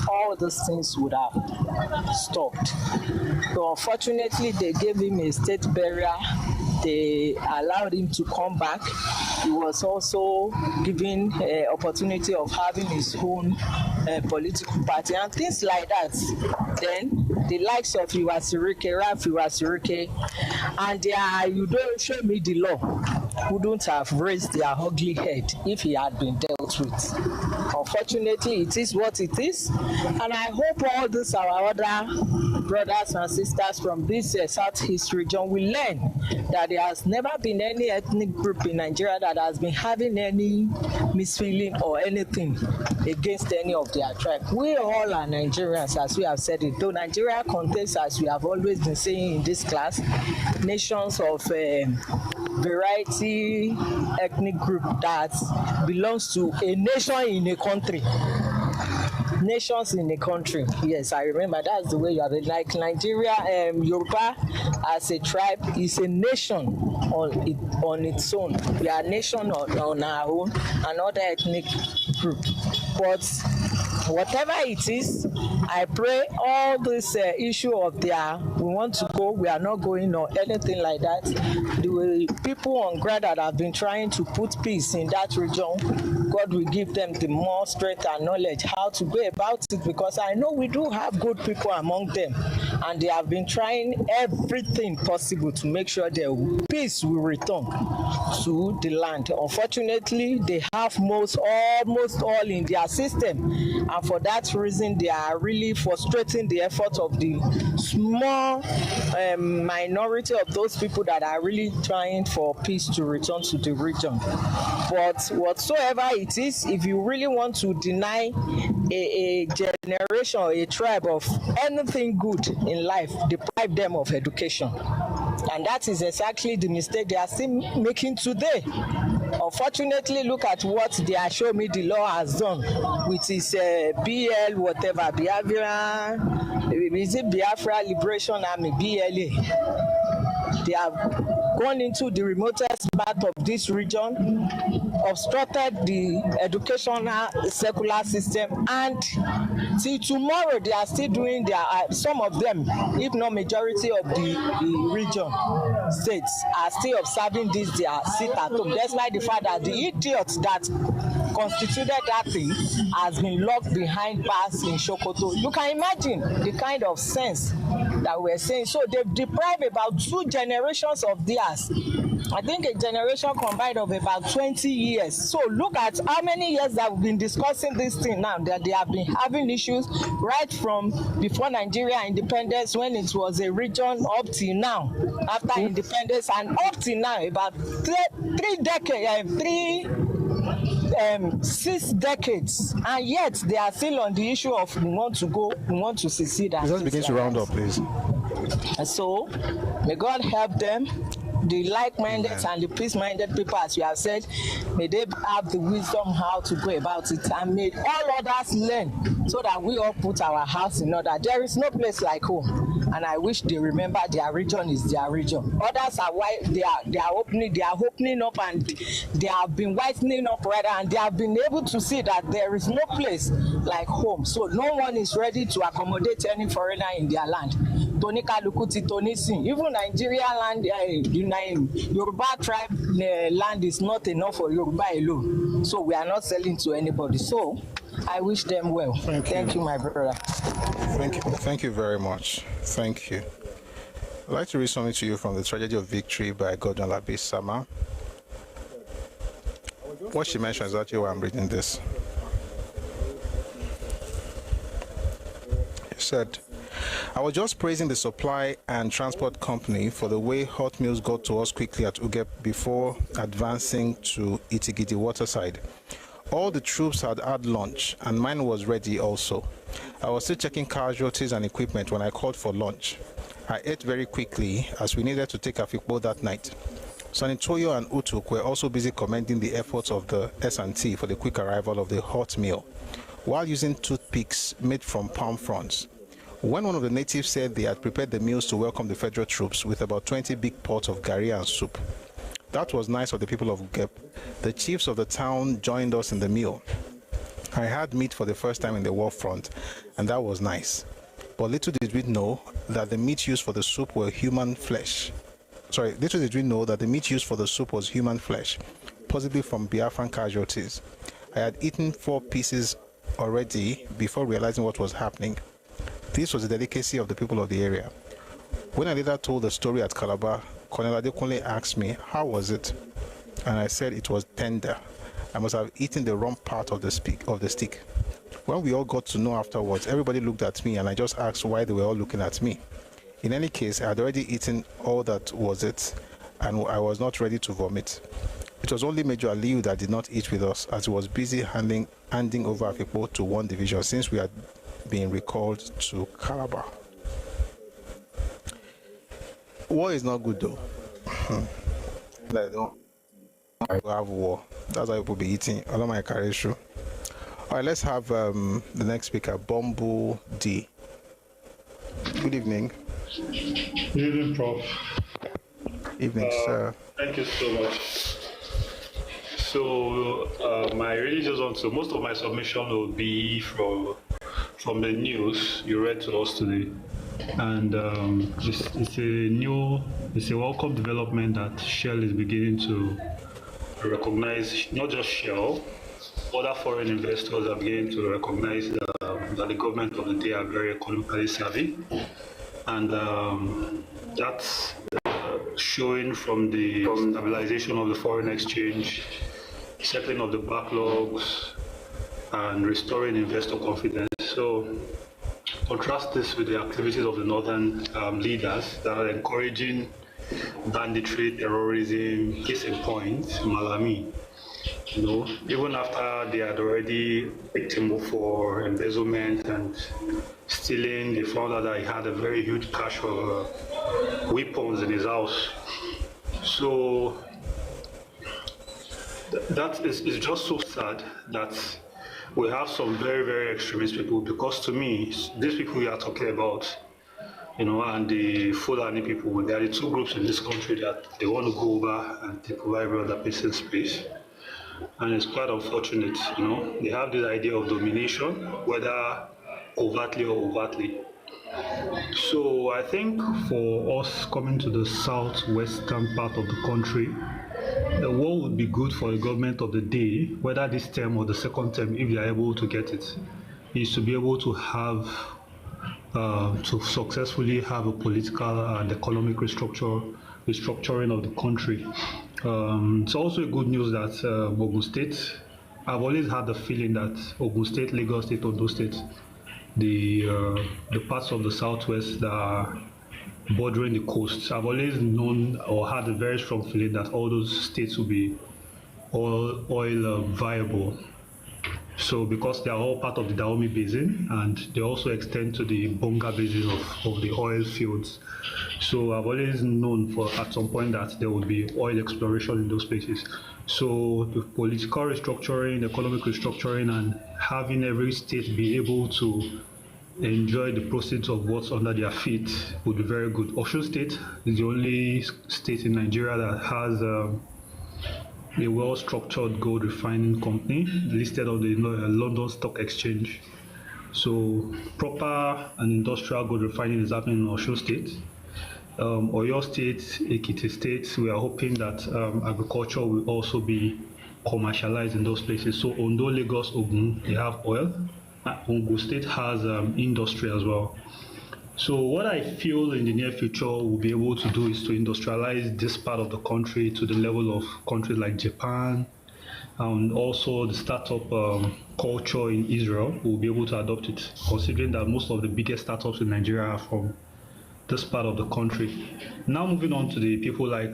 all those things would have stopped. So unfortunately, they gave him a state burial. They allowed him to come back. He was also given an opportunity of having his own political party and things like that. Then the likes of Iwasirike, Ralph Iwasirike, and you don't show me the law, wouldn't have raised their ugly head if he had been dealt with. Unfortunately, it is what it is, and I hope all these our other brothers and sisters from this Southeast region will learn that there has never been any ethnic group in Nigeria that has been having any misfeeling or anything against any of their tribe. We all are Nigerians, as we have said it. Though Nigeria contains, as we have always been saying in this class, nations of variety ethnic group that belongs to a nation in a country. Nations in a country. Yes, I remember that's the way you have it. Like Nigeria, Yoruba as a tribe is a nation on its own. We are a nation on our own, another ethnic group. But whatever it is, I pray all this issue of we want to go, we are not going or anything like that. The people on ground that have been trying to put peace in that region God will give them the more strength and knowledge how to go about it, because I know we do have good people among them, and they have been trying everything possible to make sure their peace will return to the land. Unfortunately, they have almost all in their system, and for that reason they are really frustrating the effort of the small minority of those people that are really trying for peace to return to the region. But whatsoever it is, if you really want to deny a generation, a tribe of anything good in life, deprive them of education. And that is exactly the mistake they are still making today. Unfortunately, look at what they are showing me the law has done with his BL whatever, Biafra, is it Biafra Liberation Army, BLA. They have gone into the remotest part of this region, obstructed the educational secular system, and till tomorrow they are still doing their some of them, if not majority of the region states, are still observing this their sit at home, despite the fact that the idiots that constituted that thing has been locked behind bars in Sokoto. You can imagine the kind of sense that we're saying. So they've deprived about 2 generations of theirs. I think a generation combined of about 20 years. So look at how many years that we've been discussing this thing now, that they have been having issues right from before Nigeria independence, when it was a region, up till now, after independence, and up till now, about 6 decades, and yet they are still on the issue of we want to secede. Let's begin to round up, please. And so, may God help them, the like-minded and the peace-minded people, as you have said. May they have the wisdom how to go about it, and may all others learn, so that we all put our house in order. There is no place like home, and I wish they remember their region is their region. Others are why they are opening up, and they have been whitening up rather, and they have been able to see that there is no place like home. So no one is ready to accommodate any foreigner in their land. Tonika Lukuti Tonisin, even Nigeria land, Yoruba tribe land is not enough for Yoruba alone. So we are not selling to anybody. So I wish them well. Thank you, my brother. Thank you very much. Thank you. I'd like to read something to you from The Tragedy of Victory by Gordon Labi Sama. What she mentioned is actually why I'm reading this. He said, I was just praising the supply and transport company for the way hot meals got to us quickly at Ugep before advancing to Itigidi waterside. All the troops had had lunch, and mine was ready also. I was still checking casualties and equipment when I called for lunch. I ate very quickly as we needed to take Afikpo that night. Sanitoyo and Utuk were also busy commending the efforts of the S&T for the quick arrival of the hot meal, while using toothpicks made from palm fronds. When one of the natives said they had prepared the meals to welcome the federal troops with about 20 big pots of gari and soup. That was nice of the people of Ugep. The chiefs of the town joined us in the meal. I had meat for the first time in the war front, and that was nice. But little did we know that the meat used for the soup were human flesh. Little did we know that the meat used for the soup was human flesh, possibly from Biafran casualties. I had eaten 4 pieces already before realizing what was happening. This was the delicacy of the people of the area. When I later told the story at Calabar, Colonel Adekunle asked me, how was it? And I said it was tender. I must have eaten the wrong part of the stick. When we all got to know afterwards, everybody looked at me, and I just asked why they were all looking at me. In any case, I had already eaten all that was it, and I was not ready to vomit. It was only Major Aliu that did not eat with us, as he was busy handing over Afikpo to 1 division since we had been recalled to Calabar. War is not good though. Like, don't have war. That's how people be eating. All of my carry through. All right, let's have the next speaker, Bumble D. Good evening. Good evening, Prof. Evening, sir. Thank you so much. So, my religious answer, most of my submission will be from the news you read to us today. And it's a welcome development that Shell is beginning to recognize, not just Shell, other foreign investors are beginning to recognize that the government of the day are very economically savvy, and that's showing from the stabilization of the foreign exchange, settling of the backlogs, and restoring investor confidence. So contrast this with the activities of the northern leaders that are encouraging banditry, terrorism. Case in point, Malami. Even after they had already picked him up for embezzlement and stealing, they found out that he had a very huge cache of weapons in his house. So that is just so sad that we have some very, very extremist people, because to me, these people we are talking about, and the Fulani people, they are the two groups in this country that they want to go over and take over every other person's space. And it's quite unfortunate, They have this idea of domination, whether covertly or overtly. So I think for us coming to the southwestern part of the country, what would be good for the government of the day, whether this term or the second term, if they are able to get it, is to be able to have, to successfully have a political and economic restructuring of the country. It's also a good news that Ogun State, I've always had the feeling that Ogun State, Lagos State, Ondo State, the parts of the southwest that are bordering the coast, I've always known or had a very strong feeling that all those states will be oil viable. So because they are all part of the Dahomey Basin, and they also extend to the Bonga Basin of the oil fields. So I've always known at some point that there would be oil exploration in those places. So the political restructuring, economic restructuring, and having every state be able to enjoy the proceeds of what's under their feet would be very good. Osun State is the only state in Nigeria that has a well-structured gold refining company listed on the London Stock Exchange. So proper and industrial gold refining is happening in Osun State. Oyo State, Ekiti State, we are hoping that agriculture will also be commercialized in those places. So Ondo, Lagos, Ogun, they have oil. Ogun State has industry as well. So what I feel in the near future we'll be able to do is to industrialize this part of the country to the level of countries like Japan, and also the startup culture in Israel. We'll be able to adopt it, considering that most of the biggest startups in Nigeria are from this part of the country. Now moving on to the people like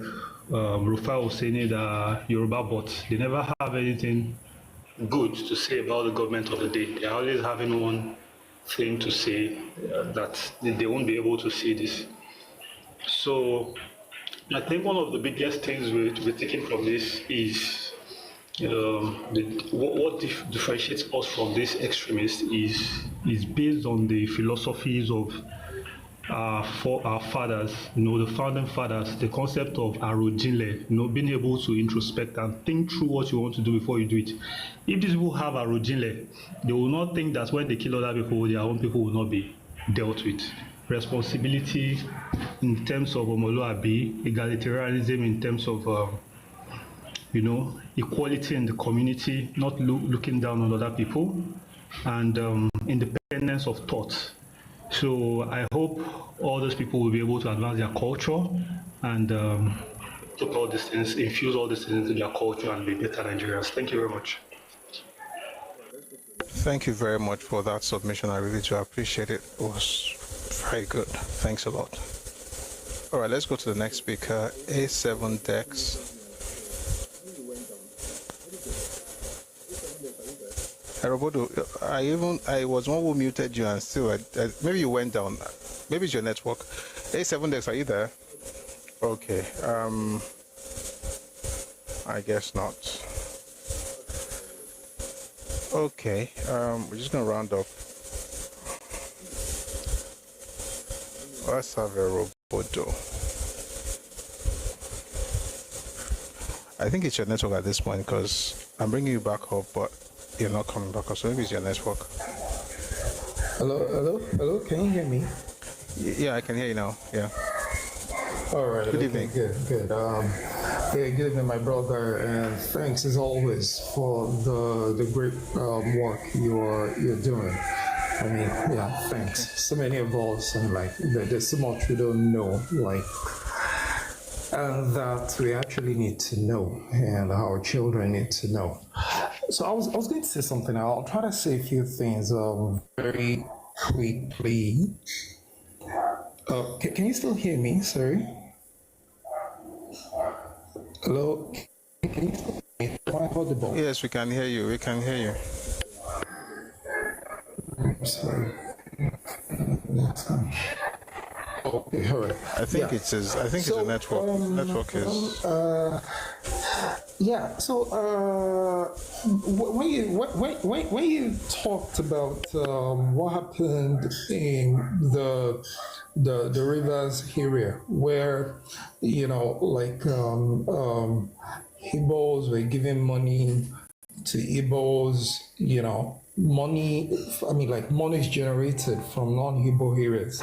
Rufai Hosseini, the Yoruba bots. They never have anything good to say about the government of the day. They're always having one thing to say, that they won't be able to see this. So I think one of the biggest things we're taking from this is what differentiates us from these extremists is based on the philosophies of our fathers, the founding fathers, the concept of arojinle, being able to introspect and think through what you want to do before you do it. If these people have arojinle, they will not think that when they kill other people, their own people will not be dealt with. Responsibility in terms of omoluabi, egalitarianism in terms of equality in the community, not looking down on other people, and independence of thought. So I hope all those people will be able to advance their culture and put all these things, infuse all these things into their culture and be better Nigerians. Thank you very much. Thank you very much for that submission. I really do appreciate it. It was very good. Thanks a lot. All right, let's go to the next speaker, A7 Dex. Roboto, I was one who muted you, and still, maybe you went down. Maybe it's your network. A7 Dex, are you there? Okay. I guess not. Okay. We're just gonna round up. Let's have a Roboto. I think it's your network at this point, because I'm bringing you back up, but you're not coming back up, so maybe it's your network. Hello, can you hear me? Yeah, I can hear you now, yeah. All right. Good evening. Good. Hey, good evening, my brother, and thanks as always for the great work you're doing. I mean, yeah, thanks. So many of us, and like, there's so much we don't know, like, and that we actually need to know, and our children need to know. So I was going to say something. I'll try to say a few things very quickly. Can you still hear me? Sorry. Hello. Can you still hear me? Am I audible? Yes, we can hear you. We can hear you. Sorry. Okay, all right. I think it's a network. Network is. Yeah. So when you talked about what happened in the rivers area, where Ibos were giving money to Ibos, money. I mean, like money is generated from non-Igbo areas.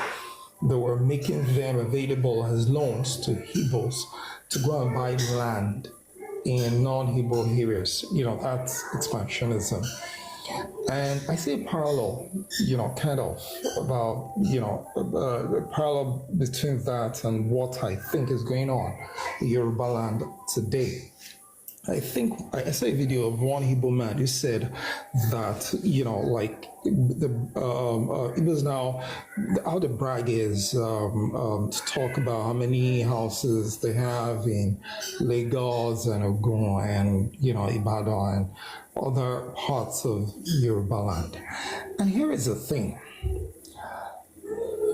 They were making them available as loans to Ibos to go and buy land in non-Igbo areas. That's expansionism. And I see a parallel, kind of about, a parallel between that and what I think is going on in Yoruba land today. I think I saw a video of one Igbo man who said that, the Igbos now, how the brag is to talk about how many houses they have in Lagos and Ogun and, Ibadan and other parts of Yoruba land. And here is the thing.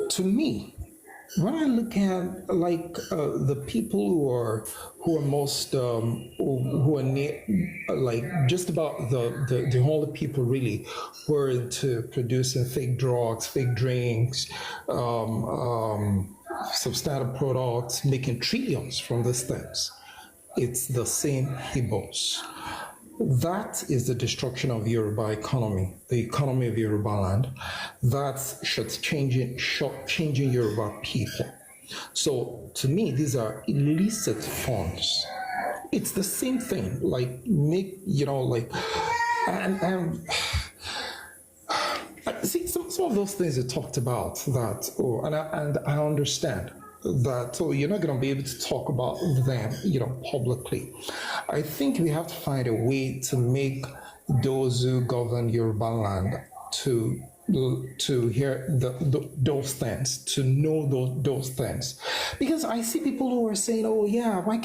To me, when I look at the people who are most who are near, just about the only people really who are into producing fake drugs, fake drinks, substandard products, making trillions from these things, it's the same Ibos. That is the destruction of Yoruba economy, the economy of Yoruba land. That's changing Yoruba people. So to me, these are illicit funds. It's the same thing, see, some of those things you talked about that, and I understand that you're not going to be able to talk about them, publicly. I think we have to find a way to make those who govern Yoruba land to hear those things, to know those things, because I see people who are saying, "Oh yeah, why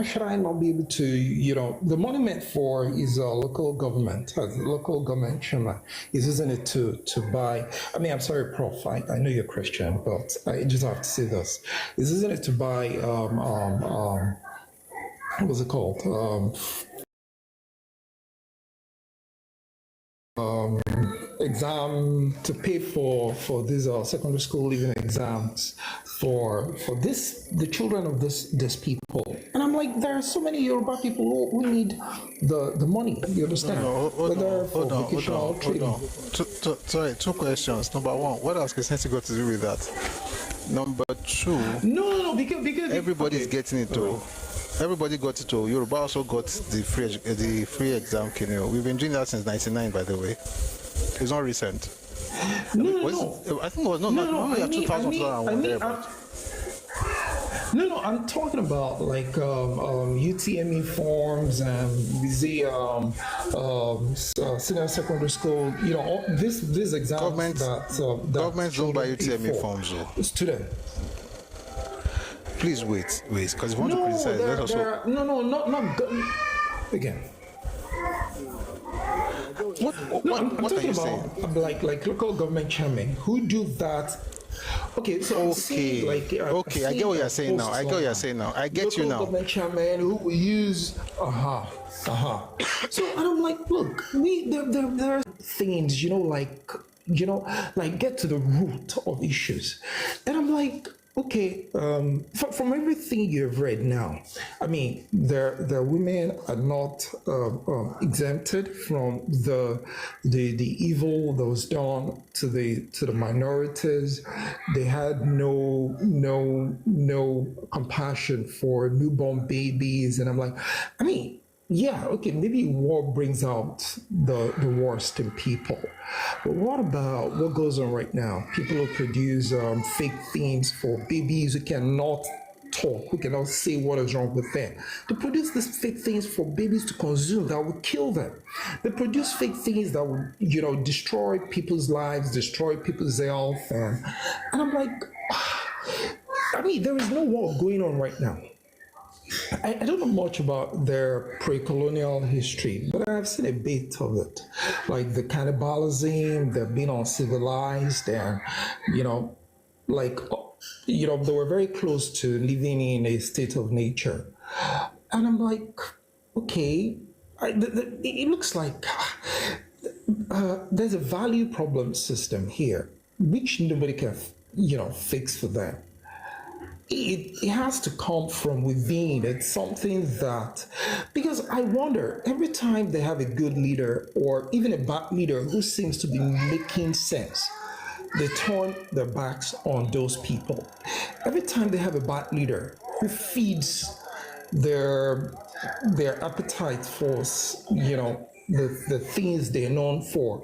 should I not be able to?" The money meant for is local government, local government chairman is using it to buy. I mean, I'm sorry, Prof. I know you're Christian, but I just have to say this: is using it to buy what was it called? Exam to pay for these secondary school leaving exams for the children of this people. And I'm like, there are so many Yoruba people who need the money. You understand? Hold on. Sorry, two questions. Number one, what else has got to do with that? Number two, no, because everybody's getting it too. Everybody got it too. Yoruba also got the free exam. We've been doing that since '99, by the way. It's not recent. No. I think it was 2001. No, I'm talking about UTME forms and senior secondary school. All these exams governments don't buy UTME forms. Student. Please wait, because if you want to criticize, let's also. Not again. What are you saying? Like local government chairmen who do that. Okay, so I get what you're saying now. I get you now. Local government chairman who will use So and I'm like, look, there are things, get to the root of issues. And I'm like, okay, from everything you've read now, I mean, the women are not exempted from the evil that was done to the minorities. They had no compassion for newborn babies, and I'm like, I mean, yeah, okay, maybe war brings out the worst in people. But what about what goes on right now? People who produce fake things for babies who cannot talk, who cannot say what is wrong with them. They produce these fake things for babies to consume that will kill them. They produce fake things that will, destroy people's lives, destroy people's health. And I'm like, I mean, there is no war going on right now. I don't know much about their pre-colonial history, but I've seen a bit of it, like the cannibalism, the being uncivilized, and like they were very close to living in a state of nature, and I'm like, okay, it looks like there's a value problem system here, which nobody can fix for them. It has to come from within. It's something that, because I wonder, every time they have a good leader or even a bad leader who seems to be making sense, they turn their backs on those people. Every time they have a bad leader who feeds their appetite for, the things they're known for,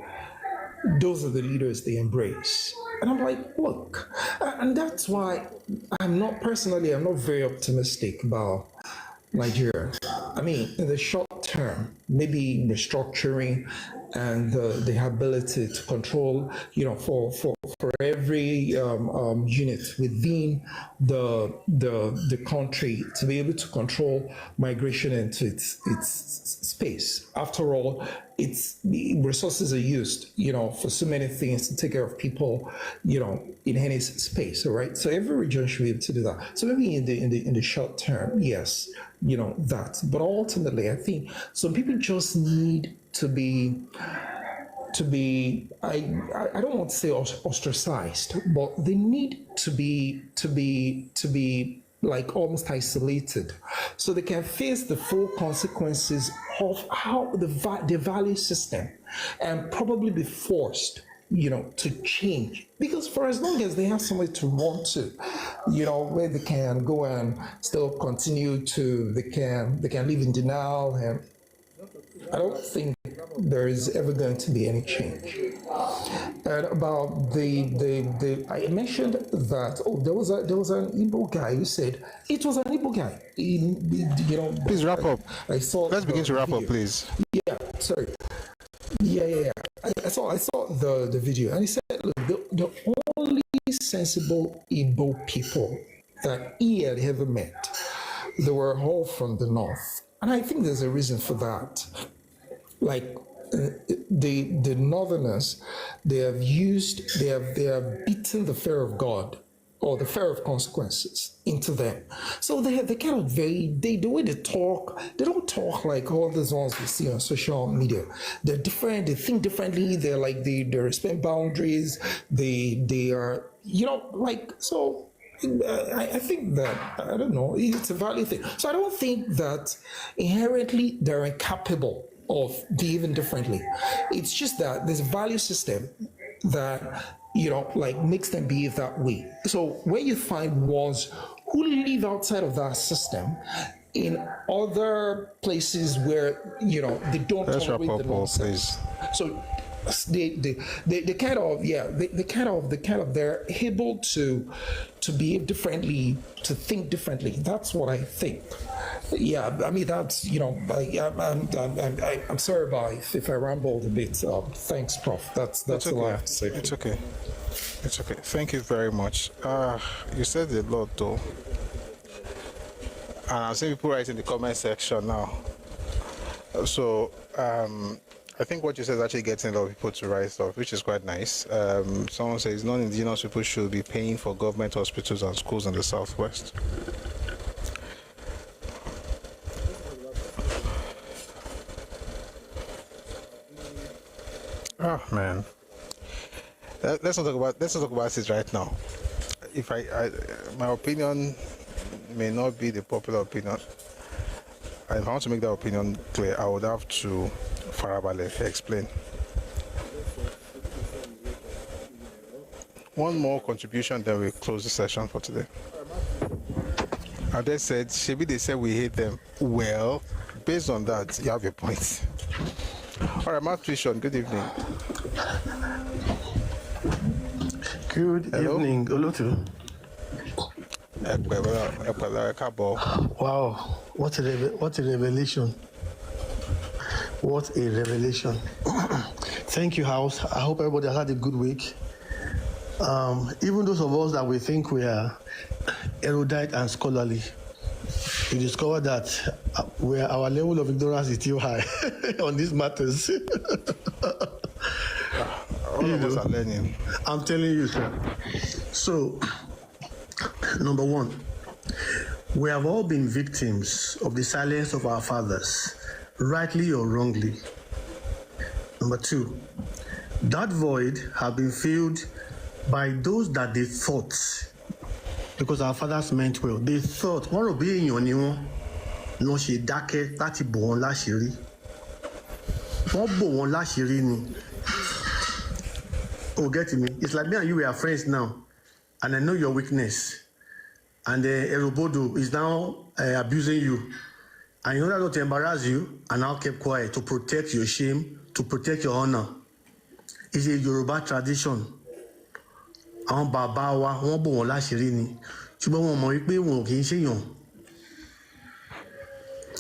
those are the leaders they embrace. And I'm like, look, and that's why I'm not very optimistic about Nigeria. I mean, in the short term, maybe restructuring and the ability to control, for every unit within the country to be able to control migration into its space. After all, resources are used, for so many things to take care of people, in any space. All right. So every region should be able to do that. So maybe in the short term, yes, that. But ultimately, I think some people just need to be I don't want to say ostracized, but they need to be like almost isolated, so they can face the full consequences of how the value system, and probably be forced to change, because for as long as they have somewhere to run to, where they can go and still continue to, they can live in denial, and I don't think there is ever going to be any change. And about the I mentioned that there was an Igbo guy who said it was an Igbo guy. Please wrap up. I saw. Let's begin to wrap up, please. Yeah, sorry. Yeah. I saw the video, and he said, look, the only sensible Igbo people that he had ever met, they were all from the north, and I think there's a reason for that. Like the northerners, they have beaten the fear of God or the fear of consequences into them. So they kind of the way they talk, they don't talk like all these ones we see on social media. They're different, they think differently, they're like they respect boundaries, they are, so I think that, I don't know, it's a value thing. So I don't think that inherently they're incapable of behaving differently. It's just that there's a value system that, makes them behave that way. So where you find ones who live outside of that system in other places where, they don't tolerate the nonsense. So they kind of they're able to behave differently, to think differently. That's what I think. Yeah, I mean that's I'm sorry about if I rambled a bit. Thanks, Prof. That's all I have to say. It's okay. Thank you very much. You said a lot though, and I'm seeing people write in the comment section now. So I think what you said is actually getting a lot of people to write stuff, which is quite nice. Someone says non-indigenous people should be paying for government hospitals and schools in the southwest. Oh man, let's not talk about it right now. if my opinion may not be the popular opinion. If I want to make that opinion clear, I would have to Farabale explain. One more contribution, then we close the session for today. Ade said, Shebi, they said we hate them. Well, based on that, you have a point. All right, Mark Trishon, good evening. Good evening, Olotu. Wow, what a revelation. What a revelation. Thank you, House. I hope everybody has had a good week. Even those of us that we think we are erudite and scholarly, we discover that our level of ignorance is still high on these matters. All of us are learning. I'm telling you, sir. So, number one, we have all been victims of the silence of our fathers, rightly or wrongly. Number two, that void has been filled by those that they thought, because our fathers meant well, they thought, wọ́n rò bí èèyàn ni wọ́n lọ ṣe dákẹ́ láti bò wọ́n láṣìírí. Wọ́n bò wọ́n láṣìírí ni. Oh, get me? It's like me and you are friends now, and I know your weakness, and Erobodo is now abusing you, and in order not to embarrass you, I now kept quiet to protect your shame, to protect your honor. It's a Yoruba tradition. Àwọn bàbá wa wọ́n bò wọ́n láṣìírí ni, ṣùgbọ́n wọ́n mọ̀ wípé wọn ò kì í ṣèyàn.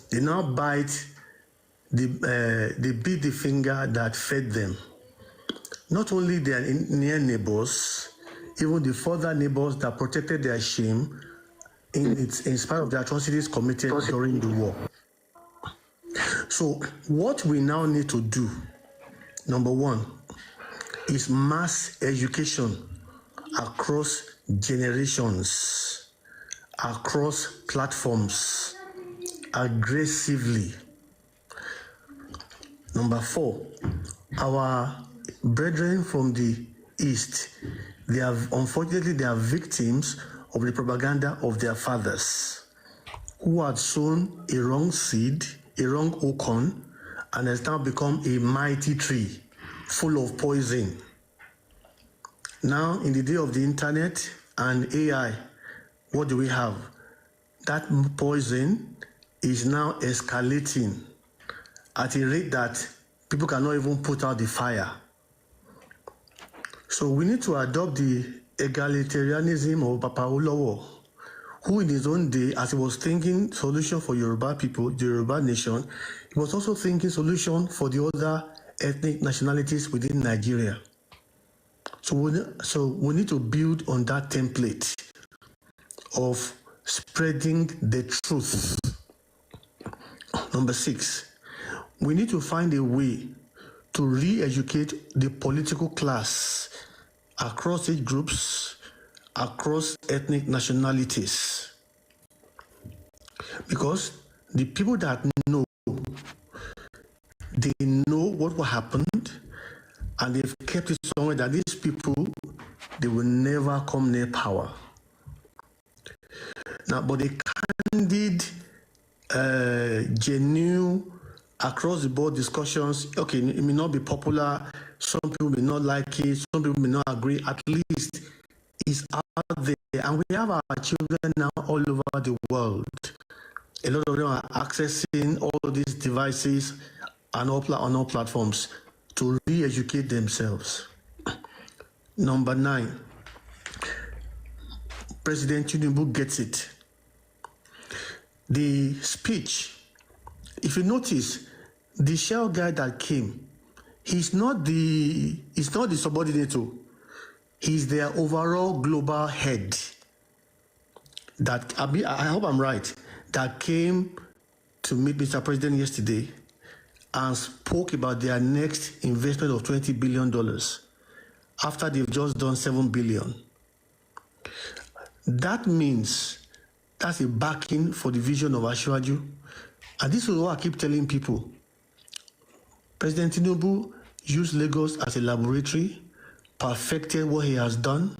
They now bite they beat the finger that fed them. Not only their near neighbors, even the further neighbors that protected their shame in spite of the atrocities committed during the war. So what we now need to do, number one, is mass education across generations, across platforms, aggressively. Number four, our brethren from the East, unfortunately they are victims of the propaganda of their fathers, who had sown a wrong seed, a wrong acorn, and has now become a mighty tree full of poison. Now, in the day of the internet and AI, what do we have? That poison is now escalating at a rate that people cannot even put out the fire. So we need to adopt the egalitarianism of Papa Olowo, who in his own day, as he was thinking solution for Yoruba people, the Yoruba nation, he was also thinking solution for the other ethnic nationalities within Nigeria. So we need to build on that template of spreading the truth. Number six, we need to find a way to re-educate the political class across age groups, across ethnic nationalities. Because the people that know, they know what happened, and they've kept it somewhere that these people, they will never come near power. Now, but the candid, genuine, across the board discussions, okay, it may not be popular, some people may not like it, some people may not agree, at least it's out there. And we have our children now all over the world. A lot of them are accessing all these devices and on all platforms to re-educate themselves. Number 9, President Tinubu gets it. The speech, if you notice, the shell guy that came, he's not the subordinate. He's their overall global head. That I hope I'm right. That came to meet Mr. President yesterday and spoke about their next investment of $20 billion after they've just done $7 billion. That means that's a backing for the vision of Ashwaju. And this is what I keep telling people. President Tinubu used Lagos as a laboratory, perfected what he has done,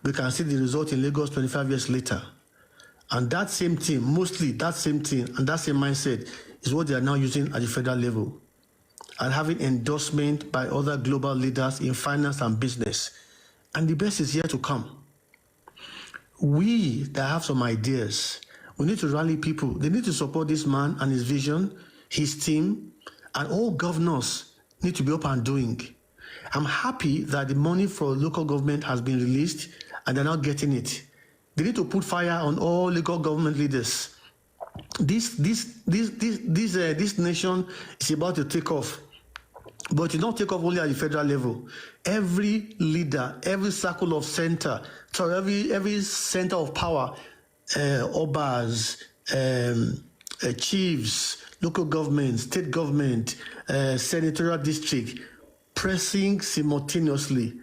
we can see the result in Lagos 25 years later. And that same thing, mostly that same thing and that same mindset is what they are now using at the federal level and having endorsement by other global leaders in finance and business. And the best is yet to come. We that have some ideas, we need to rally people. They need to support this man and his vision, his team, and all governors need to be up and doing. I'm happy that the money for local government has been released and they're not getting it. They need to put fire on all local government leaders. This nation is about to take off. But you don't take off only at the federal level. Every leader, every circle of center, so every center of power, obas, chiefs, local government, state government, senatorial district, pressing simultaneously.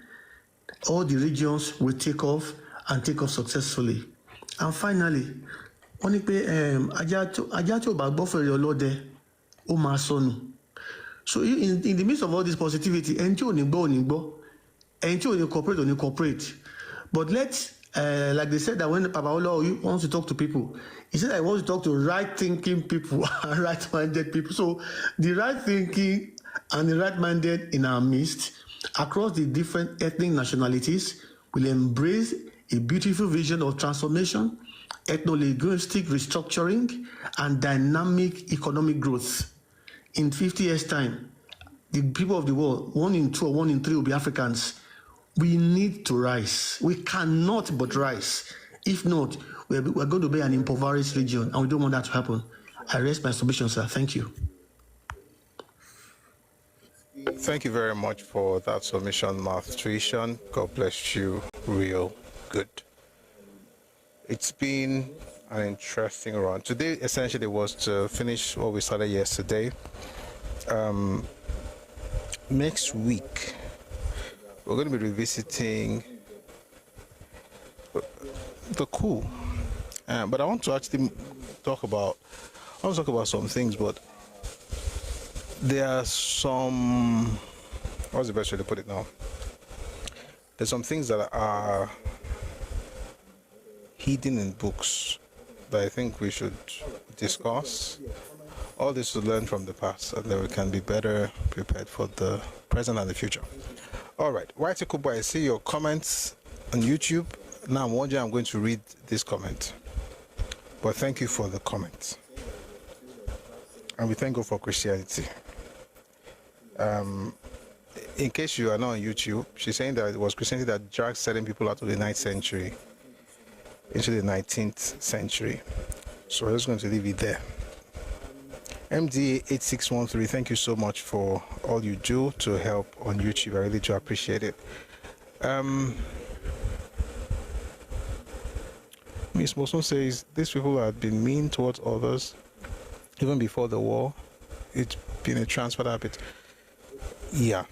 All the regions will take off and take off successfully. And finally, wọ́n ní pé ajá tí ò bá gbọ́ fèrè ọlọ́dẹ ó máa sọnù. So in the midst of all this positivity, ẹni tí ò ní gbọ́ ò ní gbọ́, ẹni tí ò ní cooperate ò ní cooperate. But let's, like they said that when Papa Olo wants to talk to people, he said that he wants to talk to right-thinking people and right-minded people. So the right-thinking and the right-minded in our midst, across the different ethnic nationalities, will embrace a beautiful vision of transformation, ethno-linguistic restructuring, and dynamic economic growth. In 50 years' time, the people of the world, 1 in 2 or 1 in 3 will be Africans. We need to rise. We cannot but rise. If not, we're going to be an impoverished region, and we don't want that to happen. I rest my submission, sir. Thank you. Thank you very much for that submission, Math Tuition. God bless you real good. It's been an interesting run. Today essentially was to finish what we started yesterday. Next week we're going to be revisiting the coup, but I want to actually talk about some things, but there are some, what's the best way to put it now? There's some things that are hidden in books that I think we should discuss. All this to learn from the past, and then we can be better prepared for the present and the future. All right, White Kubo, I see your comments on YouTube. Now I'm wondering, I'm going to read this comment. But thank you for the comment. And we thank God for Christianity. In case you are not on YouTube, she's saying that it was Christianity that dragged certain people out of the 9th century into the 19th century. So we're just going to leave it there. MD8613, thank you so much for all you do to help on YouTube. I really do appreciate it. Miss Moson says these people have been mean towards others even before the war. It's been a transferred habit. Yeah.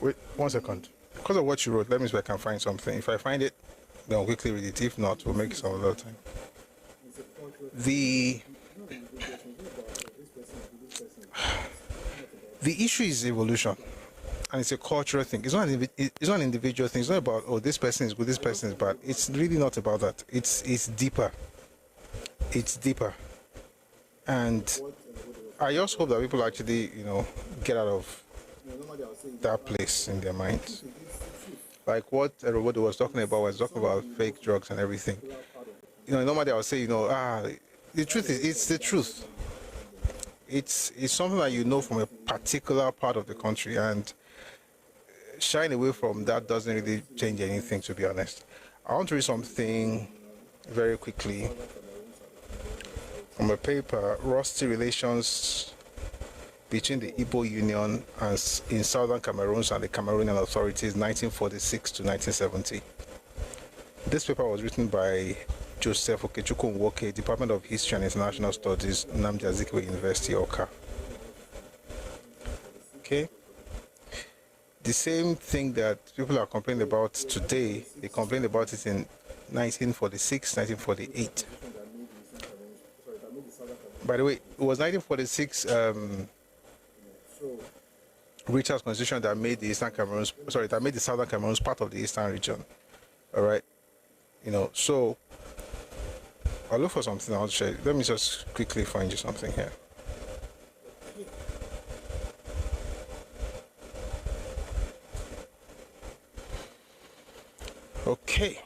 Wait 1 second. Because of what you wrote, let me see if I can find something. If I find it, then I'll quickly read it. If not, we'll make some other time. The issue is evolution, and it's a cultural thing. It's not an individual thing. It's not about, oh, this person is good, this person is bad. It's really not about that. It's deeper. It's deeper. And I just hope that people actually, get out of that place in their minds. Like what everybody was talking about fake drugs and everything. Normally I would say, the truth is, it's the truth. It's something that from a particular part of the country, and shying away from that doesn't really change anything, to be honest. I want to read something very quickly from a paper, Rusty Relations between the Igbo Union and in Southern Cameroon and the Cameroonian authorities, 1946 to 1970. This paper was written by Joseph Okechukwu Nwoke, Department of History and International Studies, Nnamdi Azikiwe University, Awka. Okay. The same thing that people are complaining about today, they complained about it in 1946, 1948. By the way, it was 1946, Richard's constitution that made the that made the Southern Cameroons part of the Eastern region. All right, so I'll look for something I'll share. Let me just quickly find you something here. Okay.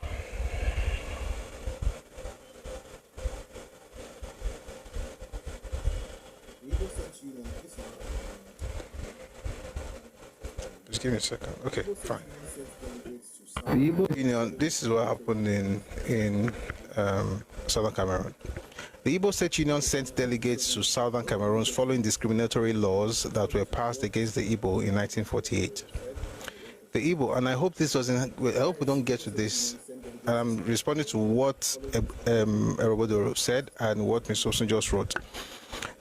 Just give me a second. Okay, fine. The Igbo Union, this is what happened in Southern Cameroon. The Igbo State Union sent delegates to Southern Cameroon following discriminatory laws that were passed against the Igbo in 1948. The Igbo, and I hope this doesn't, I hope we don't get to this, and I'm responding to what Erobodo said and what Ms. Osun just wrote.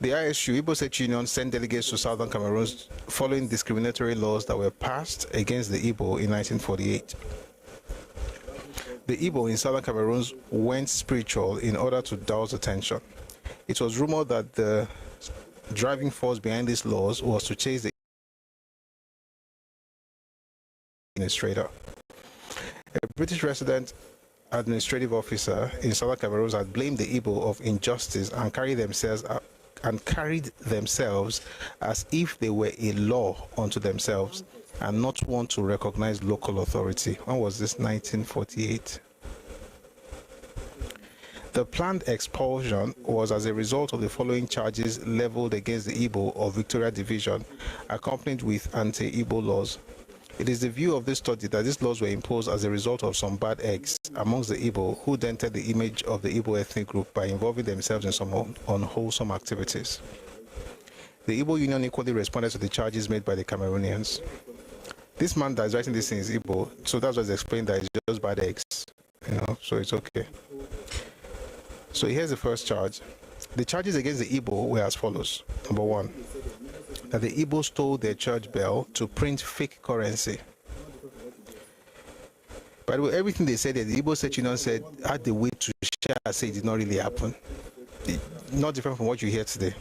The ISU, Igbo State Union, sent delegates to Southern Cameroon following discriminatory laws that were passed against the Igbo in 1948. The Igbo in Southern Cameroon went spiritual in order to douse the tension. It was rumored that the driving force behind these laws was to chase the administrator. A British resident administrative officer in Southern Cameroon had blamed the Igbo of injustice and carried themselves as if they were a law unto themselves and not one to recognize local authority. When was this? 1948. The planned expulsion was as a result of the following charges leveled against the Igbo of Victoria Division, accompanied with anti-Igbo laws. It is the view of this study that these laws were imposed as a result of some bad eggs amongst the Igbo who dented the image of the Igbo ethnic group by involving themselves in some unwholesome activities. The Igbo Union equally responded to the charges made by the Cameroonians. This man that is writing this thing is Igbo, so that's what's explained that it's just bad eggs, so it's okay. So here's the first charge. The charges against the Igbo were as follows. Number one, that the Igbo stole their church bell to print fake currency. By the way, everything they said, the Igbo State Union said, had the way to share and say it did not really happen. Not different from what you hear today.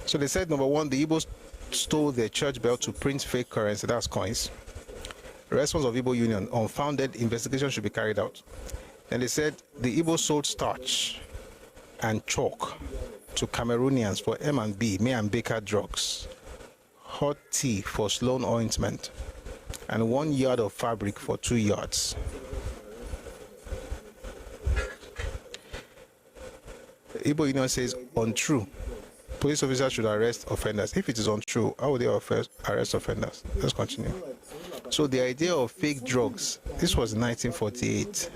So they said, number one, the Igbos stole their church bell to print fake currency, that's coins. Response of Igbo Union, unfounded investigation should be carried out. Then they said the Igbos sold starch and chalk to Cameroonians for M&B, May and Baker drugs, hot tea for Sloan ointment, and 1 yard of fabric for 2 yards. The Igbo Union says untrue. Police officers should arrest offenders. If it is untrue, how would they arrest offenders? Let's continue. So the idea of fake drugs, this was in 1948.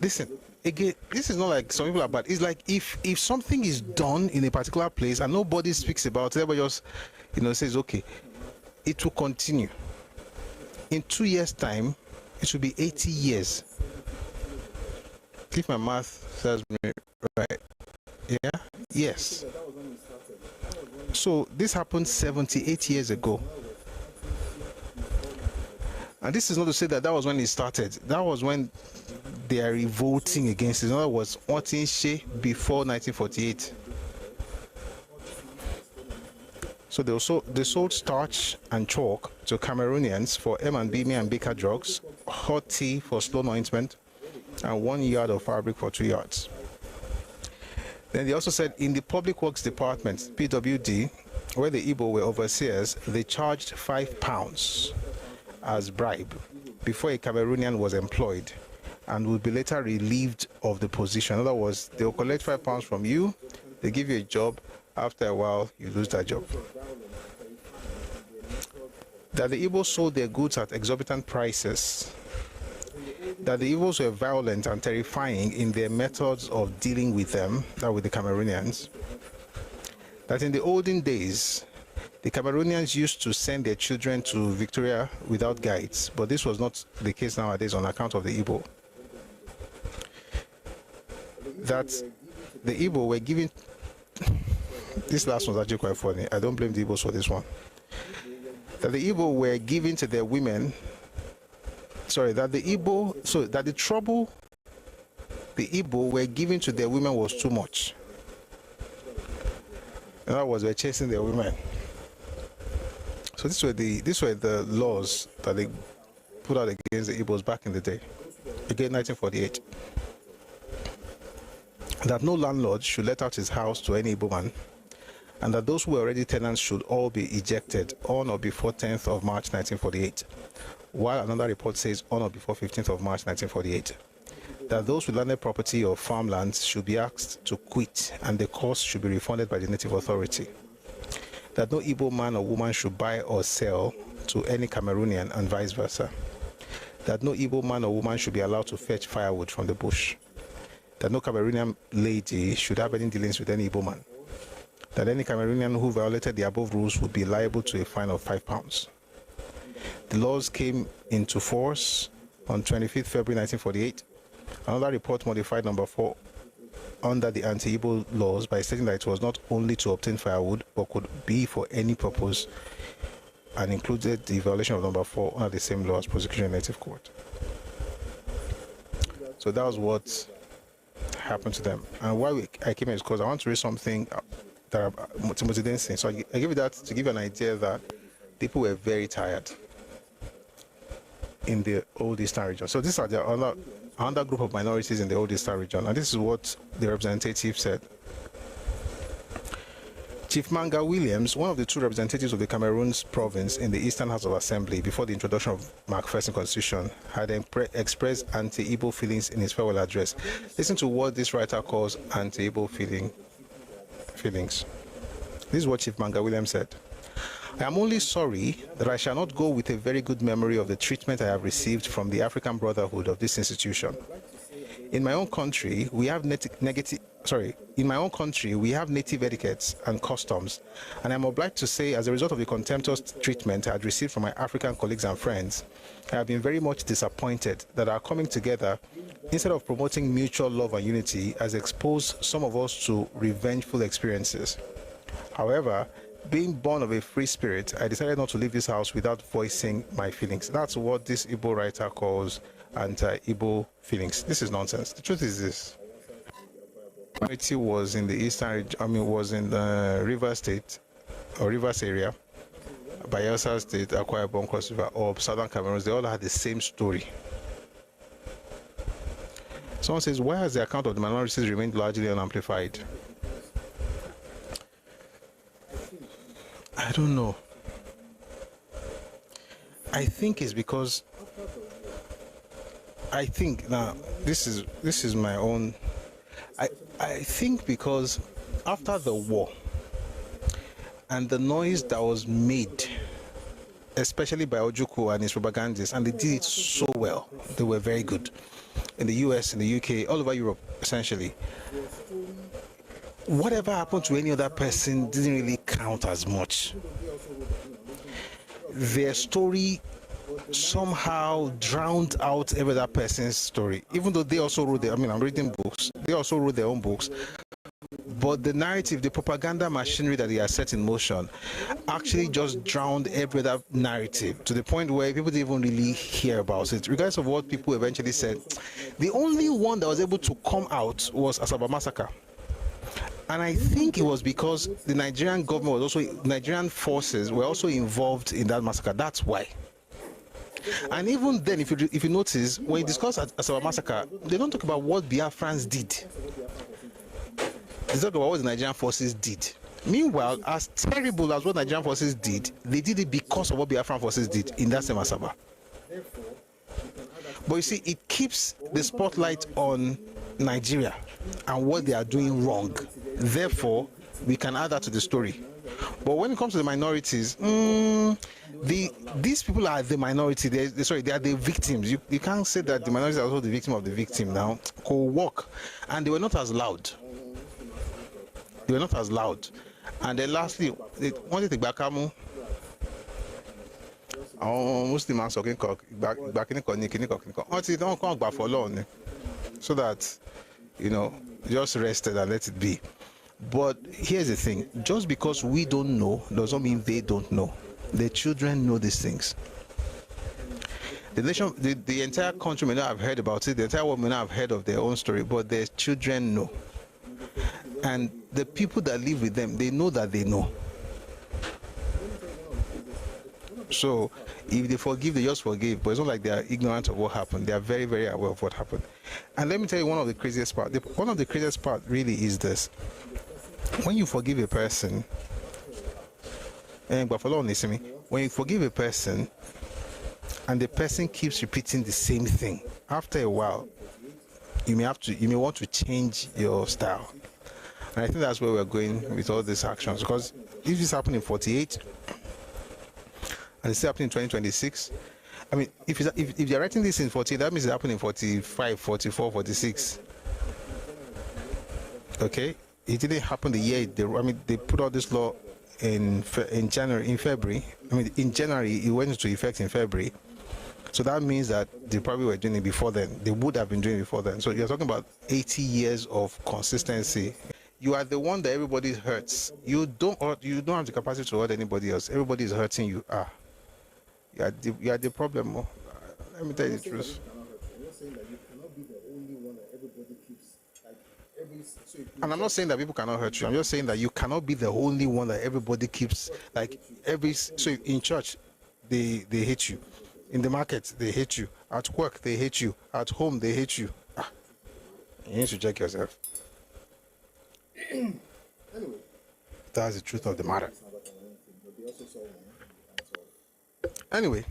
Listen, again, this is not like some people are bad. It's like if something is done in a particular place and nobody speaks about it, everybody just says, okay, it will continue. In 2 years' time, it will be 80 years. If my math serves me right. Yeah? Yes. So this happened 78 years ago. And this is not to say that was when it started. That was when they are revolting against it. In other words, Otinshe before 1948. So they sold starch and chalk to Cameroonians for M&B, May and Baker drugs, hot tea for Sloan ointment, and 1 yard of fabric for 2 yards. Then they also said in the Public Works Department, PWD, where the Igbo were overseers, they charged £5 as bribe before a Cameroonian was employed and would be later relieved of the position. In other words, they will collect £5 from you, they give you a job, after a while you lose that job. That the Igbos sold their goods at exorbitant prices. That the Igbos were violent and terrifying in their methods of dealing with them, that with the Cameroonians. That in the olden days, the Cameroonians used to send their children to Victoria without guides, but this was not the case nowadays on account of the Igbo. That the Igbo were giving... This last one's actually quite funny. I don't blame the Igbos for this one. That the Igbo were giving to their women... that the trouble the Igbo were giving to their women was too much. In other words, we're chasing their women. So these were the laws that they put out against the Ibos back in the day, again 1948. That no landlord should let out his house to any Igbo man, and that those who were already tenants should all be ejected on or before 10th of March 1948, while another report says on or before 15th of March 1948. That those with landed property or farmlands should be asked to quit, and the cost should be refunded by the native authority. That no Igbo man or woman should buy or sell to any Cameroonian, and vice versa. That no Igbo man or woman should be allowed to fetch firewood from the bush. That no Cameroonian lady should have any dealings with any Igbo man. That any Cameroonian who violated the above rules would be liable to a fine of £5. The laws came into force on 25th February 1948. Another report modified number 4 under the anti-Igbo laws by stating that it was not only to obtain firewood, but could be for any purpose, and included the violation of number 4 under the same law as prosecution in native court. So that was what happened to them. And why I came here is because I want to read something that Timothy didn't say. So I give you that to give you an idea that people were very tired in the old Eastern region. So these are the another group of minorities in the old Eastern region, and this is what the representative said. Chief Manga Williams, one of the two representatives of the Cameroon's province in the Eastern House of Assembly before the introduction of Macpherson Constitution, had expressed anti-Igbo feelings in his farewell address. Listen to what this writer calls anti-Igbo feelings. This is what Chief Manga Williams said. I am only sorry that I shall not go with a very good memory of the treatment I have received from the African Brotherhood of this institution. In my own country, we have native etiquettes and customs, and I am obliged to say, as a result of the contemptuous treatment I had received from my African colleagues and friends, I have been very much disappointed that our coming together, instead of promoting mutual love and unity, has exposed some of us to revengeful experiences. However, being born of a free spirit, I decided not to leave this house without voicing my feelings. That's what this Igbo writer calls anti-Igbo feelings. This is nonsense. The truth is this. Minority was in the eastern, was in the Rivers State, or Rivers area, Bayelsa State, Akwa Ibom, Cross River, or Southern Cameroon. They all had the same story. Someone says, why has the account of the minorities remained largely unamplified? I don't know. I think it's because now this is my own. I think because after the war and the noise that was made, especially by Ojukwu and his propagandists, and they did it so well. They were very good in the US, in the UK, all over Europe, essentially. Whatever happened to any other person didn't really count as much. Their story somehow drowned out every other person's story, even though they also wrote I'm reading books, they also wrote their own books, but the narrative, the propaganda machinery that they are set in motion actually just drowned every other narrative, to the point where people didn't even really hear about it, regardless of what people eventually said. The only one that was able to come out was Asaba massacre. And I think it was because the Nigerian government was also, Nigerian forces were also involved in that massacre. That's why. And even then, if you notice, when you discuss Asaba massacre, they don't talk about what Biafrans did. They talk about what the Nigerian forces did. Meanwhile, as terrible as what Nigerian forces did, they did it because of what Biafran forces did in that same Asaba. But you see, it keeps the spotlight on Nigeria and what they are doing wrong. Therefore, we can add that to the story. But when it comes to the minorities, these people are the minority. They are the victims. You can't say that the minorities are also the victim of the victim now. Co-work. And they were not as loud. They were not as loud. And then lastly, they wanted to Bakamu. Muslim talking back in the for long, so that just rested and let it be. But here's the thing: just because we don't know does not mean they don't know. The children know these things. The nation, the entire country may not have heard about it. The entire world may not have heard of their own story, but their children know. And the people that live with them, they know that they know. So if they forgive, they just forgive. But it's not like they are ignorant of what happened. They are very, very aware of what happened. And let me tell you one of the craziest part. One of the craziest part really is this. When you forgive a person, but for long, listen to me. When you forgive a person, and the person keeps repeating the same thing, after a while, you may want to change your style. And I think that's where we're going with all these actions. Because if this happened in 48, and it's still happening in 2026, I mean, if they're writing this in 48, that means it's happening in 45, 44, 46. Okay? It didn't happen the year they put out this law in February. I mean, in January, it went into effect in February. So that means that they probably were doing it before then. They would have been doing it before then. So you're talking about 80 years of consistency. You are the one that everybody hurts. You don't have the capacity to hurt anybody else. Everybody is hurting you. You are the problem. Let me tell you the truth. I'm not saying that you cannot be the only one that everybody keeps, like, and I'm not saying that people cannot hurt you. I'm just saying that you cannot be the only one that everybody keeps, like, so in church, they hate you. In the market, they hate you. At work, they hate you. At home, they hate you. You need to check yourself. Anyway, that's the truth of the matter. Anyway,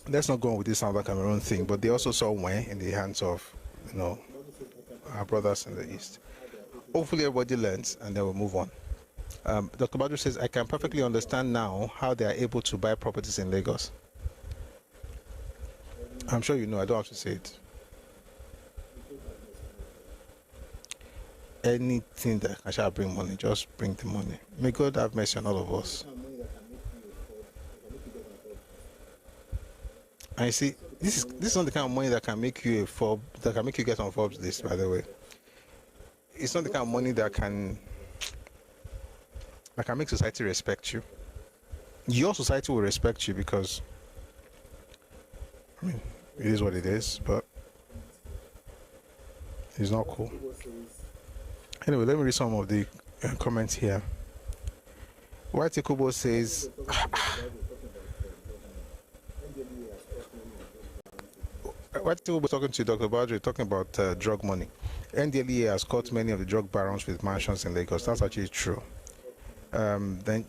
let's not go on with this Southern Cameroon thing, but they also saw Wayne in the hands of, our brothers in the East. Hopefully everybody learns and then we'll move on. Dr. Badru says, I can perfectly understand now how they are able to buy properties in Lagos. I'm sure you know, I don't have to say it. Anything that I shall bring money, just bring the money. May God have mercy on all of us. And you see, this is not the kind of money that can make you that can make you get on Forbes list, by the way. It's not the kind of money that can make society respect you. Your society will respect you because, I mean, it is what it is, but it's not cool. Anyway, let me read some of the comments here. White Kubo says, White Kubo was talking to Dr. Badru, talking about drug money. NDLEA has caught many of the drug barons with mansions in Lagos. That's actually true. Then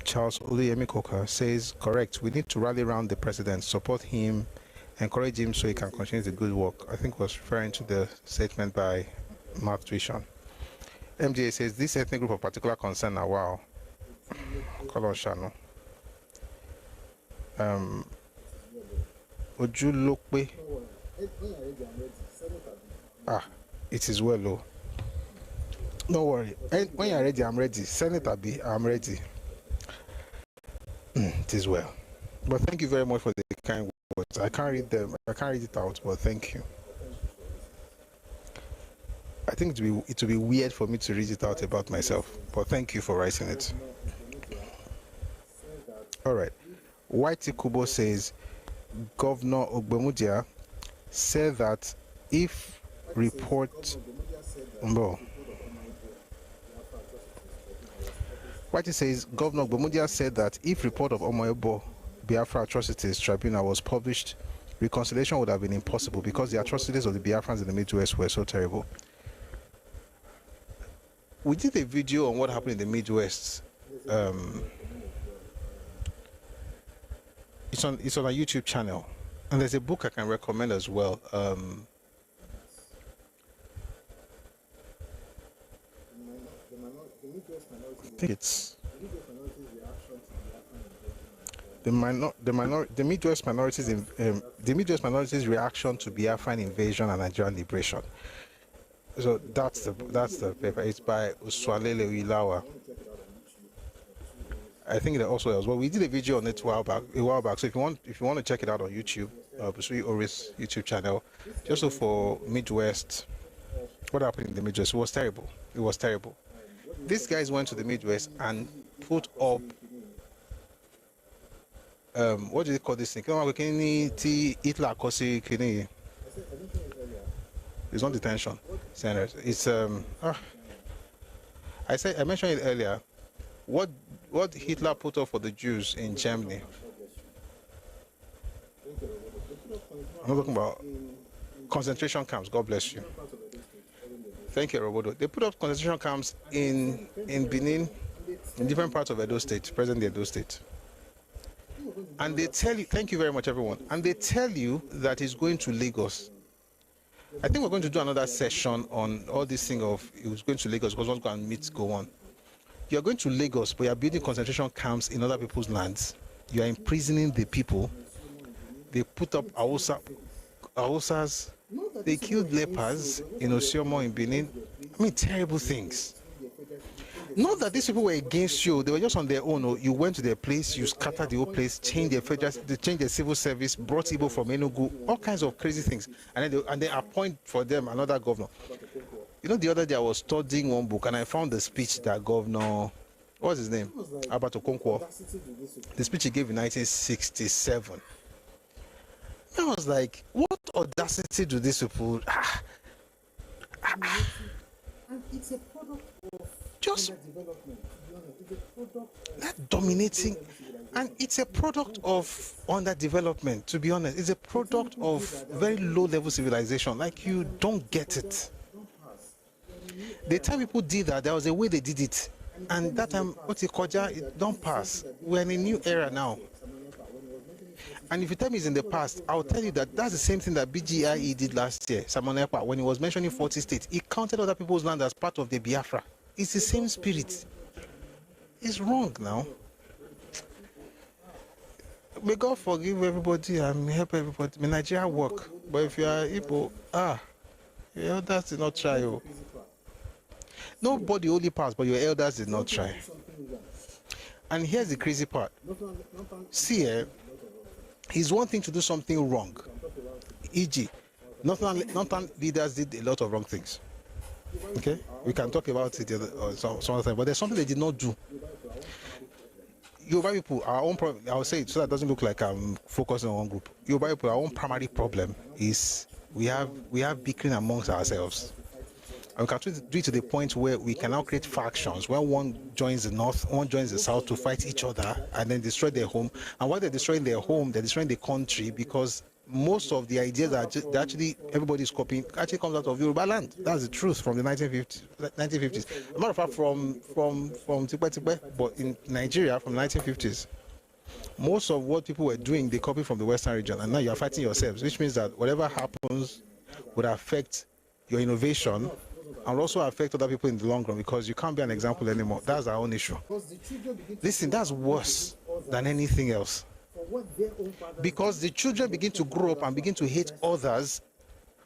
Charles Oluyemi Koka says, correct, we need to rally around the president, support him, encourage him so he can continue the good work. I think was referring to the statement by Mark Tuition. MJ says, this ethnic group of particular concern now, wow. Color Shano. Ojulokwe. It is well, oh. Don't worry. When you're ready, I'm ready. Senate Abi, I'm ready. It is well. But thank you very much for the kind words. I can't read them. I can't read it out, but thank you. I think it would be weird for me to read it out about myself, but thank you for writing it. All right. Whitey Kubo says, Governor Ogbemudia said that if report... Whitey says, Governor Ogbemudia said that if report of Omoebo Biafra atrocities tribunal was published, reconciliation would have been impossible because the atrocities of the Biafrans in the Midwest were so terrible. We did a video on what happened in the Midwest. It's on our YouTube channel, and there's a book I can recommend as well. I think it's the Midwest minorities the Midwest minorities reaction to Biafran invasion and Nigerian liberation. So that's the paper. It's by Uswalele Ilawa. I think that also as well. We did a video on it a while back. So if you want to check it out on YouTube, Busui Oris YouTube channel, just look for Midwest. What happened in the Midwest? It was terrible. It was terrible. These guys went to the Midwest and put up what do they call this thing? It's not detention centers. It's I mentioned it earlier. What Hitler put up for the Jews in Germany? I'm not talking about concentration camps. God bless you. Thank you, Robodo. They put up concentration camps in Benin, in different parts of Edo State, present Edo State. And they tell you, thank you very much, everyone. And they tell you that it's going to Lagos. I think we're going to do another session on all this thing of it was going to Lagos because one's going to meet go on. You're going to Lagos, but you're building concentration camps in other people's lands. You are imprisoning the people. They put up Hausas. They killed lepers in Osiomo in Benin. I mean, terrible things. Not that these people were against you, they were just on their own. You went to their place, you scattered the whole place, changed their civil service, brought people from Enugu, all kinds of crazy things, and then appoint for them another governor. You know, the other day I was studying one book and I found the speech that Governor, what's his name? Albert Okonkwo, the speech he gave in 1967. I was like, what audacity do these people? And it's a product of Just development. It's a product that dominating, and it's a product of underdevelopment, to be honest. It's a product of very low level civilization. Like, you don't get it. The time people did that, there was a way they did it, and that time it don't pass. We're in a new era now. And if you tell me it's in the past, I'll tell you that that's the same thing that BGIE did last year, Simon Ekpa, when he was mentioning 40 states. He counted other people's land as part of the Biafra. It's the same spirit. It's wrong now. May God forgive everybody and help everybody. May Nigeria work. But if you are Igbo, your elders did not try. Nobody only passed, but your elders did not try. And here's the crazy part. See, it's one thing to do something wrong. E.g., Northern leaders did a lot of wrong things. Okay? We can talk about it some other time, but there's something they did not do. Yoruba people, our own problem, I'll say it so that it doesn't look like I'm focusing on one group. Yoruba people, our own primary problem is we have bickering amongst ourselves. And we can do it to the point where we can now create factions where one joins the north, one joins the south to fight each other and then destroy their home. And while they're destroying their home, they're destroying the country, because most of the ideas that actually everybody's copying actually comes out of Yoruba land. That's the truth from the 1950s. As a matter of fact, from Tikwe, but in Nigeria from the 1950s. Most of what people were doing, they copy from the Western region, and now you're fighting yourselves, which means that whatever happens would affect your innovation and also affect other people in the long run, because you can't be an example anymore. That's our own issue. Listen, that's worse than anything else. Because the children begin to grow up and begin to hate others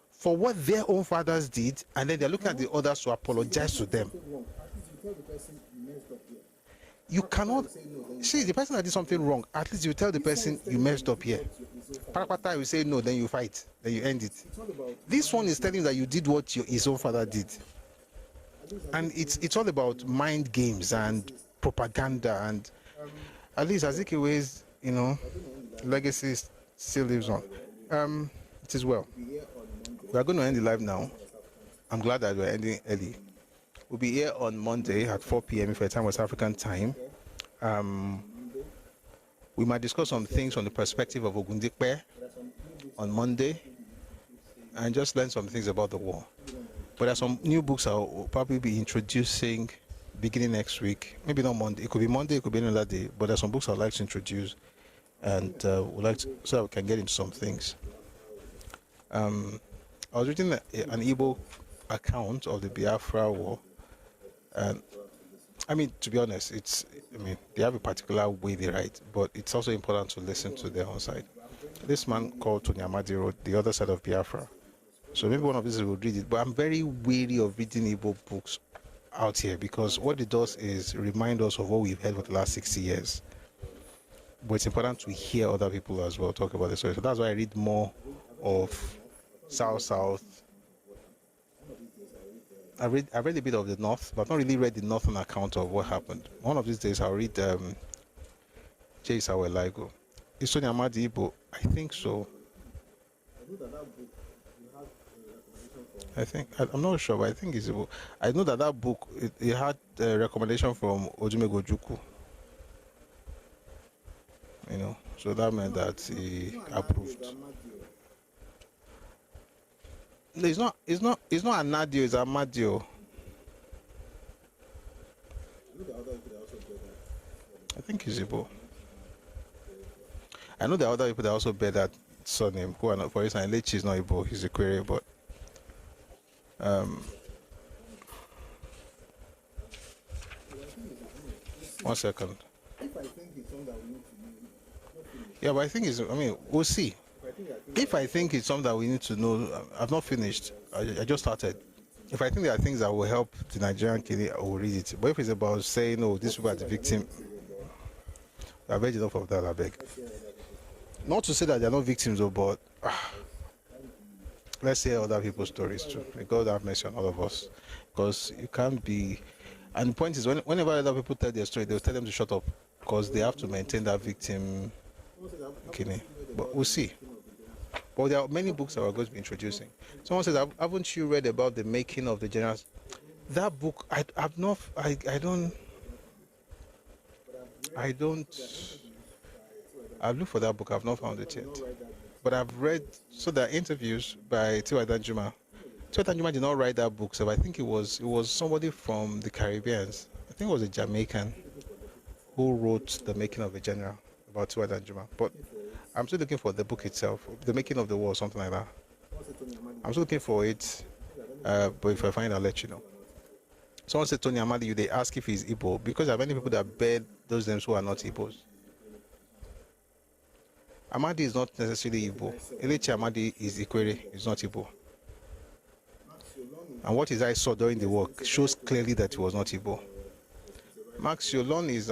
for what their own fathers did, and then they're looking at the others to apologize to them. You cannot see the person that did something wrong. At least you tell the person you messed up here. Parapata, you say no, then you fight, then you end it. This one is telling that you did what his own father did, and it's all about mind games and propaganda. And at least Azikiwe's, legacy still lives on. It is well. We are going to end the live now. I'm glad that we're ending early. We'll be here on Monday at 4 p.m. if your time was African time. We might discuss some things from the perspective of Ogundikpe on Monday and just learn some things about the war. But there are some new books I'll probably be introducing beginning next week. Maybe not Monday. It could be Monday, it could be another day. But there are some books I'd like to introduce, and would like to, so that we can get into some things. I was reading an Igbo account of the Biafra war. And I mean, to be honest, they have a particular way they write, but it's also important to listen to their own side. This man called Tony Amadi wrote The Other Side of Biafra. So maybe one of these will read it, but I'm very wary of reading Igbo books out here, because what it does is remind us of what we've heard for the last 60 years. But it's important to hear other people as well talk about the story. So that's why I read more of South. I read a bit of the North, but I've not really read the Northern account of what happened. One of these days I'll read J. Sawelaigo. Is Tony Amadi Igbo? I think so. know that that book you have a recommendation from. I think I'm not sure, but I think it's. I know that that book it had a recommendation from Ojumego Juku. You know, so that meant that he approved. No, it's not. It's not. It's not Anadio. It's Amadio. I think it's Igbo. I know there are other people that also bear that surname. Who are not, for instance, Lechi is not Igbo. He's a query, but one second. If I think it's something that we need to know, Yeah, but I think it's. I mean, we'll see. If I think it's something that we need to know, I've not finished. I just started. If I think there are things that will help the Nigerian kid, I will read it. But if it's about saying, "Oh, this people are the victim," I've read enough of that. I beg. Not to say that they're not victims, though, but let's hear other people's stories too. May God have mercy on all of us, because you can't be. And the point is, whenever other people tell their story, they'll tell them to shut up, because they have to maintain that victim. Okay, but we'll see. But there are many books that we're going to be introducing. Someone says, "Haven't you read about the making of the generals?" That book, I've not. I don't. I've looked for that book. I've not found it yet. But I've read. So there are interviews by Tiwa Danjuma. Tiwa Danjuma did not write that book, so I think it was somebody from the Caribbeans. I think it was a Jamaican who wrote The Making of a General about Tiwa Danjuma. But I'm still looking for the book itself, The Making of the War, something like that. I'm still looking for it, but if I find it, I'll let you know. Someone said Tony Amadi, they ask if he's Igbo, because there are many people that bear those names who are not Igbos. Amadi is not necessarily Igbo. Elechi Amadi is Ikwere, he's not Igbo. And what his eyes saw during the war shows clearly that he was not Igbo. Max Yolon is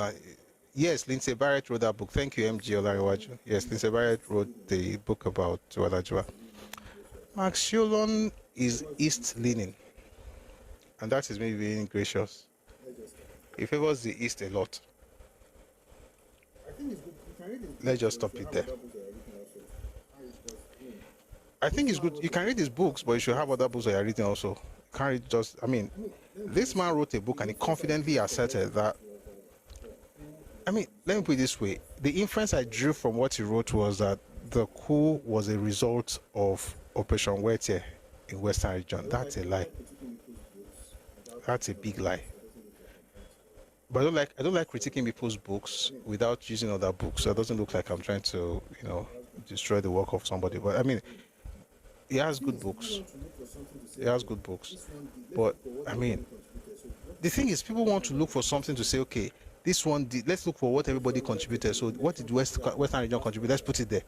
yes, Lindsay Barrett wrote that book. Thank you, MG Olariwaju. Yes, Lindsay Barrett wrote the book about Tuwadajua. Max Yolon is East leaning. And that is maybe being gracious. He favors the East a lot. Let's just stop it there. I think it's good. You can read his books, but you should have other books that you're reading also. You can't read just, I mean, this man wrote a book and he confidently asserted that, I mean, let me put it this way. The inference I drew from what he wrote was that the coup was a result of Operation Wete in Western region. That's a lie. That's a big lie. But I don't like critiquing people's books without using other books. So it doesn't look like I'm trying to, destroy the work of somebody. But I mean, he has good books. He has good books. But I mean, the thing is, people want to look for something to say, okay, this one did, let's look for what everybody contributed. So what did Western region contribute? Let's put it there.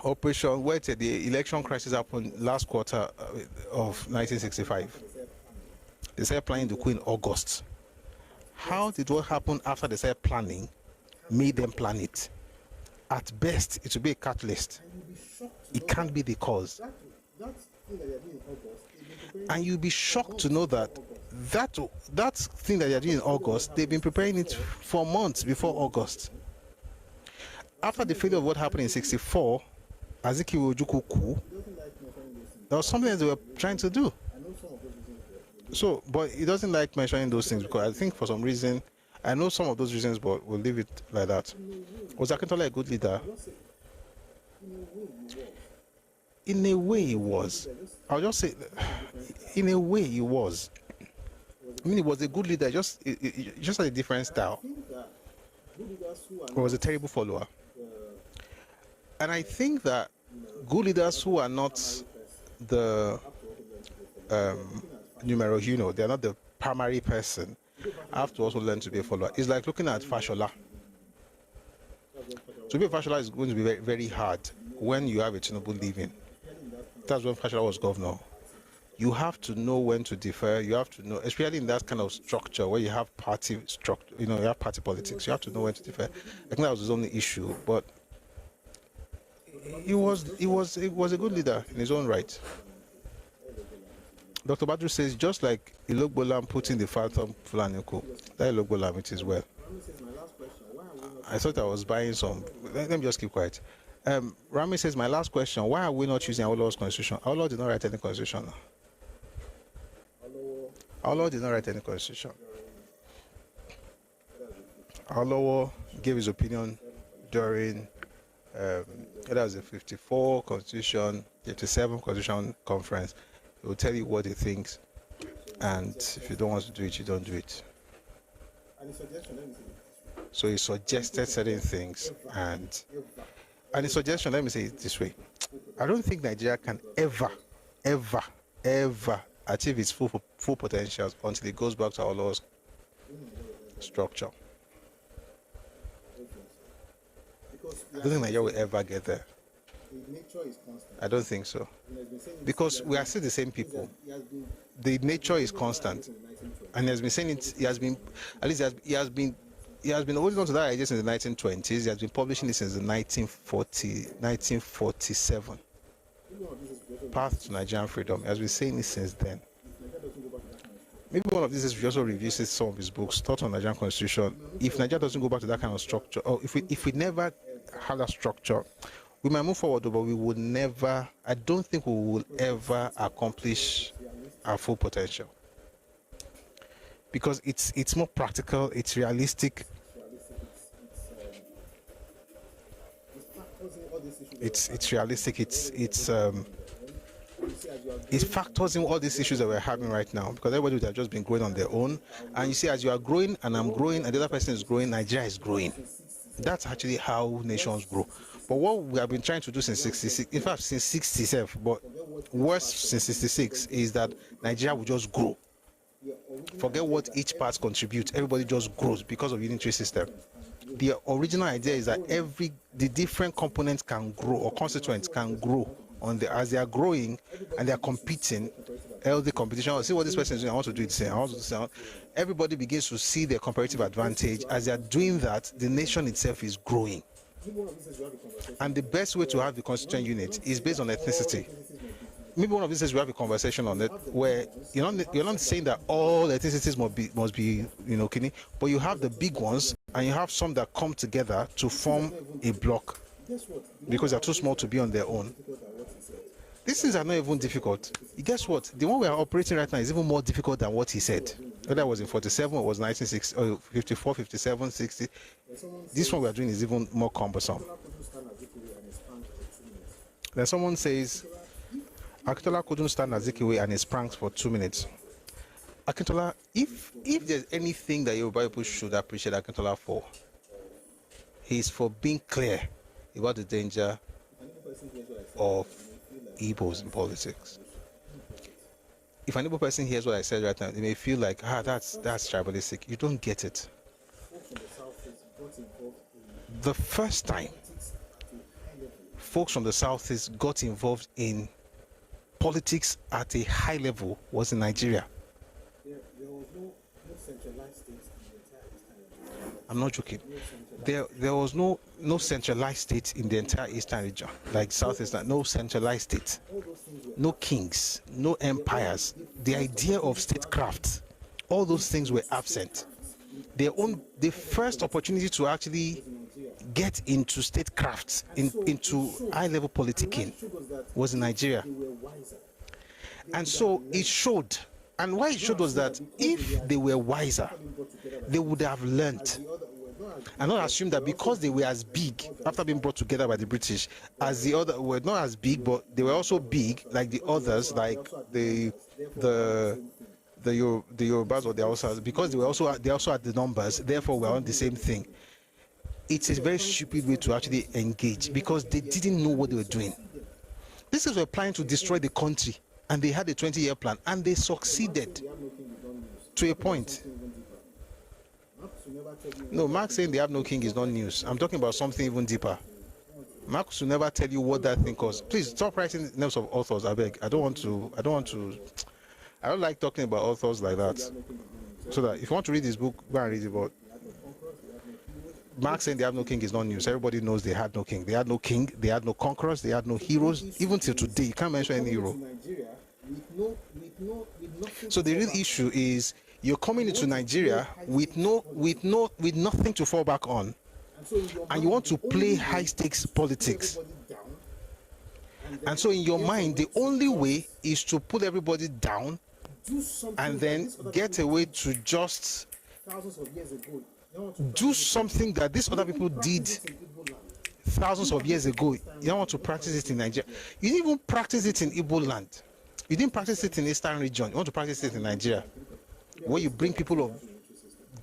Operation Wete, the election crisis happened last quarter of 1965. They started planning the coup in August. How did what happened after they started planning made them plan it? At best, it will be a catalyst. It can't be the cause. And you'll be shocked to know that that thing that they're doing in August, they've been preparing it for months before August. After the failure of what happened in 64, Azikiwe Ojukwu coup, there was something that they were trying to do. So, but he doesn't like mentioning those things because I think for some reason, I know some of those reasons, but we'll leave it like that. Was Akintola a good leader? In a way, he was. I'll just say, in a way, he was. I mean, he was a good leader, just had a different style. He was a terrible follower. And I think that good leaders who are not the numero uno, they're not the primary person, have to also learn to be a follower. It's like looking at Fashola. To be a Fashola is going to be very, very hard when you have a Tinubu leaving. That's when Fashola was governor. You have to know when to defer. You have to know, especially in that kind of structure where you have party structure, you have party politics. You have to know when to defer. I think that was his only issue, but he was a good leader in his own right. Dr. Badru says, just like Ilogbolam putting the Phantom Fulani coup, that Ilogbolam it is well. I thought I was buying some. Let me just keep quiet. Rami says, my last question, why are we not using our Lord's constitution? Our Lord did not write any constitution. Our Lord did not write any constitution. Our Lord gave his opinion during that was the 54 constitution, 57 constitution conference. He will tell you what he thinks, and if you don't want to do it, you don't do it. So he suggested certain things, and his suggestion, let me say it this way, I don't think Nigeria can ever achieve its full potentials until it goes back to our law's structure. I don't think Nigeria will ever get there. I don't think so. Because we are still the same people. The nature is constant. And he has been saying it, he has been holding on to that idea since the 1920s. He has been publishing it since the 1947. Path to Nigerian freedom. He has been saying it since then. Maybe one of these is also revises some of his books, Thought on Nigerian Constitution. If Nigeria doesn't go back to that kind of structure, or if we never have that structure, we might move forward, but we would never, I don't think we will ever accomplish our full potential. Because it's more practical, it's realistic. It's realistic, it factors in all these issues that we're having right now, because everybody would have just been growing on their own, and you see, as you are growing and I'm growing and the other person is growing, Nigeria is growing. That's actually how nations grow. But what we have been trying to do since 66, in fact since 67, but worse since 66, is that Nigeria will just grow. Forget what each part contributes, everybody just grows because of unitary system. The original idea is that the different components can grow, or constituents can grow as they are growing and they are competing, healthy competition. See what this person is doing, I want to do it the same. I want to do the same. Everybody begins to see their comparative advantage. As they are doing that, the nation itself is growing. And the best way to have the constituent unit is based on ethnicity. Maybe one of these days we have a conversation on it where you're not saying that all ethnicities must be Kini, but you have the big ones and you have some that come together to form a block because they're too small to be on their own. These things are not even difficult. Guess what? The one we are operating right now is even more difficult than what he said. Whether it was in 47 or it was 1960, or 54, 57, 60. This one we are doing is even more cumbersome. Then someone says, Akintola couldn't stand Azikiwe and his pranks for 2 minutes. Akintola, if there's anything that Yoruba people should appreciate Akintola for, he's for being clear about the danger of Ibos in politics. If an Igbo person hears what I said right now, they may feel like, that's tribalistic. You don't get it. The first time folks from the Southeast got involved in politics at a high level was in Nigeria. There was no centralized state in the entire Eastern region. I'm not joking. There was no centralized state in the entire Eastern region, like Southeastern. No centralized state, no kings, no empires. The idea of statecraft, all those things were absent. The first opportunity to actually get into statecraft, into high-level politicking, was in Nigeria. And so it showed. And why it showed was that if they were wiser, they would have learnt. And not assume that because they were as big after being brought together by the British as the other were not as big, but they were also big like the others, like the Yorubas or the Hausas, because they also had the numbers, therefore we're on the same thing. It's a very stupid way to actually engage, because they didn't know what they were doing. These guys were planning to destroy the country, and they had a 20-year plan, and they succeeded to a point. No, Marx saying they have no king is not news. I'm talking about something even deeper. Marx will never tell you what that thing was. Please stop writing names of authors, I beg. I don't like talking about authors like that. So that if you want to read this book, go and read it. But Marx saying they have no king is not news. Everybody knows they had no king. They had no king, they had no conquerors, they had no heroes. Even till today, you can't mention any hero. So the real issue is you're coming into Nigeria with nothing to fall back on, and you want to play high stakes politics. And so in your mind, the only way is to put everybody down and then get away to just thousands of years ago. do something that these other people did thousands of years ago. You don't want to practice it in Nigeria. You didn't even practice it in Igbo land. You didn't practice it in Eastern region. You want to practice it in Nigeria, where you bring people of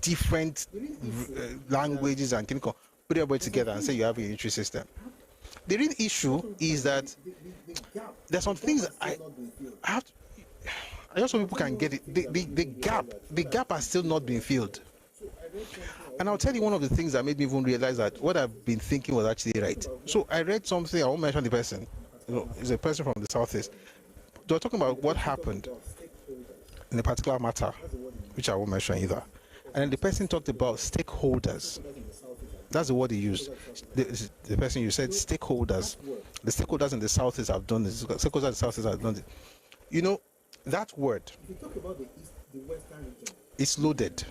different languages and chemical, put everybody together and say you have a unitary system. The real issue is that there's some things that I have to, I just hope people can get it. The gap has still not been filled. And I'll tell you one of the things that made me even realize that what I've been thinking was actually right. So I read something, I won't mention the person, it's a person from the Southeast. They were talking about what happened in a particular matter, which I won't mention either. And then the person talked about stakeholders. That's the word he used. The person you said stakeholders. The stakeholders in the Southeast have done this. The stakeholders in the Southeast have done it. You know, that word, If you talk about the Western region, it's loaded.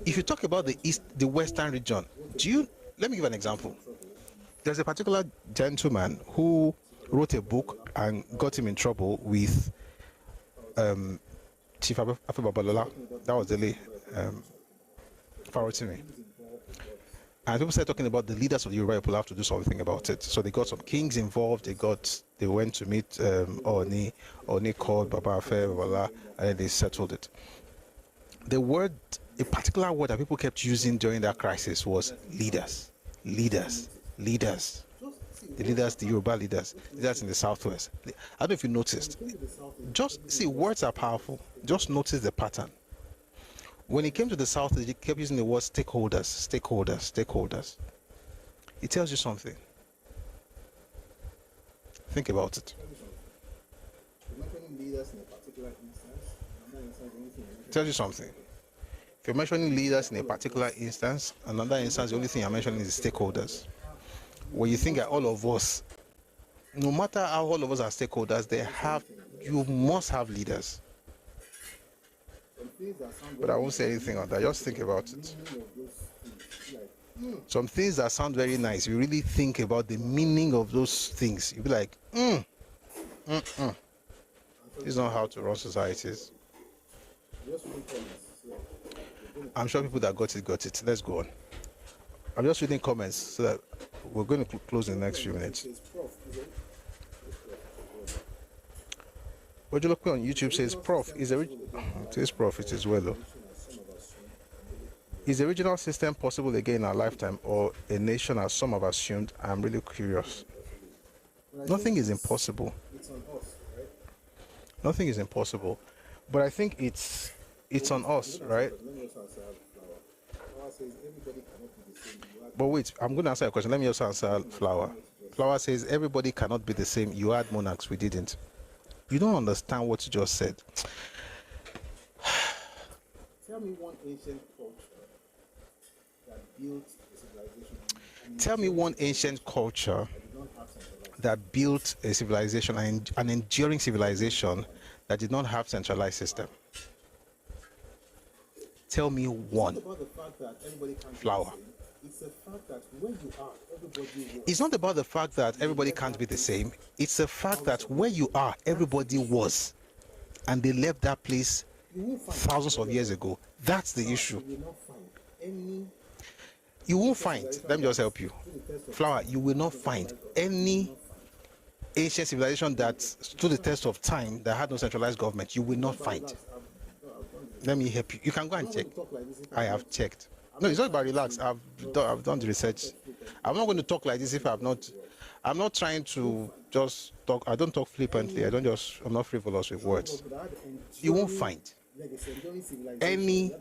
If you talk about the Western region, let me give an example. There's a particular gentleman who wrote a book and got him in trouble with Chief Afebabalola. That was the Farotimi. And people started talking about the leaders of the Yoruba people have to do something about it. So they got some kings involved. They went to meet Oni called Baba Afebabalola, and then they settled it. A particular word that people kept using during that crisis was leaders. The leaders, the Yoruba leaders in the Southwest. I don't know if you noticed. Just see, words are powerful. Just notice the pattern. When it came to the Southwest, they kept using the word stakeholders. It tells you something. Think about it. It tells you something. If you're mentioning leaders in a particular instance, another instance, the only thing you're mentioning is stakeholders. When you think that all of us, no matter how all of us are stakeholders, you must have leaders. But I won't say anything on that. Just think about it. Some things that sound very nice, you really think about the meaning of those things. You'll be like, This is not how to run societies. I'm sure people that got it. Let's go on. I'm just reading comments so that we're going to close in the next few minutes. What you look on YouTube says Prof is it says Prof it is well though. Is the regional system possible again in our lifetime or a nation as some have assumed? I'm really curious. Nothing is impossible. Nothing is impossible. But I think it's on us, right? But wait, I'm going to answer your question. Let me also answer Flower. Flower says everybody cannot be the same. You had monarchs, we didn't. You don't understand what you just said. tell me one ancient culture that built a civilization. Tell me one ancient culture that built a civilization, an enduring civilization that did not have centralized system. Tell me one. Flower. It's the fact that where you are, everybody. It's not about the fact that everybody can't be the same. It's the fact that where you are, everybody was, and they left that place thousands of years ago. That's the issue. You won't find. Let me just help you, Flower. You will not find any ancient civilization that stood the test of time that had no centralized government. You will not find. Let me help you. You can go and check. I have checked. No, it's not about relax. I've done the research. I'm not going to talk like this if I'm not trying to just talk. I don't talk flippantly. I'm not frivolous with words. You won't find any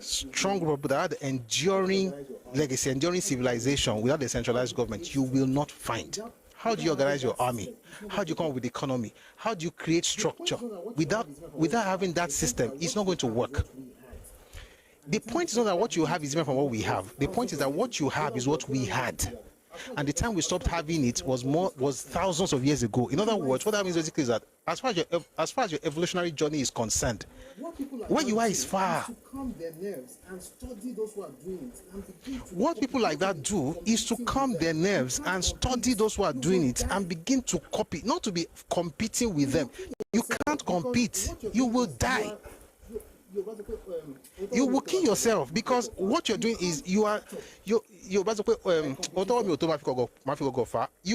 strong group that had enduring legacy, enduring civilization without a centralized government. You will not find. How do you organize your army? How do you come up with the economy? How do you create structure? Without having that system, it's not going to work. The point is not that what you have is different from what we have. The point is that what you have is what we had. And the time we stopped having it was thousands of years ago. In other words, what that means basically is that as far as your evolutionary journey is concerned, What people are where you are doing is far. to calm their nerves and study those who are doing it and begin to What people like that do is to calm their nerves and study those who are doing it and begin to copy, not to be competing with them. You can't compete. You will die. You will kill yourself, because what you're doing is you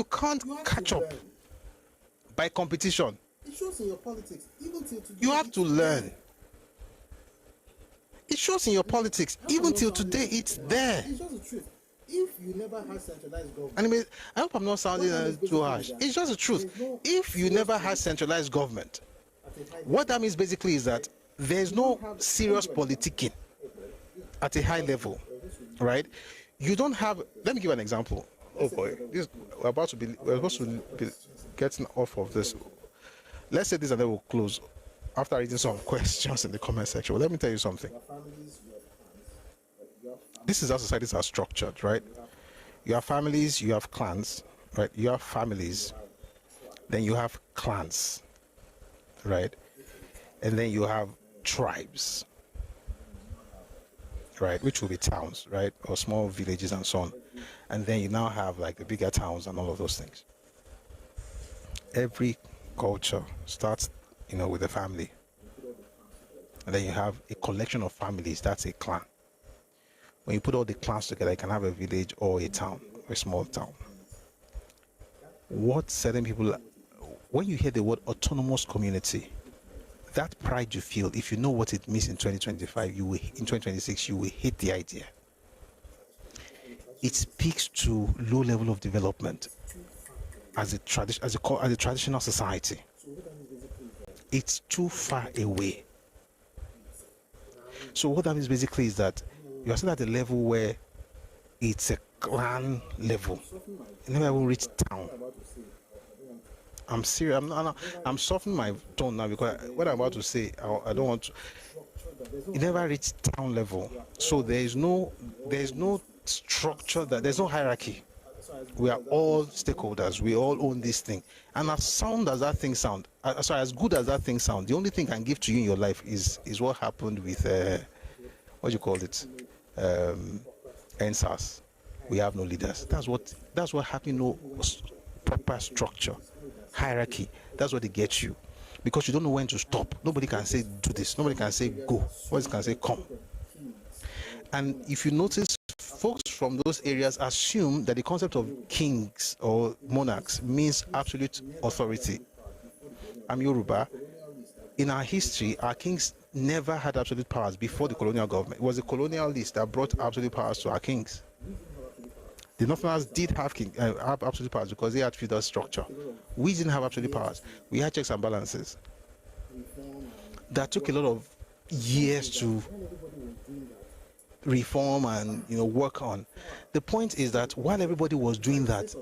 can't catch up by competition. It shows in your politics, even till today. You have to learn. It shows in your politics, even till today. It's there. It's just the truth. If you never had centralized government, And I hope I'm not sounding too harsh. It's just the truth. If you never had centralized government, what that means basically is that there's no serious politicking at a high level, right? You don't have. Let me give an example. Oh boy, we're supposed to be getting off of this. Let's say this and then we'll close after reading some questions in the comment section. Well, let me tell you something. This is how societies are structured, right? You have families, you have clans, right? You have families, then you have clans, right? And then you have tribes, right? Which will be towns, right? Or small villages and so on. And then you now have like the bigger towns and all of those things. Every culture starts, with a family. And then you have a collection of families, that's a clan. When you put all the clans together, you can have a village or a town, a small town. What certain people, when you hear the word autonomous community, that pride you feel, if you know what it means in 2025, in 2026, you will hate the idea. It speaks to low level of development as a traditional society. It's too far away. So what that means basically is that you are still at a level where it's a clan level. You never even reach town. I'm serious. I'm softening my tone now, because what I'm about to say, I don't want to. You never reach town level. So there's no structure, there's no hierarchy. We are all stakeholders. We all own this thing. And as sound as that thing sound, as good as that thing sound, the only thing I can give to you in your life is what happened with what do you call it? NSAS. We have no leaders. That's what happened. No proper structure, hierarchy. That's what they get you, because you don't know when to stop. Nobody can say do this. Nobody can say go. Nobody can say come. And if you notice, folks from those areas assume that the concept of kings or monarchs means absolute authority. I'm Yoruba. In our history, our kings never had absolute powers before the colonial government. It was the colonialists that brought absolute powers to our kings. The Northerners did have absolute powers because they had feudal structure. We didn't have absolute powers. We had checks and balances. That took a lot of years to reform and work on. The point is that while everybody was doing that,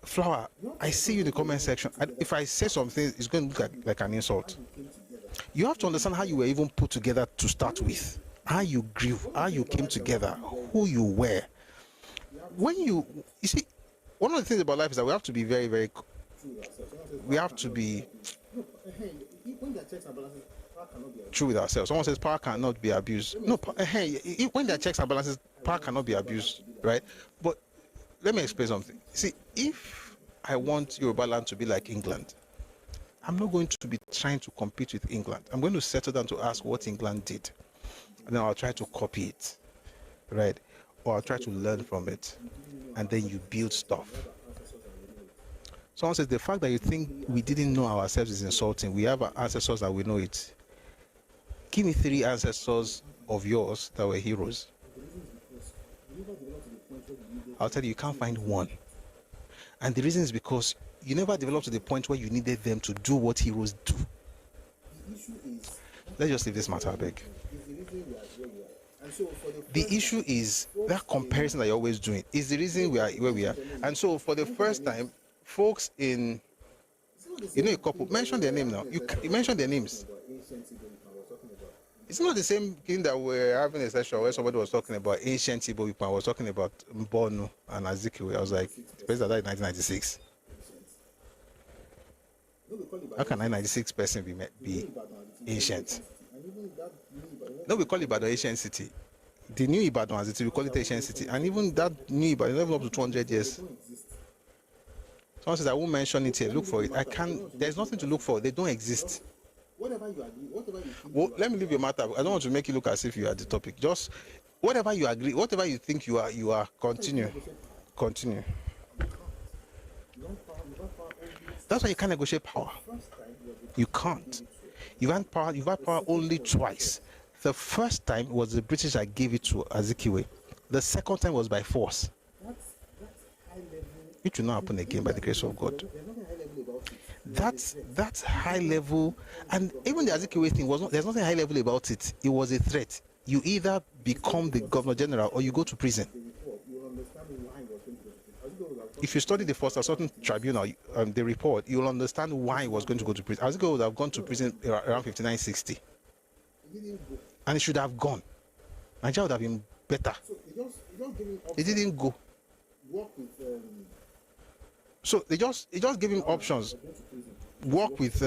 Flower, I see you in the comment section. If I say something, it's going to look like an insult. You have to understand how you were even put together to start with, how you grew, how you came together, who you were. When you see, one of the things about life is that we have to be very, very, we have to be true with ourselves. Someone says power cannot be abused. No, when there are checks and balances, power cannot be abused, right? But let me explain something. See, if I want Yoruba land to be like England, I'm not going to be trying to compete with England. I'm going to settle down to ask what England did, and then I'll try to copy it, right? Or I'll try to learn from it, and then you build stuff. Someone says the fact that you think we didn't know ourselves is insulting. We have our ancestors that we know it. Give me 3 ancestors of yours that were heroes. I'll tell you can't find one. And the reason is because you never developed to the point where you needed them to do what heroes do. Let's just leave this matter, I beg. The issue is that comparison that you're always doing is the reason we are where we are. And so for the first time, folks in, a couple, mention their name now. You mention their names. It's not the same thing that we're having a session where somebody was talking about ancient Igbo people. I was talking about Mbonu and Azikiwe. I was like, the person that died in 1996. How can I 96 person be ancient? No, we call Ibadan ancient city. The new Ibadan as it is, we call it ancient city. And even that new Ibadan, even up to 200 years. Someone says, I won't mention it here. Look for it. I can't. There's nothing to look for. They don't exist. Whatever you agree, whatever you think. Well, let me leave your matter. I don't want to make it look as if you are the topic. Just whatever you agree, whatever you think you are. Continue. Continue. That's why you can't negotiate power. You can't. You've had power only twice. The first time was the British that gave it to Azikiwe. The second time was by force. That's high level. It will not happen again by the grace of God. There's nothing high level about it. That's high level, and even the Azikiwe thing there's nothing high level about it. It was a threat. You either become the governor general or you go to prison. You understand why it was going to go to prison. If you study the first certain tribunal, the report, you'll understand why he was going to go to prison. Azikiwe would have gone to prison around 59-60. And it should have gone. Nigeria would have been better. So they just gave him It didn't go. work with So they just gave him options. Work with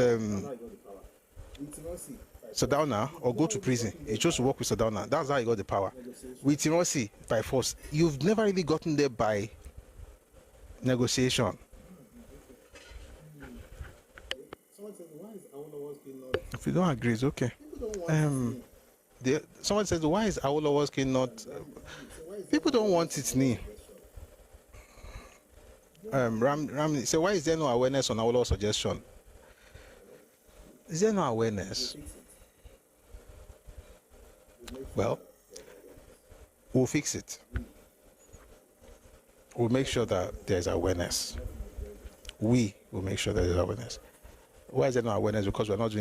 Sardauna or go to prison. He chose to work with Sardauna. That's how he got the power. With Tirosi by force. You've never really gotten there by negotiation. someone says, why is Awolowo's king not? If you don't agree, it's okay. People don't want Someone says, why is Awolowo's king not? People don't want its knee. Ram say, why is there no awareness on Awolowo's suggestion? Is there no awareness? Well, we'll fix it. We'll make sure that there's awareness. We will make sure that there's awareness. Why is there no awareness? Because we're not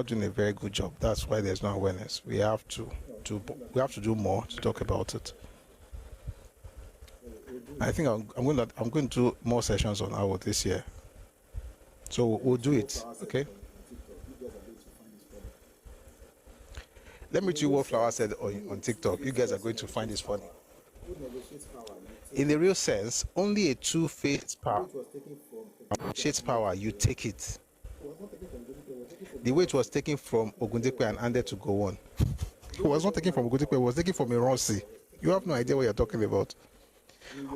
doing a very good job. That's why there's no awareness. We have to do more to talk about it. I think I'm going to do more sessions on AWO this year. So we'll do it. Okay. Let me tell you what Flower said on TikTok. You guys are going to find this funny. In the real sense, only a two-faced power shades power. You take it. The way it was taken from Ogundipe and handed to go on. It was not taken from Ogundipe. It was taken from Ironsi. You have no idea what you're talking about.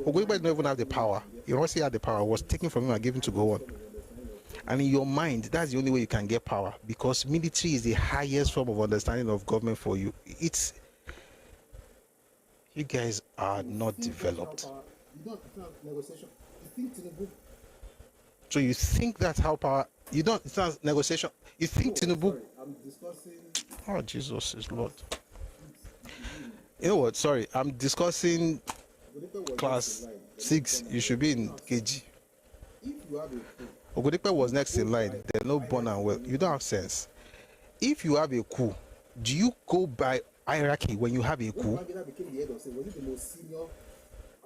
Ogundipe didn't even have the power. Ironsi had the power. It was taken from him and given to go on. And in your mind, that's the only way you can get power, because military is the highest form of understanding of government for you. You guys are not developed. You don't have negotiation. You think Tinubu. So you think that's how power? You don't. It's not negotiation. You think Tinubu? Sorry, I'm discussing. Oh, Jesus is Lord. You know what? Sorry, I'm discussing class 6. You should be in KG. If you have a coup, Ogundipe was next in line. They're no born and well. You don't have sense. If you have a coup, do you go by hierarchy when you have a coup? when Babangida became the head of state, was it the most senior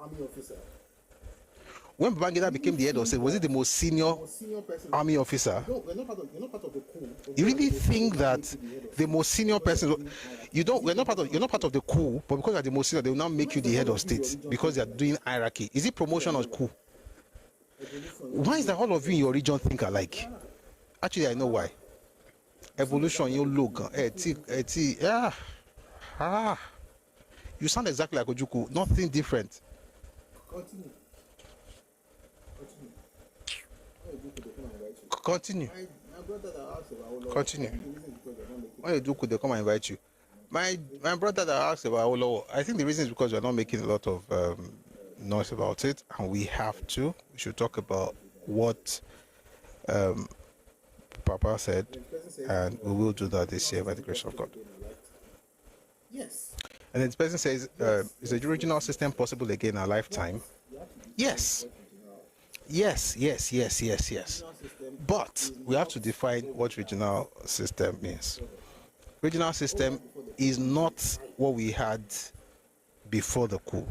army officer? When Babangida became the head of state, was it the most senior Person. army officer? No, you're not part of the coup. You really think that the most senior person? You're not part of the coup, but because you're the most senior, they will now make you the head of state because they are doing hierarchy. Is it promotion or coup? Why is that all of you in your region think alike? Actually, I know why. Evolution, you look, you sound exactly like Ojuku, nothing different. Continue. Continue. When you do, could they come and invite you? My brother that asked about Olowo, I think the reason is because we're not making a lot of noise about it, and we should talk about what Papa said, and we will do that this year by the grace of God. Yes. And then the person says, is the original system possible again in our lifetime? Yes. Yes. But we have to define what regional system means. Regional system is not what we had before the coup.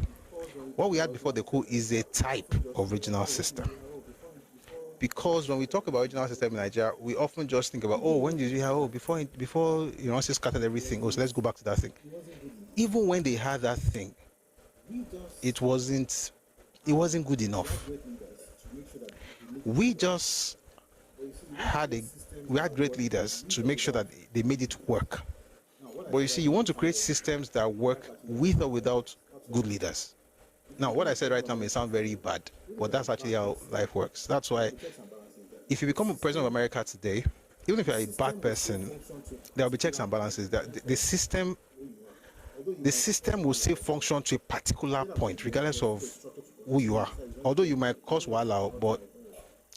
What we had before the coup is a type of regional system. Because when we talk about regional system in Nigeria, we often just think about, when did we have, before Ironsi scattered everything, so let's go back to that thing. Even when they had that thing, it wasn't good enough. We just we had great leaders to make sure that they made it work. But you see, you want to create systems that work with or without good leaders. Now, what I said right now may sound very bad, but that's actually how life works. That's why if you become a president of America today, even if you're a bad person, there will be checks and balances. The system will still function to a particular point, regardless of who you are. Although you might cause wahala, but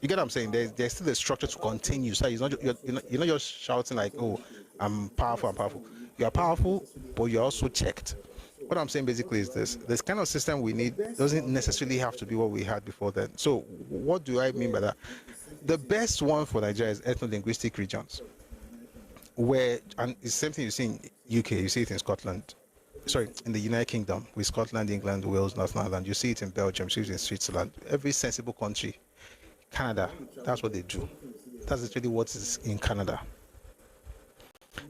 you get what I'm saying? There's still a structure to continue. So you're not just shouting like, "Oh, I'm powerful, I'm powerful." You are powerful, but you're also checked. What I'm saying basically is this kind of system we need doesn't necessarily have to be what we had before then. So what do I mean by that? The best one for Nigeria is ethno-linguistic regions, where, and it's the same thing you see in UK, you see it in Scotland, sorry, in the United Kingdom, with Scotland, England, Wales, Northern Ireland, you see it in Belgium, you see it in Switzerland, every sensible country. Canada, that's what they do. That's literally what is in Canada.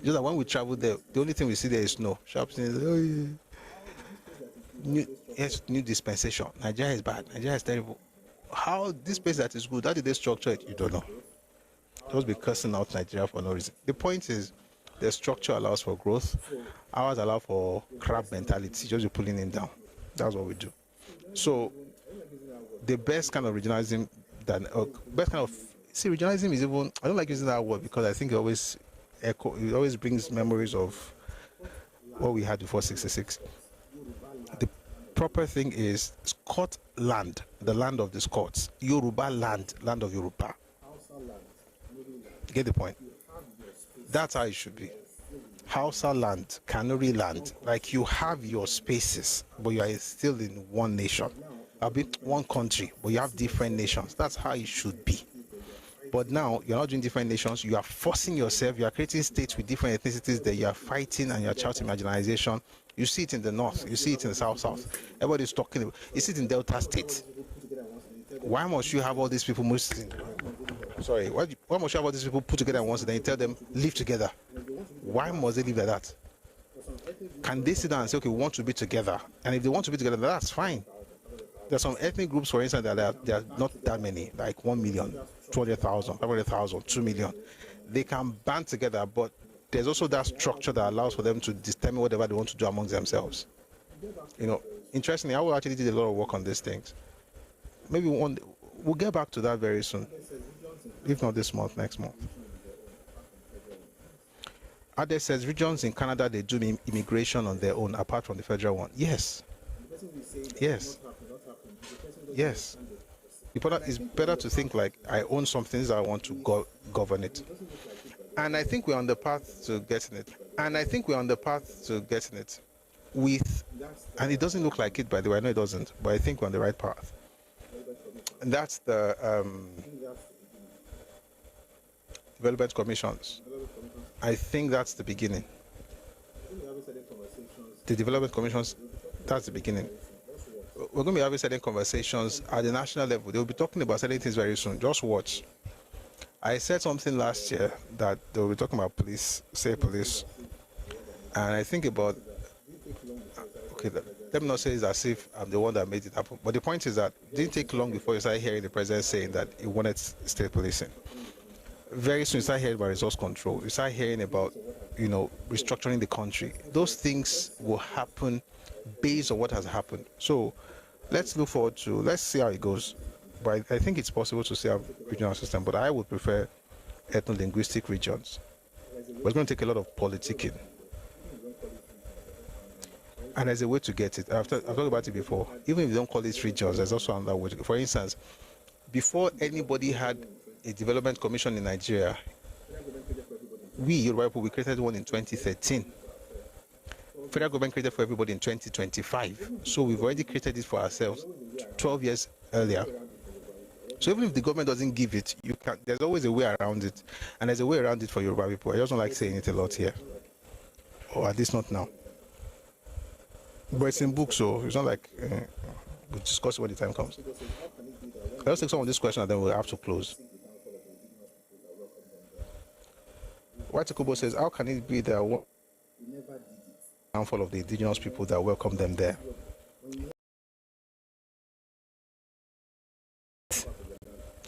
Just that when we travel there, the only thing we see there is snow. Shops, oh, yeah. New dispensation. Nigeria is bad. Nigeria is terrible. How this place that is good, how did they structure it? You don't know. Just be cursing out Nigeria for no reason. The point is, the structure allows for growth. Ours allow for crab mentality, just be pulling it down. That's what we do. So, the best kind of regionalism, regionalism is even, I don't like using that word because I think it always brings memories of what we had before 66. The proper thing is Scotland, the land of the Scots. Yoruba land of Yoruba. Get the point? That's how it should be. Hausa land, Kanuri land, like you have your spaces, but you are still in one nation. A bit one country, but you have different nations. That's how it should be. But now you're not doing different nations. You are forcing yourself. You are creating states with different ethnicities that you are fighting, and you are shouting marginalization. You see it in the north. You see it in the south. Everybody's talking about. You see it in Delta State. Why must you have all these people Muslim? Sorry. Why must you have all these people put together once and then you tell them live together? Why must they live like that? Can they sit down and say, okay, we want to be together? And if they want to be together, that's fine. There's some ethnic groups, for instance, that there are not that many, like 1 million, 200,000, 500,000, 2 million. They can band together, but there's also that structure that allows for them to determine whatever they want to do amongst themselves. You know, interestingly, I will actually did a lot of work on these things. Maybe we'll get back to that very soon. If not this month, next month. Ade says regions in Canada, they do immigration on their own apart from the federal one. Yes. Yes. Yes. It's better to think like I own some things I want to govern it. And I think we're on the path to getting it. And it doesn't look like it, by the way. I know it doesn't, but I think we're on the right path. And that's the development commissions. I think that's the beginning. The development commissions, that's the beginning. We're going to be having certain conversations at the national level. They'll be talking about certain things very soon. Just watch. I said something last year that they'll be talking about police, and I think about, okay, let me not say it's as if I'm the one that made it happen, but the point is that it didn't take long before you started hearing the president saying that he wanted state policing. Very soon you start hearing about resource control. You start hearing about, restructuring the country. Those things will happen based on what has happened. So let's see how it goes. But I think it's possible to see a regional system, but I would prefer ethno-linguistic regions. But it's going to take a lot of politicking. And there's a way to get it. I've talked about it before. Even if you don't call it regions, there's also another way. For instance, before anybody had a development commission in Nigeria, we created one in 2013. Federal government created for everybody in 2025. So we've already created it for ourselves 12 years earlier. So even if the government doesn't give it, there's always a way around it. And there's a way around it for Yoruba people. I just don't like saying it a lot here. Or at least not now. But it's in books, so it's not like we'll discuss it when the time comes. Let's take some of this question and then we'll have to close. White Kubo says, how can it be that handful of the indigenous people that welcome them there?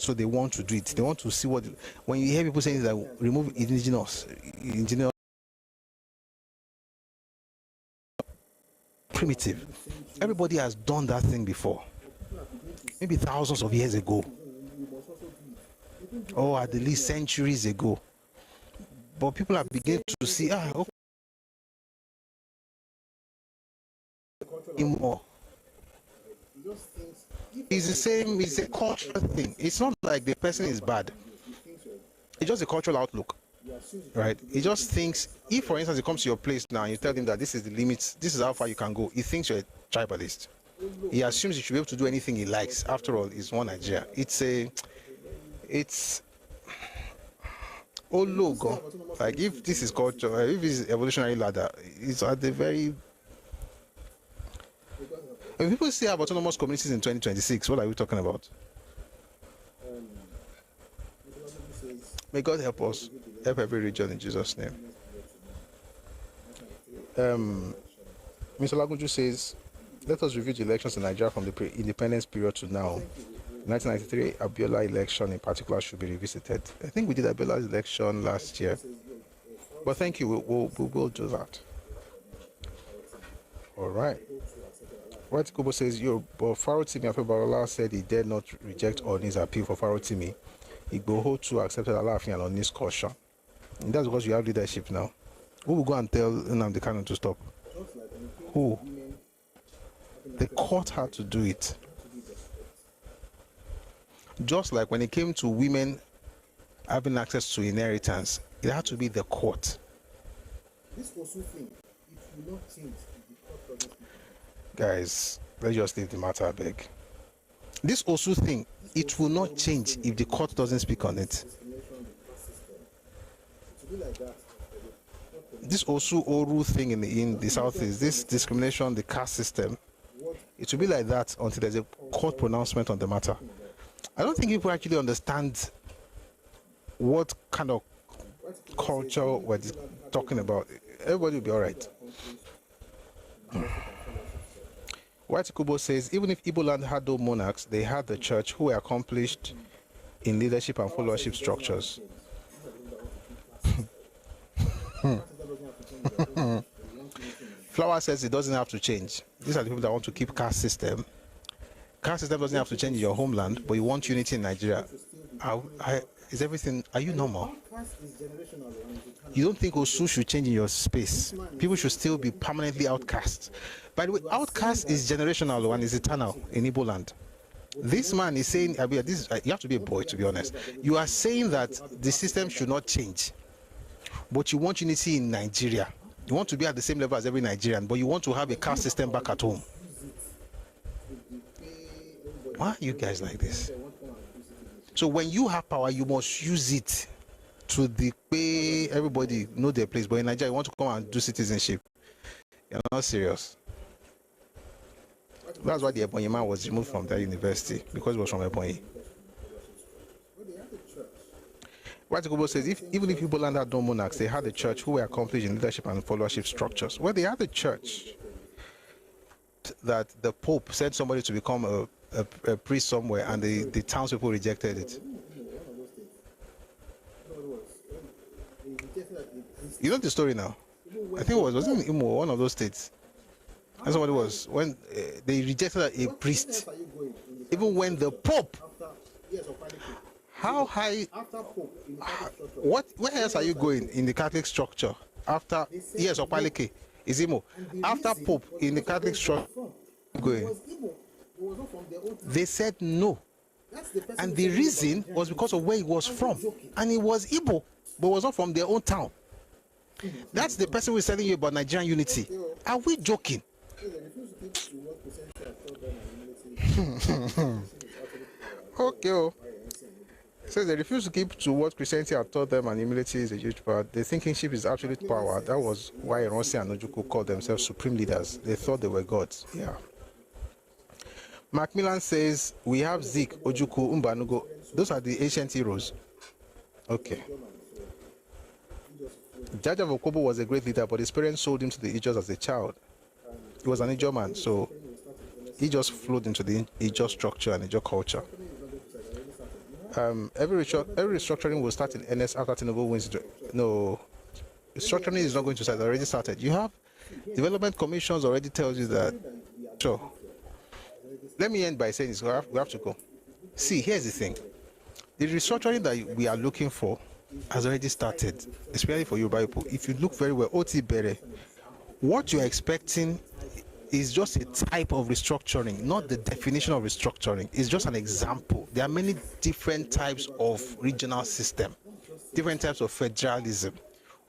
so they want to do it. They want to see what. When you hear people saying that remove indigenous primitive, everybody has done that thing before, maybe thousands of years ago, or at the least centuries ago. But people are beginning to see, okay, more. It's the same, it's a cultural thing. It's not like the person is bad. It's just a cultural outlook, right? He just thinks, if for instance he comes to your place now and you tell him that this is the limits, this is how far you can go, he thinks you're a tribalist. He assumes he should be able to do anything he likes. After all, it's one Nigeria. It's logo. Like, if this is culture, if it's evolutionary ladder, it's at the very. When people say about autonomous communities in 2026, what are we talking about? May God help us, help every region in Jesus' name. Mr. Lagunju says, let us review the elections in Nigeria from the pre-independence period to now. 1993 Abiola election in particular should be revisited. I think we did Abiola's election last year. But thank you, we'll do that. All right. White Kubo says, but Farotimi Afebalola said he dared not reject Oni's appeal for Farotimi. Igboho too accepted Alaafin and Oni's caution. And that's because you have leadership now. Who will go and tell Nnamdi Kanu to stop? Who? The court had to do it. Just like when it came to women having access to inheritance, it had to be the court. This also thing, it will not change if the court doesn't. Guys, let's just leave the matter, I beg. This also thing, it will not change if the court doesn't speak on it. This also Oru thing in the southeast, this discrimination, the caste system, it will be like that until there's a court pronouncement on the matter. I don't think people actually understand what kind of culture we're talking about. Everybody will be all right. White Kubo says, even if Igbo land had no monarchs, they had the church who were accomplished in leadership and followership structures. Flower says it doesn't have to change. These are the people that want to keep caste system. Caste system doesn't have to change in your homeland, but you want unity in Nigeria. Is everything, are you normal? You don't think Osu should change in your space? People should still be permanently outcast. By the way, outcast is generational and is eternal in Igbo land. This man is saying, you have to be a boy to be honest. You are saying that the system should not change, but you want unity in Nigeria. You want to be at the same level as every Nigerian, but you want to have a caste system back at home. Why are you guys like this? So when you have power, you must use it to the pay everybody know their place. But in Nigeria, you want to come and do citizenship. You're not serious. That's why the Ebonyi man was removed from that university, because he was from Ebonyi. White Kubo says, even if people land had no monarchs, they had a church who were accomplished in leadership and followership structures. Well, they had a church that the Pope sent somebody to become a priest somewhere, and the townspeople rejected it. You know the story now? I think it wasn't Imo, one of those states. That's what it was. When they rejected a priest, even when the Pope. How high? Where else are you going in the Catholic structure after? Yes, Opaleke is Imo. After Pope in the Catholic structure, going. They said no, and the reason was because of where he was from, and he was Igbo, but was not from their own town. That's the person who is telling you about Nigerian unity. Are we joking? Okay. It says they refuse to keep to what Christianity had taught them, and humility is a huge part. They think kingship is absolute power. That was why Ronsi and Ojukwu called themselves supreme leaders. They thought they were gods. Yeah. Macmillan says we have Zik, Ojukwu, Mbanugo. Those are the ancient heroes. Okay. Jaja Vokobo was a great leader, but his parents sold him to the Ijos as a child. He was an Ijo man, so he just flowed into the Ijo structure and Ijo culture. every restructuring will start in earnest after Tinubu wins. No, restructuring is not going to start. Already started. You have development commissions already tells you that. So let me end by saying this. We have to go. See, here's the thing. The restructuring that we are looking for has already started, especially for Yoruba people. If you look very well, Oti Bere, what you're expecting is just a type of restructuring, not the definition of restructuring. It's just an example. There are many different types of regional system, different types of federalism.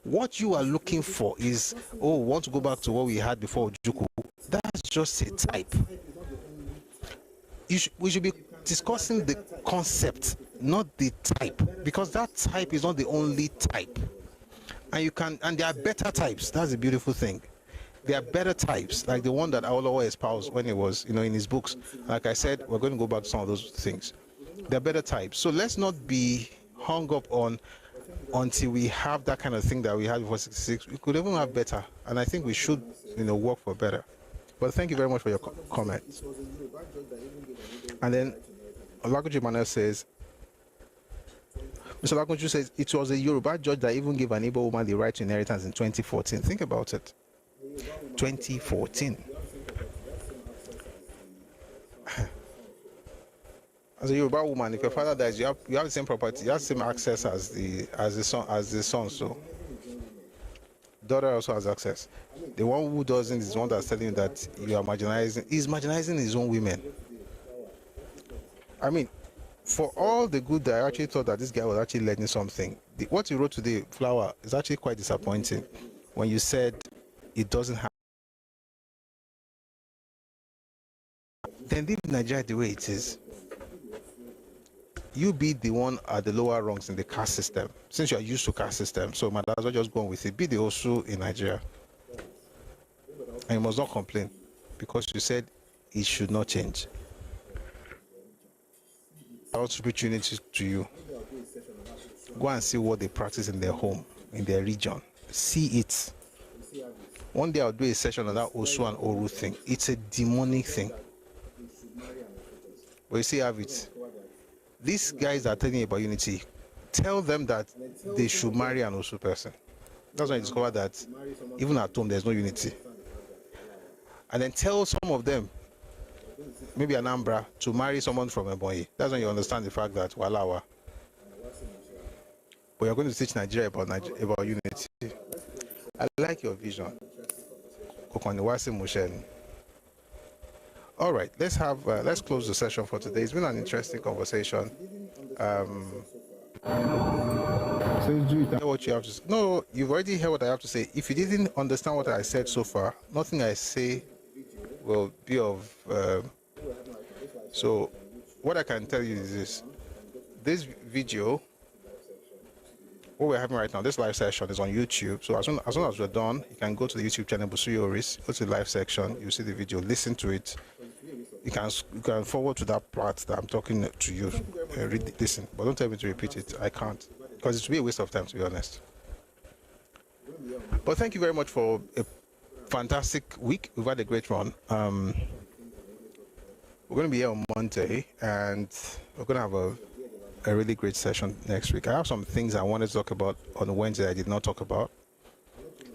What you are looking for is, oh, we want to go back to what we had before Juku. That's just a type. We should be discussing the concept, not the type, because that type is not the only type. And there are better types. That's the beautiful thing. There are better types, like the one that Awolowo espoused when he was, in his books. Like I said, we're going to go back to some of those things. There are better types. So let's not be hung up on until we have that kind of thing that we had before 66. We could even have better. And I think we should, work for better. But thank you very much for your comments. And then Olagunju Manuel says, Mr. Olagunju says, it was a Yoruba judge that even gave an Igbo woman the right to inheritance in 2014. Think about it. 2014. As a Yoruba woman, if your father dies, you have the same property, you have the same access as the son. So daughter also has access. The one who doesn't is the one that's telling you that you are marginalizing. He's marginalizing his own women. I mean, for all the good that I actually thought that this guy was actually learning something. What he wrote today, Flower, is actually quite disappointing. When you said it doesn't have, then leave Nigeria the way it is. You be the one at the lower rungs in the caste system, since you are used to caste system. So might as well just go on with it. Be the Osu in Nigeria, and you must not complain because you said it should not change. I want to preach unity to you. Go and see what they practice in their home, in their region. See it. One day I'll do a session on that Osu and Oru thing. It's a demonic thing. But you see, have it. These guys are telling you about unity. Tell them that they should marry an Osu person. That's when you discover that even at home there's no unity. And then tell some of them, maybe an Ambra, to marry someone from Ebonyi. That's when you understand the fact that Walawa. But you're going to teach Nigeria about unity. I like your vision. All right, let's close the session for today. It's been an interesting conversation. What you have to say. No, you've already heard what I have to say. If you didn't understand what I said so far, nothing I say will be of. So, what I can tell you is this video, what we're having right now, this live session is on YouTube. So as soon as we're done, you can go to the YouTube channel Busuyoris, go to the live section, you see the video, listen to it. You can forward to that part that I'm talking to you, listen, but don't tell me to repeat it. I can't, because it will be a waste of time, to be honest. But thank you very much for a fantastic week. We've had a great run. We're going to be here on Monday, and we're going to have a really great session next week. I have some things I wanted to talk about on Wednesday I did not talk about.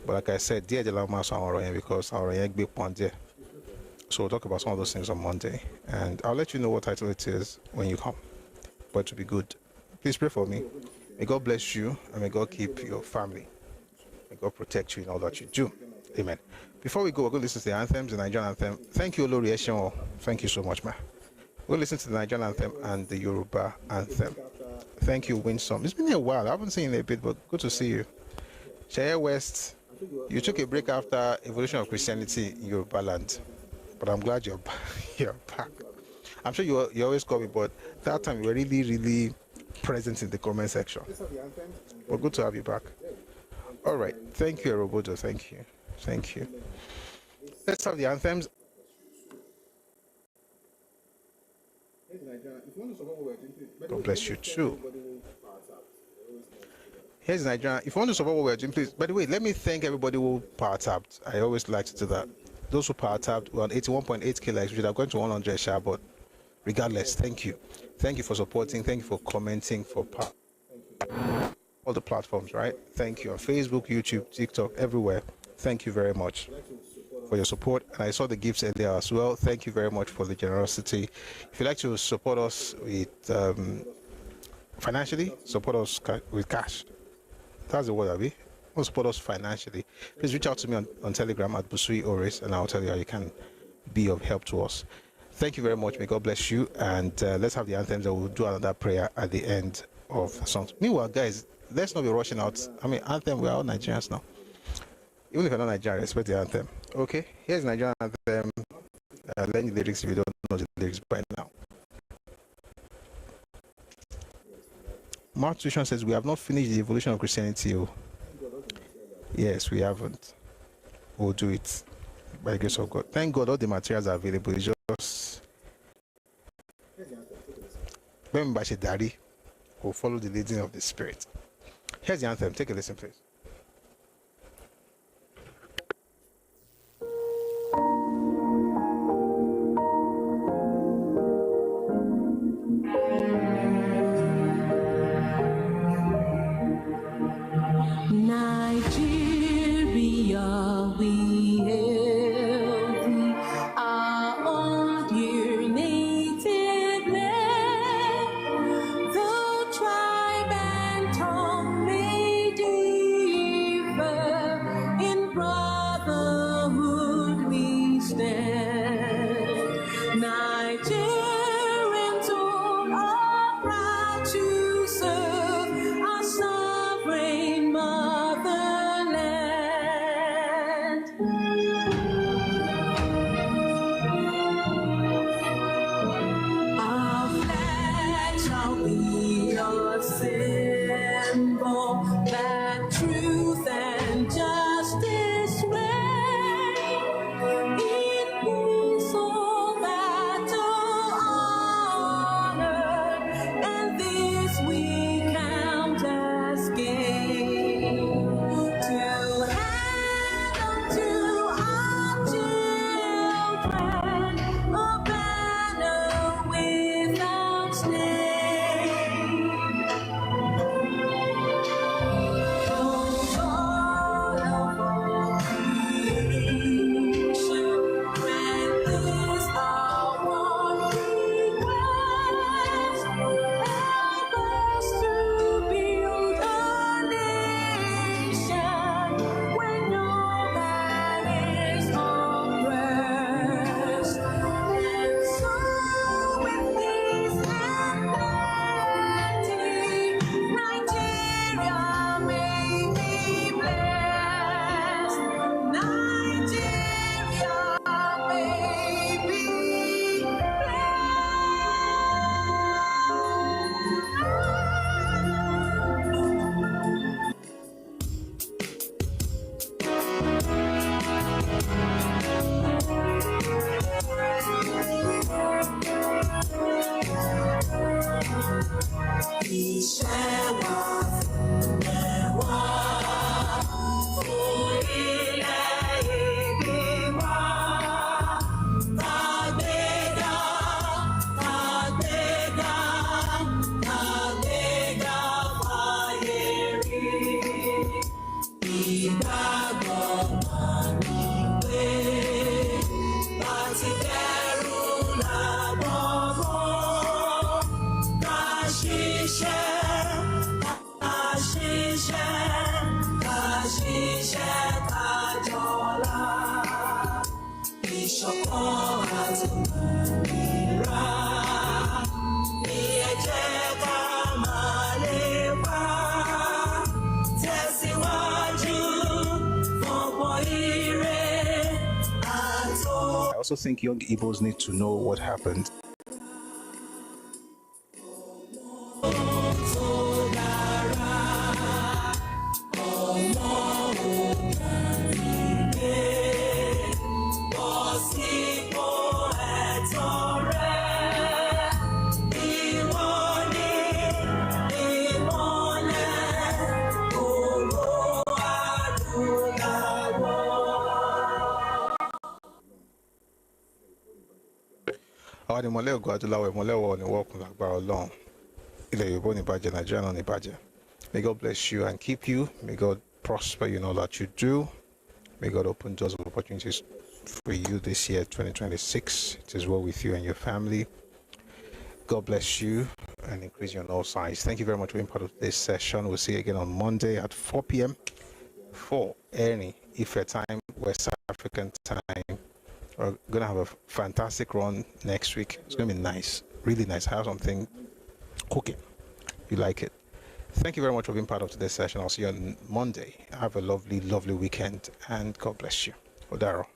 But like I said, because so we'll talk about some of those things on Monday. And I'll let you know what title it is when you come. But it will be good. Please pray for me. May God bless you, and may God keep your family. May God protect you in all that you do. Amen. Before we go, we're going to listen to the anthems, the Nigerian anthem. Thank you, Olori Eshewo. Thank you so much, ma. We'll listen to the Nigerian anthem and the Yoruba anthem. Thank you, Winsome. It's been a while. I haven't seen you in a bit, but good to see you. Shaya West, you took a break after evolution of Christianity in Yoruba land, but I'm glad you're back. I'm sure you always call me, but that time you were really, really present in the comment section. But good to have you back. All right. Thank you, Roboto. Thank you. Thank you. Let's have the anthems. God bless you too. Here's Nigeria. If you want to support what we're doing, please. By the way, let me thank everybody who power tapped. I always like to do that. Those who power tapped were on 81.8k likes, which are going to 100 share, but Regardless, thank you. Thank you for supporting. Thank you for commenting, for all the platforms, right? Thank you on Facebook, YouTube, TikTok, everywhere. Thank you very much for your support. And I saw the gifts earlier as well. Thank you very much for the generosity. If you'd like to support us with financially, support us with cash. That's the word, Abby. Want to support us financially, please reach out to me on Telegram at Busui Oris, and I'll tell you how you can be of help to us. Thank you very much. May God bless you. And let's have the anthems, and we'll do another prayer at the end of the songs. Meanwhile, guys, let's not be rushing out. I mean, anthem, we're all Nigerians now. Even if you're not Nigerian, respect the anthem. Okay, here's the Nigerian anthem. Learn the lyrics if you don't know the lyrics by now. Mark Tuition says, we have not finished the evolution of Christianity. Oh. Yes, we haven't. We'll do it by the grace of God. Thank God all the materials are available. It's just when Bashidari will follow the leading of the Spirit. Here's the anthem. Take a listen, please. Nigeria, we hail thee, our own dear native land. Though tribe and tongue may differ, in brotherhood we stand. Nigerians all are proud to serve our sovereign motherland. Our flag shall be a symbol that truth and justice reign. In peace all battle honored, and this we count as gain. To hand unto our children a banner without stain. All of all creation, grant this our one request. Help us to build a nation where no man is oppressed. And so with peace and plenty, Nigeria may be blessed. Nigeria may be I also think young Ibos need to know what happened. Àwọn ni mọ̀lẹ́ ògùn adúláwọ̀ ìmọ̀lẹ́ wọ̀ ni wọ́ọ̀kùn lágbára Ọlọ́run. Ilẹ̀ Yorùbá ò ní bàjẹ́, Nàìjíríà náà ò ní bàjẹ́. May God bless you and keep you. May God prosper you in all that you do. May God open doors of opportunities for you this year, 2026. It is well with you and your family. God bless you and increase you on all sides. Thank you very much for being part of this session. We'll see you again on Monday at 4 p.m. for any Ife time, West African time. We're going to have a fantastic run next week. It's going to be nice, really nice. I have something cooking. You like it. Thank you very much for being part of today's session. I'll see you on Monday. Have a lovely, lovely weekend and God bless you. Odaro.